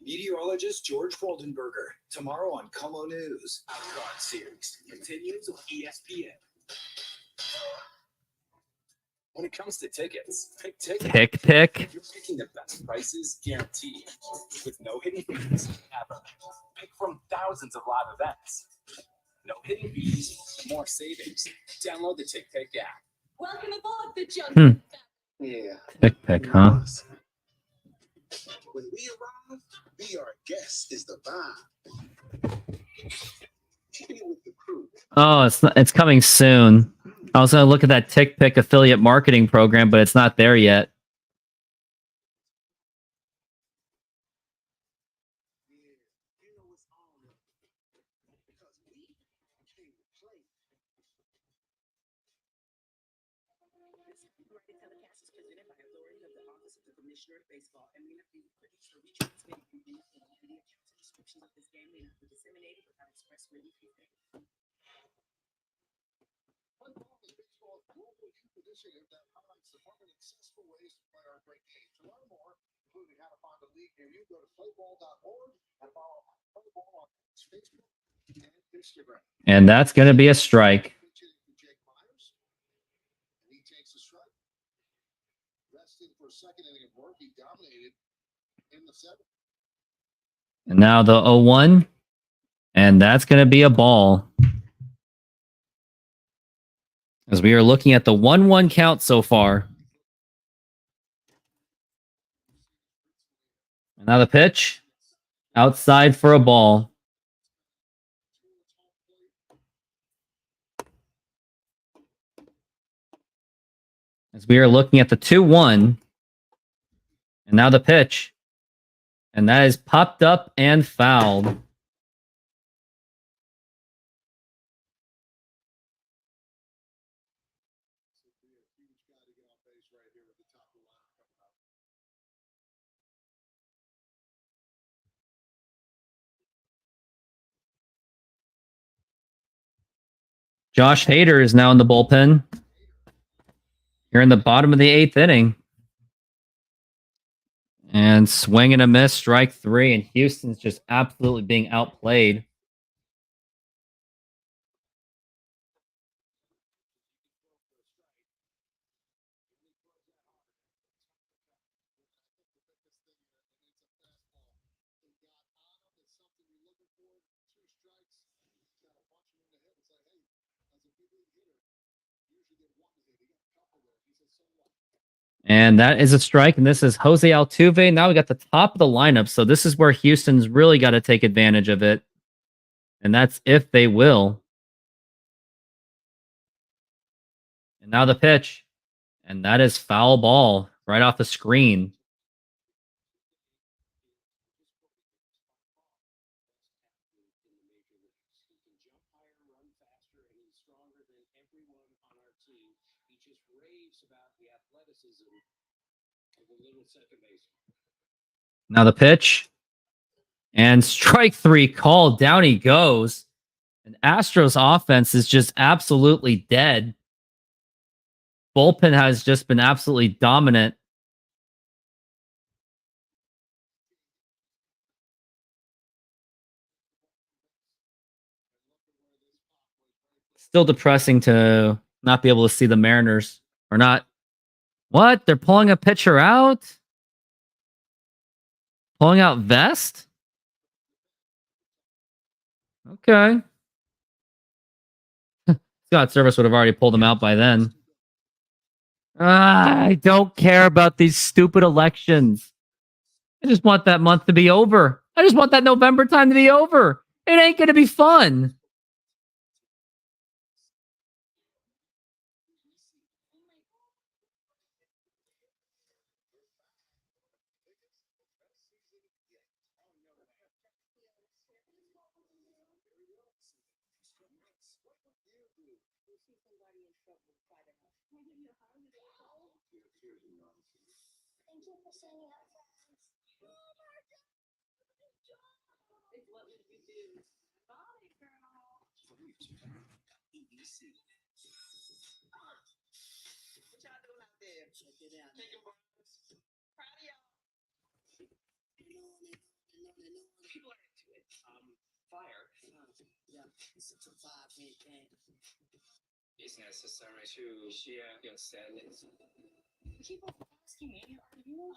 Meteorologist George Woldenberger, tomorrow on Como News. Outgone series continues with ESPN. When it comes to tickets, pick tickets. Pick. You're picking the best prices guaranteed, with no hidden fees ever. Pick from thousands of live events. No hidden fees, more savings. Download the TickPick app. Welcome aboard the Jungle. Yeah. Pick, huh? When we arrive, be our guest is the vibe. Keeping it with the crew. Oh, it's coming soon. I was going to look at that TickPick affiliate marketing program, but it's not there yet. Baseball and may not be produced or retransmitted in any form. Any accounts or descriptions of this game may not be disseminated without express written consent. Baseball global youth initiative that highlights the fun and accessible ways to play our great game. To learn more, including how to find a league near you, go to playball.org and follow Playball on Facebook and Instagram. And that's going to be a strike. Jake Myers, and he takes a strike. Rested for a second inning of work, he dominated in the 7th. And now the 0-1. And that's going to be a ball. As we are looking at the 1-1 count so far. And now the pitch. Outside for a ball. As we are looking at the 2-1. And now the pitch. And that is popped up and fouled. Josh Hader is now in the bullpen. Here in the bottom of the 8th inning. And swing and a miss, strike 3. And Houston's just absolutely being outplayed. And that is a strike. And this is Jose Altuve. Now we got the top of the lineup. So this is where Houston's really got to take advantage of it. And that's if they will. And now the pitch. And that is foul ball right off the screen. Now the pitch. And strike three called. Down he goes. And Astros offense is just absolutely dead. Bullpen has just been absolutely dominant. Still depressing to not be able to see the Mariners. Or not. What? They're pulling a pitcher out? Pulling out Vest? Okay. Scott Service would have already pulled him out by then. I don't care about these stupid elections. I just want that month to be over. I just want that November time to be over. It ain't going to be fun. Fire. Yeah, it's a 5-minute game. It's necessary to share your sadness. People asking me, are you 100%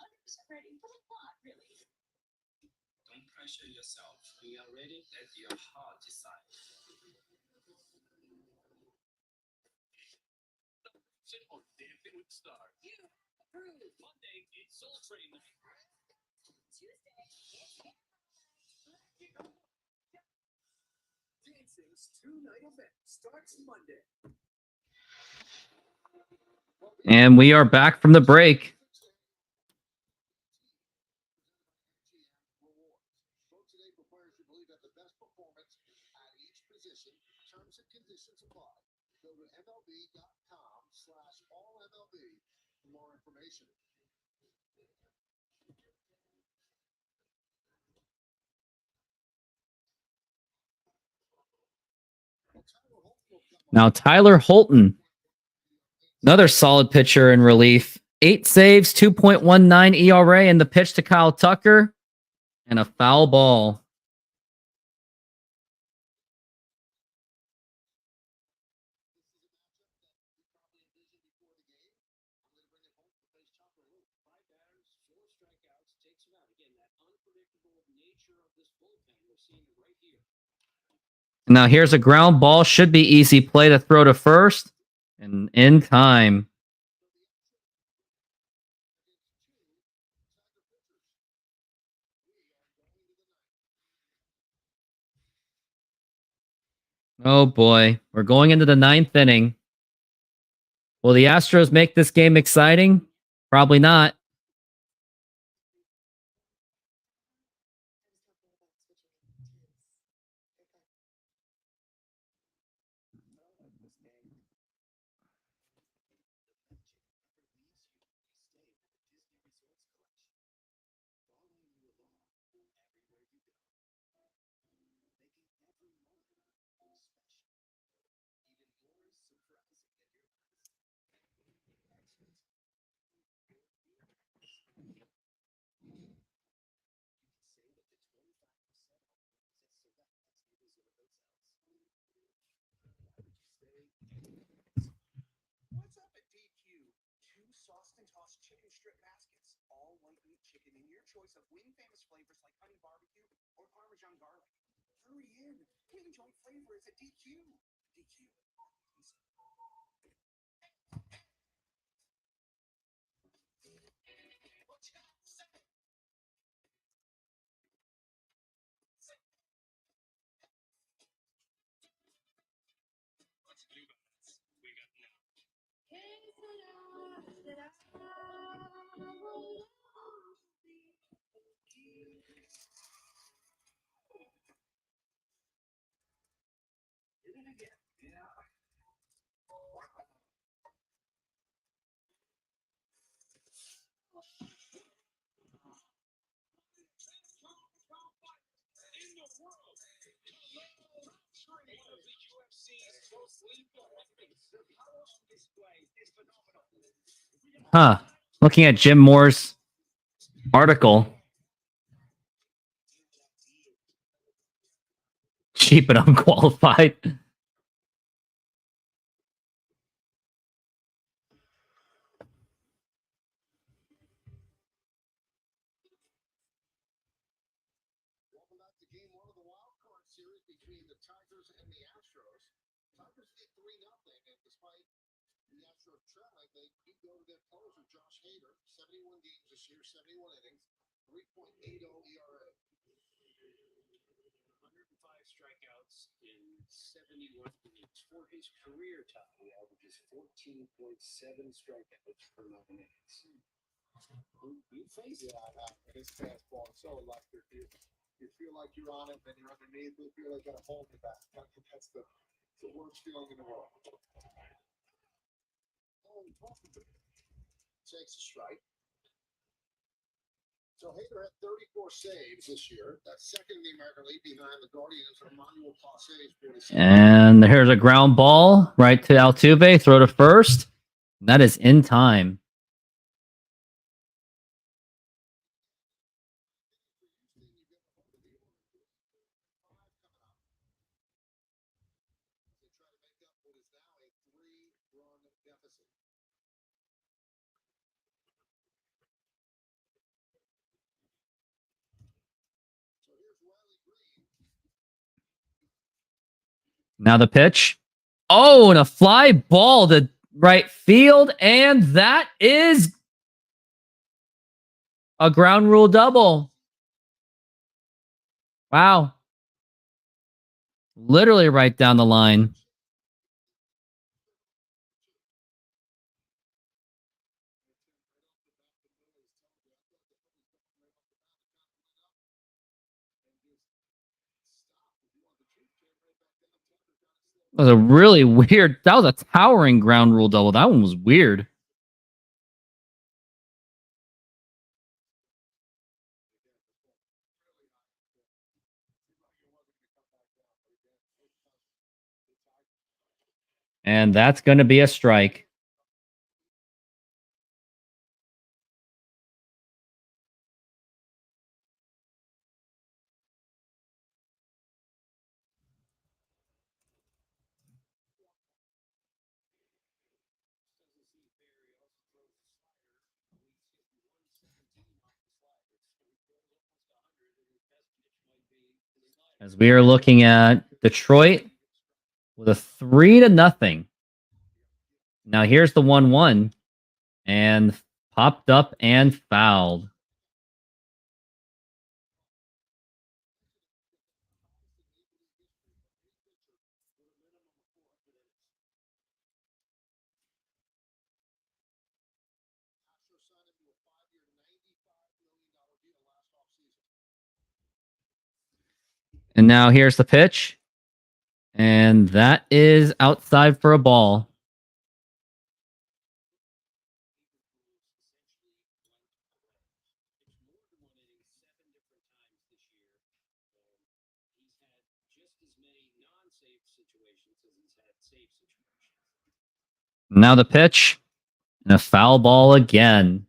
ready? But I'm not really. Don't pressure yourself. When you are ready, let your heart decide. On Dancing with Stars. You approve. Monday, it's Soul Train night. Tuesday, it's Dancing's two-night event starts Monday. And we are back from the break. Today, preparers should believe that the best performance at each position. Terms and conditions apply. Go to MLB.com/AllMLB for more information. Now Tyler Holton, another solid pitcher in relief. 8 saves, 2.19 ERA, and the pitch to Kyle Tucker, and a foul ball. Now here's a ground ball. Should be easy play to throw to first. And in time. Oh boy. We're going into the 9th inning. Will the Astros make this game exciting? Probably not. What's up at DQ? 2 sauced and tossed chicken strip baskets, all white meat chicken in your choice of wing famous flavors like honey barbecue or Parmesan garlic. Hurry in, wing joint flavor is at DQ. DQ. What's new, guys? We got now. Huh. Looking at Jim Moore's article. Cheap and unqualified. Welcome back to game one of the wild card series between the Tigers and the Astros. Tigers lead 3-0, and despite the Astros trailing, they do go to their closer, Josh Hader, 71 games this year, 71 innings, 3.80 ERA. 105 strikeouts in 71 innings. For his career top, he averages 14.7 strikeouts per 9 innings. You face it on his fastball. It's so electric. You feel like you're on it, then you're underneath. You feel like you got a hold you back. That's the worst feeling in the world. Takes a strike. So Hader had 34 saves this year. That's second in the American League behind the Guardians of Emmanuel Pace's 47. And here's a ground ball right to Altuve. Throw to first. That is in time. Now the pitch. Oh, and a fly ball to right field. And that is a ground rule double. Wow. Literally right down the line. That was a really weird. That was a towering ground rule double. That one was weird. And that's going to be a strike. As we are looking at Detroit with a 3-0. Now here's the 1-1 and popped up and fouled. And now here's the pitch. And that is outside for a ball. Now the pitch. And a foul ball again.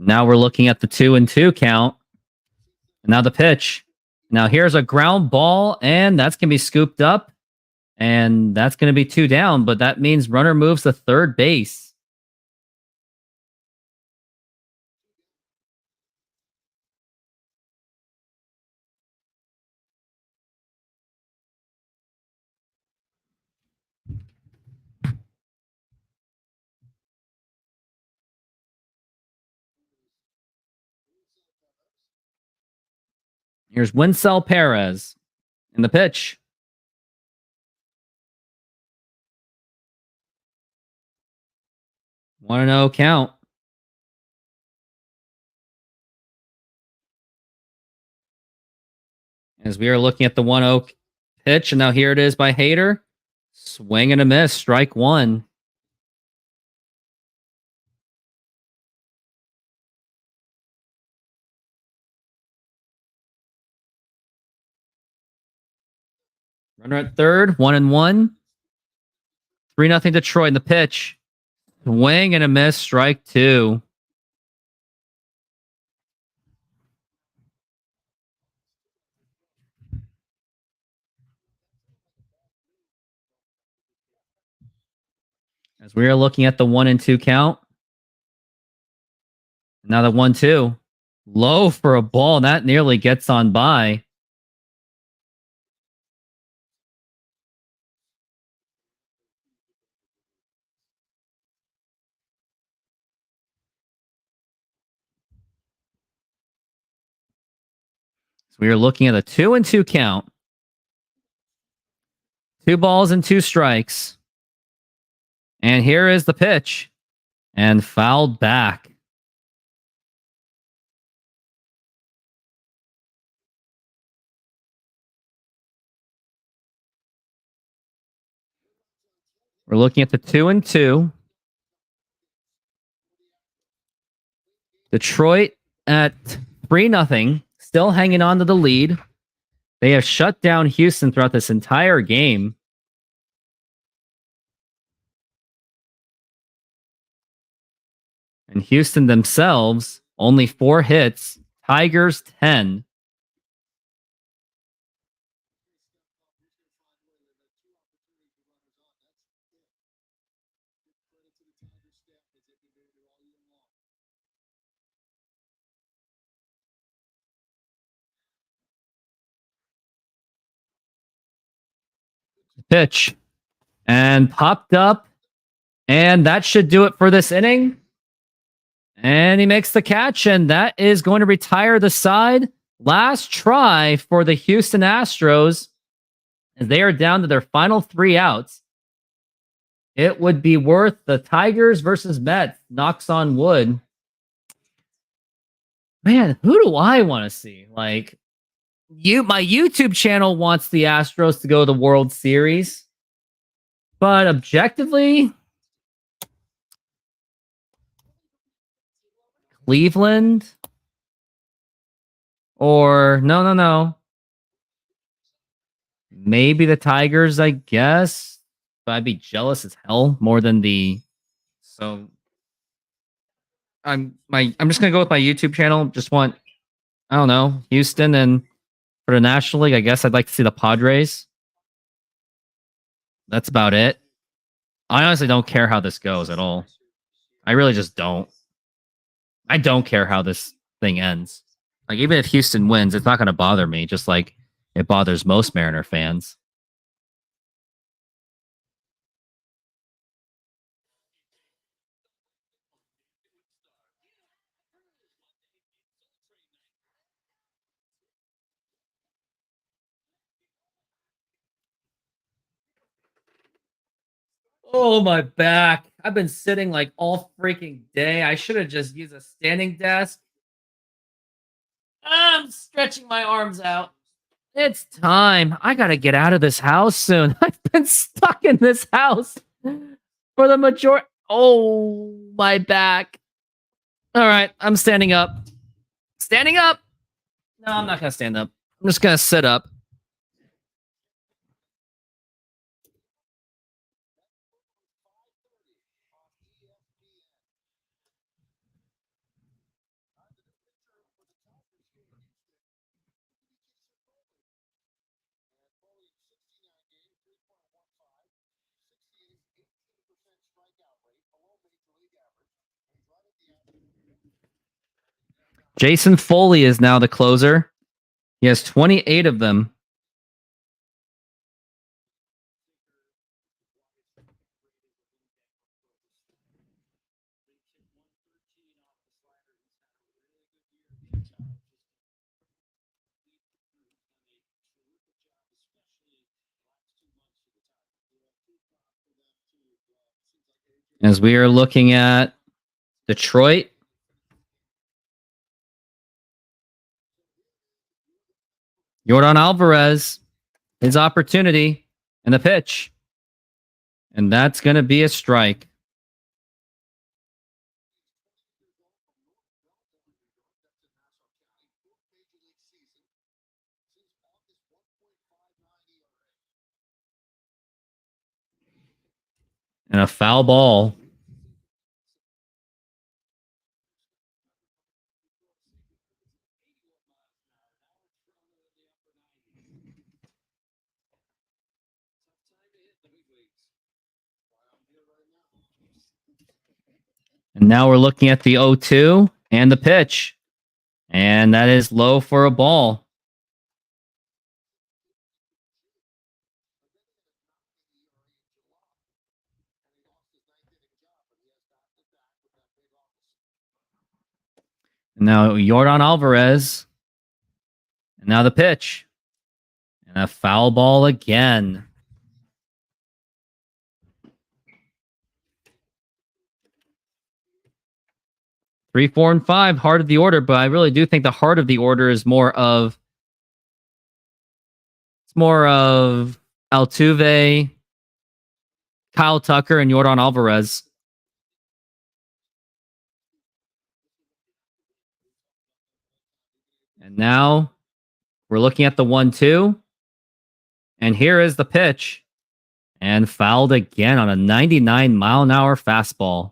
Now we're looking at the 2-2 count. Now the pitch. Now here's a ground ball, and that's going to be scooped up. And that's going to be 2 down, but that means runner moves to third base. Here's Winsell Perez in the pitch. One and 0 count. As we are looking at the 1-0 pitch, and now here it is by Hader. Swing and a miss, strike one. Runner at third, 1-1. 3-0 Detroit in the pitch. Swing and a miss, strike two. As we are looking at the 1-2 count. Now the 1-2. Low for a ball, and that nearly gets on by. So we are looking at a 2-2 count. 2 balls and 2 strikes. And here is the pitch. And fouled back. We're looking at the 2-2. Detroit at 3-0, still hanging on to the lead. They have shut down Houston throughout this entire game. And Houston themselves, only 4 hits. Tigers, 10. Pitch. And popped up. And that should do it for this inning. And he makes the catch, and that is going to retire the side. Last try for the Houston Astros, as they are down to their final 3 outs. It would be worth the Tigers versus Mets. Knocks on wood. Man, who do I want to see? Like, my YouTube channel wants the Astros to go to the World Series. But objectively, Cleveland, or no. Maybe the Tigers, I guess. But I'd be jealous as hell more than the. So I'm just gonna go with my YouTube channel. Just want, I don't know, Houston, and for the National League, I guess I'd like to see the Padres. That's about it. I honestly don't care how this goes at all. I really just don't. I don't care how this thing ends. Like, even if Houston wins, it's not going to bother me, just like it bothers most Mariner fans. Oh, my back. I've been sitting like all freaking day. I should have just used a standing desk. I'm stretching my arms out. It's time. I got to get out of this house soon. I've been stuck in this house for the majority. Oh, my back. All right. I'm standing up. Standing up. No, I'm not going to stand up. I'm just going to sit up. Jason Foley is now the closer. He has 28 of them. As we are looking at Detroit. Yordan Alvarez, his opportunity, and the pitch. And that's going to be a strike. And a foul ball. And now we're looking at the 0-2 and the pitch. And that is low for a ball. And now Yordan Alvarez. And now the pitch. And a foul ball again. Three, 4, and 5, heart of the order, but I really do think the heart of the order is more of Altuve, Kyle Tucker, and Yordan Alvarez. And now we're looking at the 1-2. And here is the pitch. And fouled again on a 99-mile-an-hour fastball.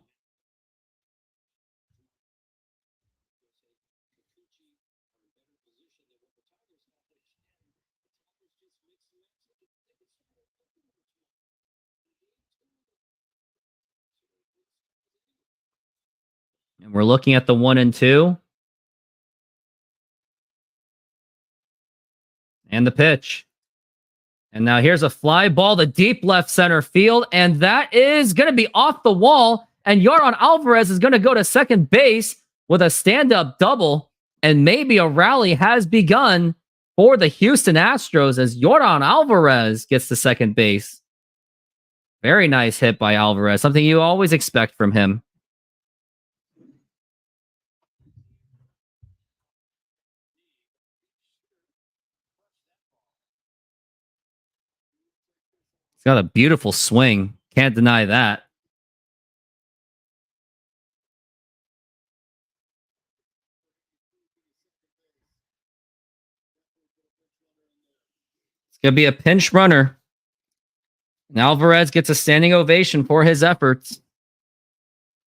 And we're looking at the 1-2. And the pitch. And now here's a fly ball to deep left center field. And that is going to be off the wall. And Yordan Alvarez is going to go to second base with a stand-up double. And maybe a rally has begun for the Houston Astros as Yordan Alvarez gets to second base. Very nice hit by Alvarez. Something you always expect from him. He's got a beautiful swing. Can't deny that. It's going to be a pinch runner. And Alvarez gets a standing ovation for his efforts.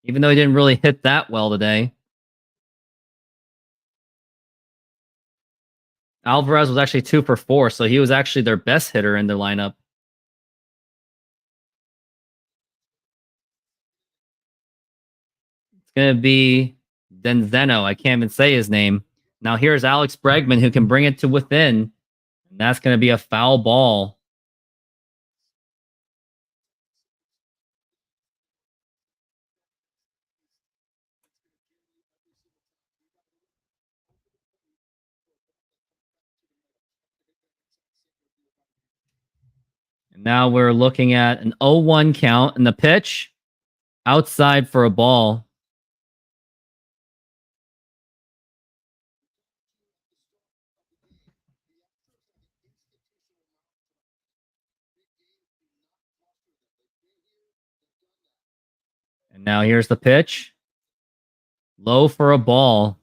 Even though he didn't really hit that well today. Alvarez was actually 2 for 4, so he was actually their best hitter in their lineup. It's going to be Denzeno. I can't even say his name. Now here's Alex Bregman who can bring it to within. And that's going to be a foul ball. And now we're looking at an 0-1 count and the pitch outside for a ball. And now here's the pitch. Low for a ball.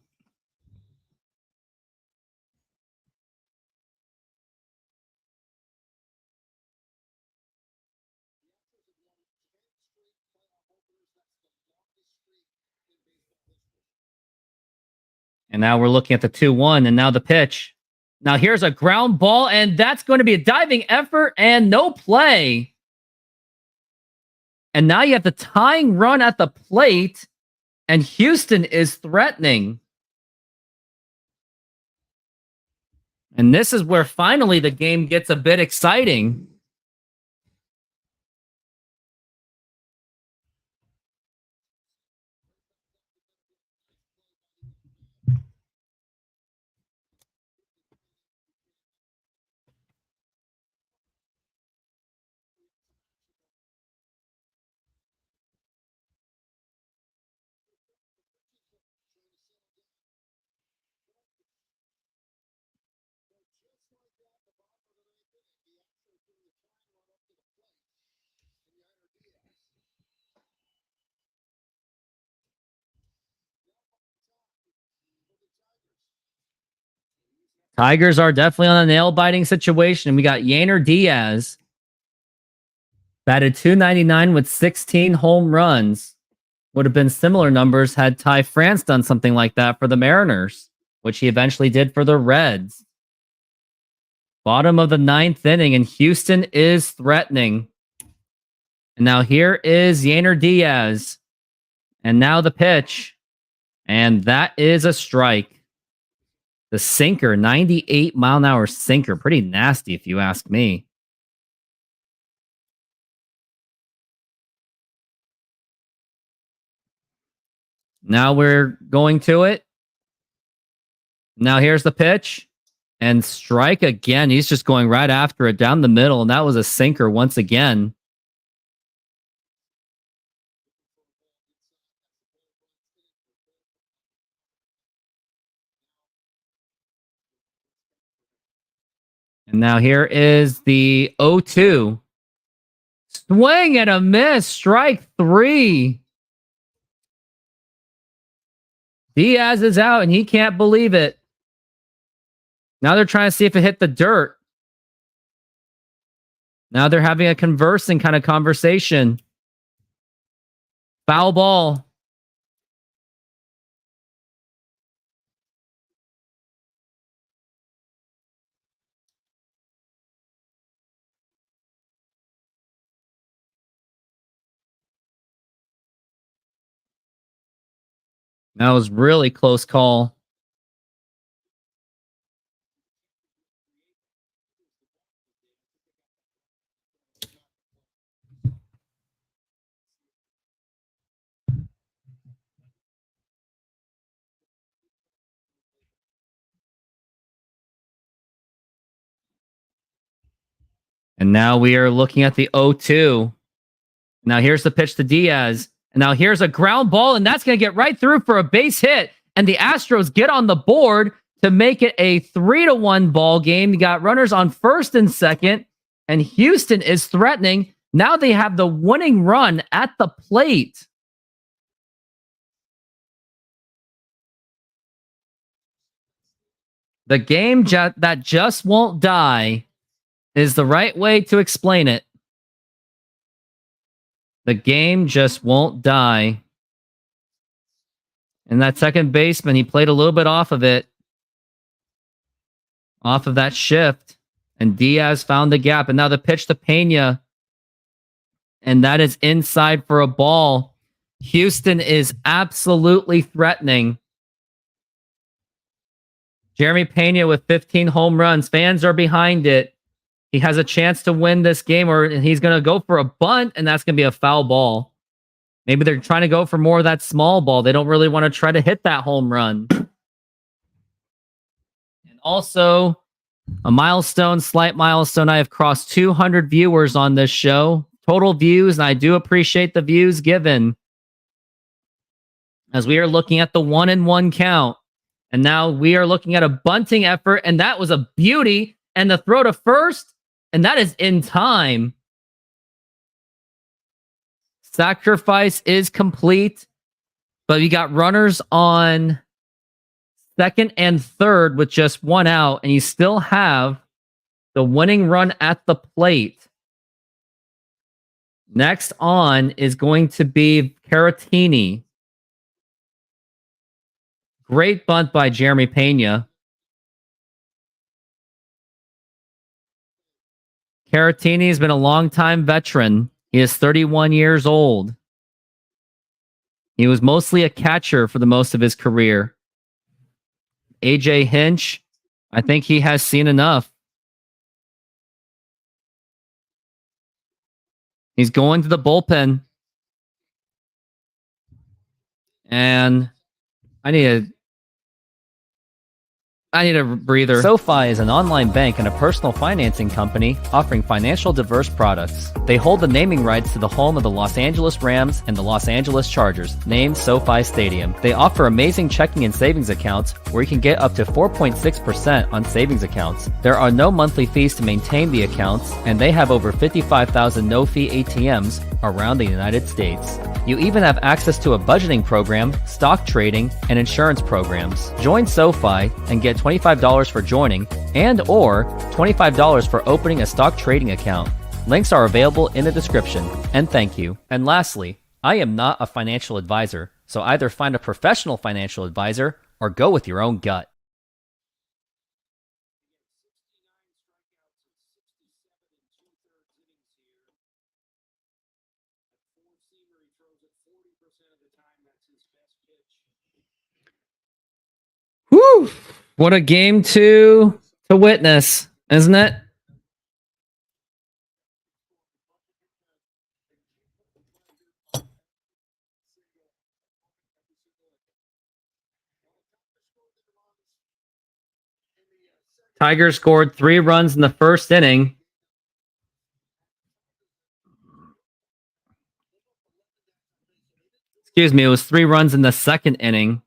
And now we're looking at the 2-1 and now the pitch. Now here's a ground ball and that's going to be a diving effort and no play. And now you have the tying run at the plate and Houston is threatening. And this is where finally the game gets a bit exciting. Tigers are definitely on a nail-biting situation. We got Yainer Diaz. Batted .299 with 16 home runs. Would have been similar numbers had Ty France done something like that for the Mariners, which he eventually did for the Reds. Bottom of the 9th inning, and Houston is threatening. And now here is Yainer Diaz. And now the pitch. And that is a strike. The sinker, 98-mile-an-hour sinker. Pretty nasty, if you ask me. Now we're going to it. Now here's the pitch. And strike again. He's just going right after it down the middle. And that was a sinker once again. And now here is the 0-2. Swing and a miss. Strike 3. Diaz is out, and he can't believe it. Now they're trying to see if it hit the dirt. Now they're having a conversing kind of conversation. Foul ball. That was really close call. And now we are looking at the 0-2. Now here's the pitch to Diaz. And now here's a ground ball, and that's going to get right through for a base hit. And the Astros get on the board to make it a 3-1 ball game. You got runners on first and second, and Houston is threatening. Now they have the winning run at the plate. The game that just won't die is the right way to explain it. The game just won't die. And that second baseman, he played a little bit off of it. Off of that shift. And Diaz found the gap. And now the pitch to Pena. And that is inside for a ball. Houston is absolutely threatening. Jeremy Pena with 15 home runs. Fans are behind it. He has a chance to win this game, or he's going to go for a bunt, and that's going to be a foul ball. Maybe they're trying to go for more of that small ball. They don't really want to try to hit that home run. And also, a milestone, slight milestone. I have crossed 200 viewers on this show. Total views, and I do appreciate the views given. As we are looking at the 1-1 count. And now we are looking at a bunting effort, and that was a beauty. And the throw to first. And that is in time. Sacrifice is complete. But you got runners on second and third with just one out. And you still have the winning run at the plate. Next on is going to be Caratini. Great bunt by Jeremy Pena. Caratini has been a longtime veteran. He is 31 years old. He was mostly a catcher for the most of his career. AJ Hinch, I think he has seen enough. He's going to the bullpen. And I need a breather. SoFi is an online bank and a personal financing company offering financial diverse products. They hold the naming rights to the home of the Los Angeles Rams and the Los Angeles Chargers, named SoFi Stadium. They offer amazing checking and savings accounts where you can get up to 4.6% on savings accounts. There are no monthly fees to maintain the accounts, and they have over 55,000 no-fee ATMs around the United States. You even have access to a budgeting program, stock trading, and insurance programs. Join SoFi and get $25 for joining and or $25 for opening a stock trading account. Links are available in the description. And thank you. And lastly, I am not a financial advisor, so either find a professional financial advisor or go with your own gut. Whew! What a game to witness, isn't it? Tigers scored 3 runs in the first inning. Excuse me, it was 3 runs in the second inning.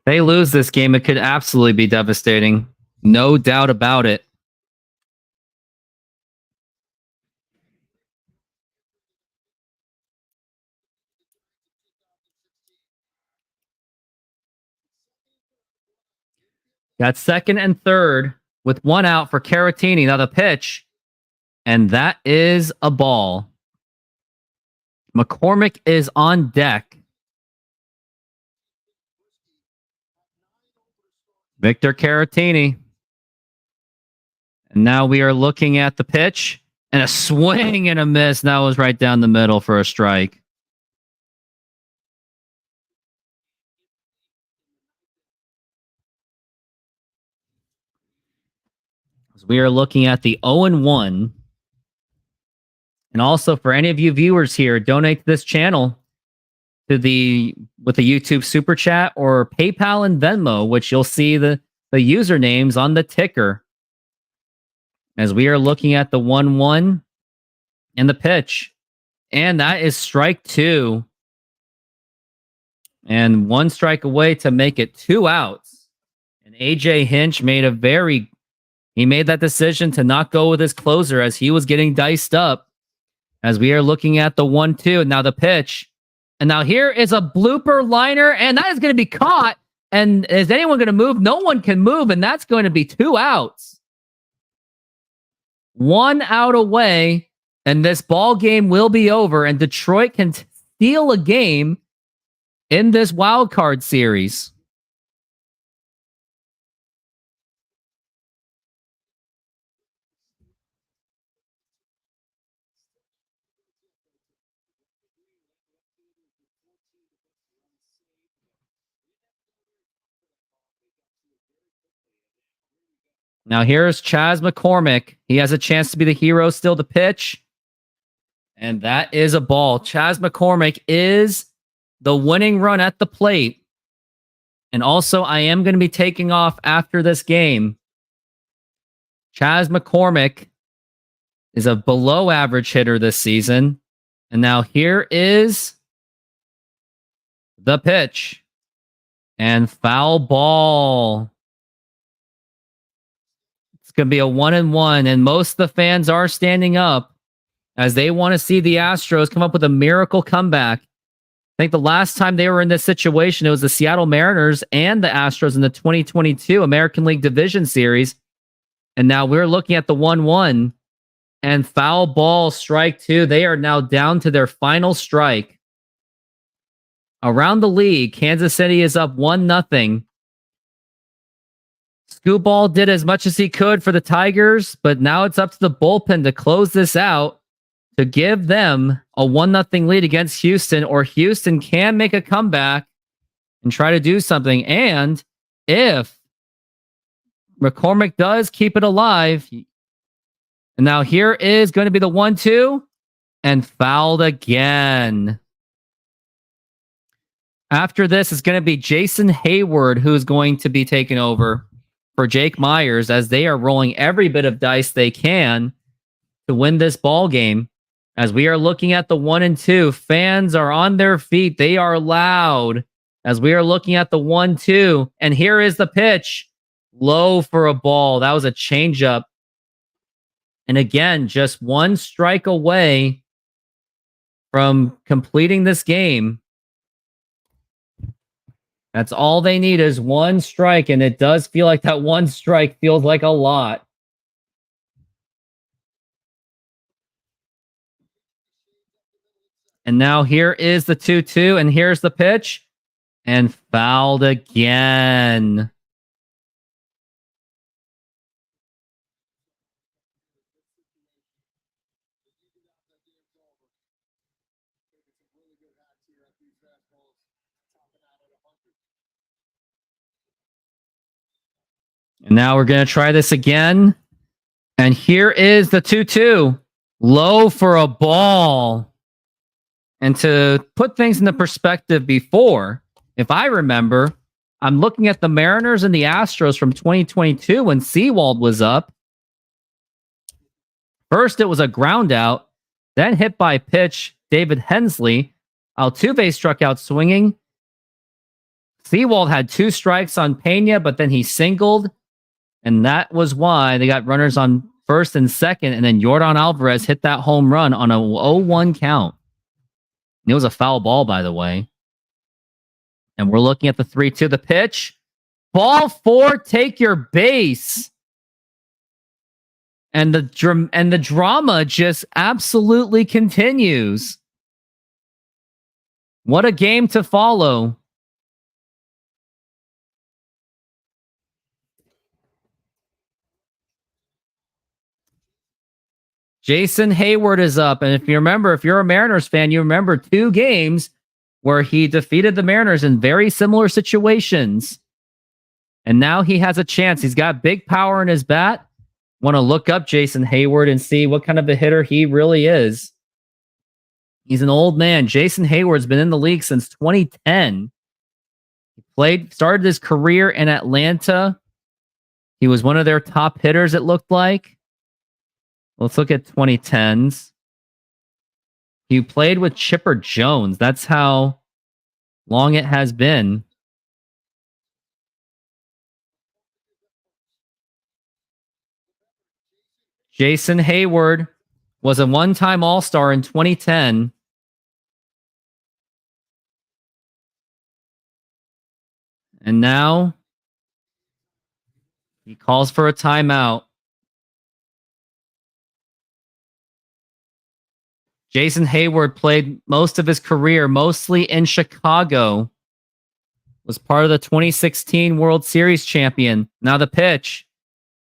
They lose this game, it could absolutely be devastating. No doubt about it. Got second and third with 1 out for Caratini. Now the pitch, and that is a ball. McCormick is on deck. Victor Caratini. And now we are looking at the pitch, and a swing and a miss. That was right down the middle for a strike. We are looking at the 0-1. And also for any of you viewers here, donate to this channel with the YouTube super chat or PayPal and Venmo, which you'll see the usernames on the ticker. As we are looking at the 1-1 and the pitch. And that is strike 2. And 1 strike away to make it 2 outs. And AJ Hinch made that decision to not go with his closer as he was getting diced up. As we are looking at the 1-2, and now the pitch. And now here is a blooper liner, and that is going to be caught. And is anyone going to move? No one can move, and that's going to be 2 outs. 1 out away, and this ball game will be over, and Detroit can steal a game in this wild card series. Now here's Chas McCormick. He has a chance to be the hero still to pitch. And that is a ball. Chas McCormick is the winning run at the plate. And also, I am going to be taking off after this game. Chas McCormick is a below average hitter this season. And now here is the pitch. And foul ball. Going to be a 1-1, and most of the fans are standing up as they want to see the Astros come up with a miracle comeback. I think the last time they were in this situation, it was the Seattle Mariners and the Astros in the 2022 American League Division Series. And now we're looking at the 1-1 and foul ball, strike 2. They are now down to their final strike. Around the league, Kansas City is up 1-0. Scooball did as much as he could for the Tigers, but now it's up to the bullpen to close this out to give them a 1-0 lead against Houston, or Houston can make a comeback and try to do something. And if McCormick does keep it alive, and now here is going to be the 1-2 and fouled again. After this, it's going to be Jason Hayward who's going to be taking over for Jake Myers as they are rolling every bit of dice they can to win this ball game. As we are looking at the 1-2, fans are on their feet. They are loud as we are looking at the 1-2. And here is the pitch. Low for a ball. That was a changeup. And again, just one strike away from completing this game. That's all they need is one strike, and it does feel like that one strike feels like a lot. And now here is the 2-2, and here's the pitch. And fouled again. And now we're going to try this again. And here is the 2-2. Low for a ball. And to put things into perspective before, if I remember, I'm looking at the Mariners and the Astros from 2022 when Seawald was up. First, it was a ground out, then hit by pitch, David Hensley. Altuve struck out swinging. Seawald had 2 strikes on Pena, but then he singled. And that was why they got runners on first and second. And then Yordan Alvarez hit that home run on a 0-1 count. And it was a foul ball, by the way. And we're looking at the 3-2, the pitch. Ball 4, take your base. And the drama just absolutely continues. What a game to follow. Jason Hayward is up. And if you remember, if you're a Mariners fan, you remember 2 games where he defeated the Mariners in very similar situations. And now he has a chance. He's got big power in his bat. Want to look up Jason Hayward and see what kind of a hitter he really is. He's an old man. Jason Hayward's been in the league since 2010. He started his career in Atlanta. He was one of their top hitters, it looked like. Let's look at 2010s. He played with Chipper Jones. That's how long it has been. Jason Hayward was a one-time All-Star in 2010. And now he calls for a timeout. Jason Hayward played most of his career, mostly in Chicago. Was part of the 2016 World Series champion. Now the pitch.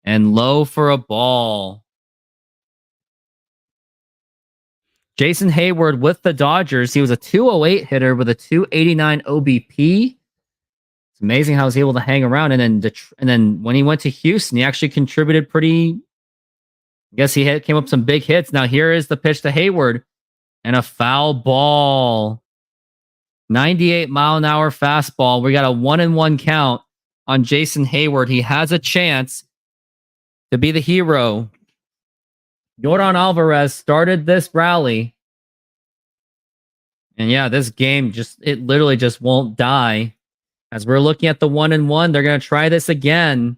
And low for a ball. Jason Hayward with the Dodgers. He was a 208 hitter with a 289 OBP. It's amazing how he was able to hang around. And then when he went to Houston, he actually contributed pretty. I guess he came up with some big hits. Now here is the pitch to Hayward. And a foul ball. 98-mile-an-hour fastball. We got a 1-1 count on Jason Hayward. He has a chance to be the hero. Yordan Alvarez started this rally. And yeah, this game it literally just won't die. As we're looking at the 1-1, they're going to try this again.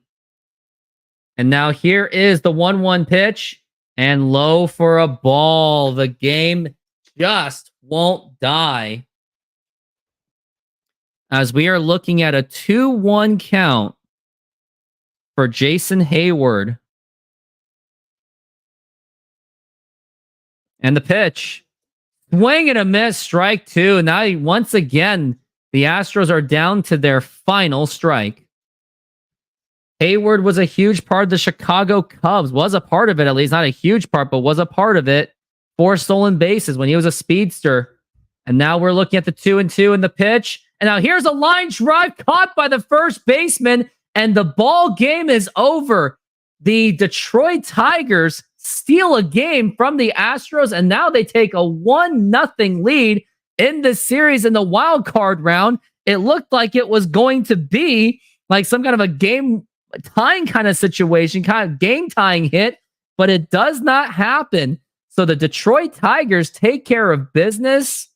And now here is the 1-1 pitch. And low for a ball. The game just won't die. As we are looking at a 2-1 count for Jason Hayward. And the pitch. Swing and a miss, strike 2. Now, once again, the Astros are down to their final strike. Hayward was a huge part of the Chicago Cubs. Was a part of it, at least. Not a huge part, but was a part of it. 4 stolen bases when he was a speedster. And now we're looking at the 2-2 in the pitch. And now here's a line drive caught by the first baseman. And the ball game is over. The Detroit Tigers steal a game from the Astros. And now they take a 1-0 lead in this series in the wild card round. It looked like it was going to be like some kind of a game tying kind of situation, kind of game tying hit. But it does not happen. So the Detroit Tigers take care of business.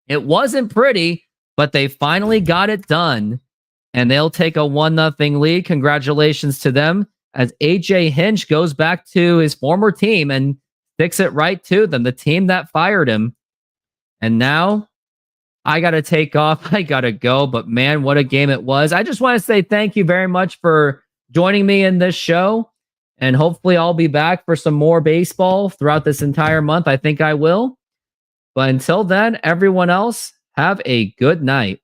It wasn't pretty, but they finally got it done, and they'll take a 1-0 lead. Congratulations to them as AJ Hinch goes back to his former team and sticks it right to them, the team that fired him. And now I got to take off. I got to go. But man, what a game it was. I just want to say thank you very much for joining me in this show. And hopefully I'll be back for some more baseball throughout this entire month. I think I will. But until then, everyone else, have a good night.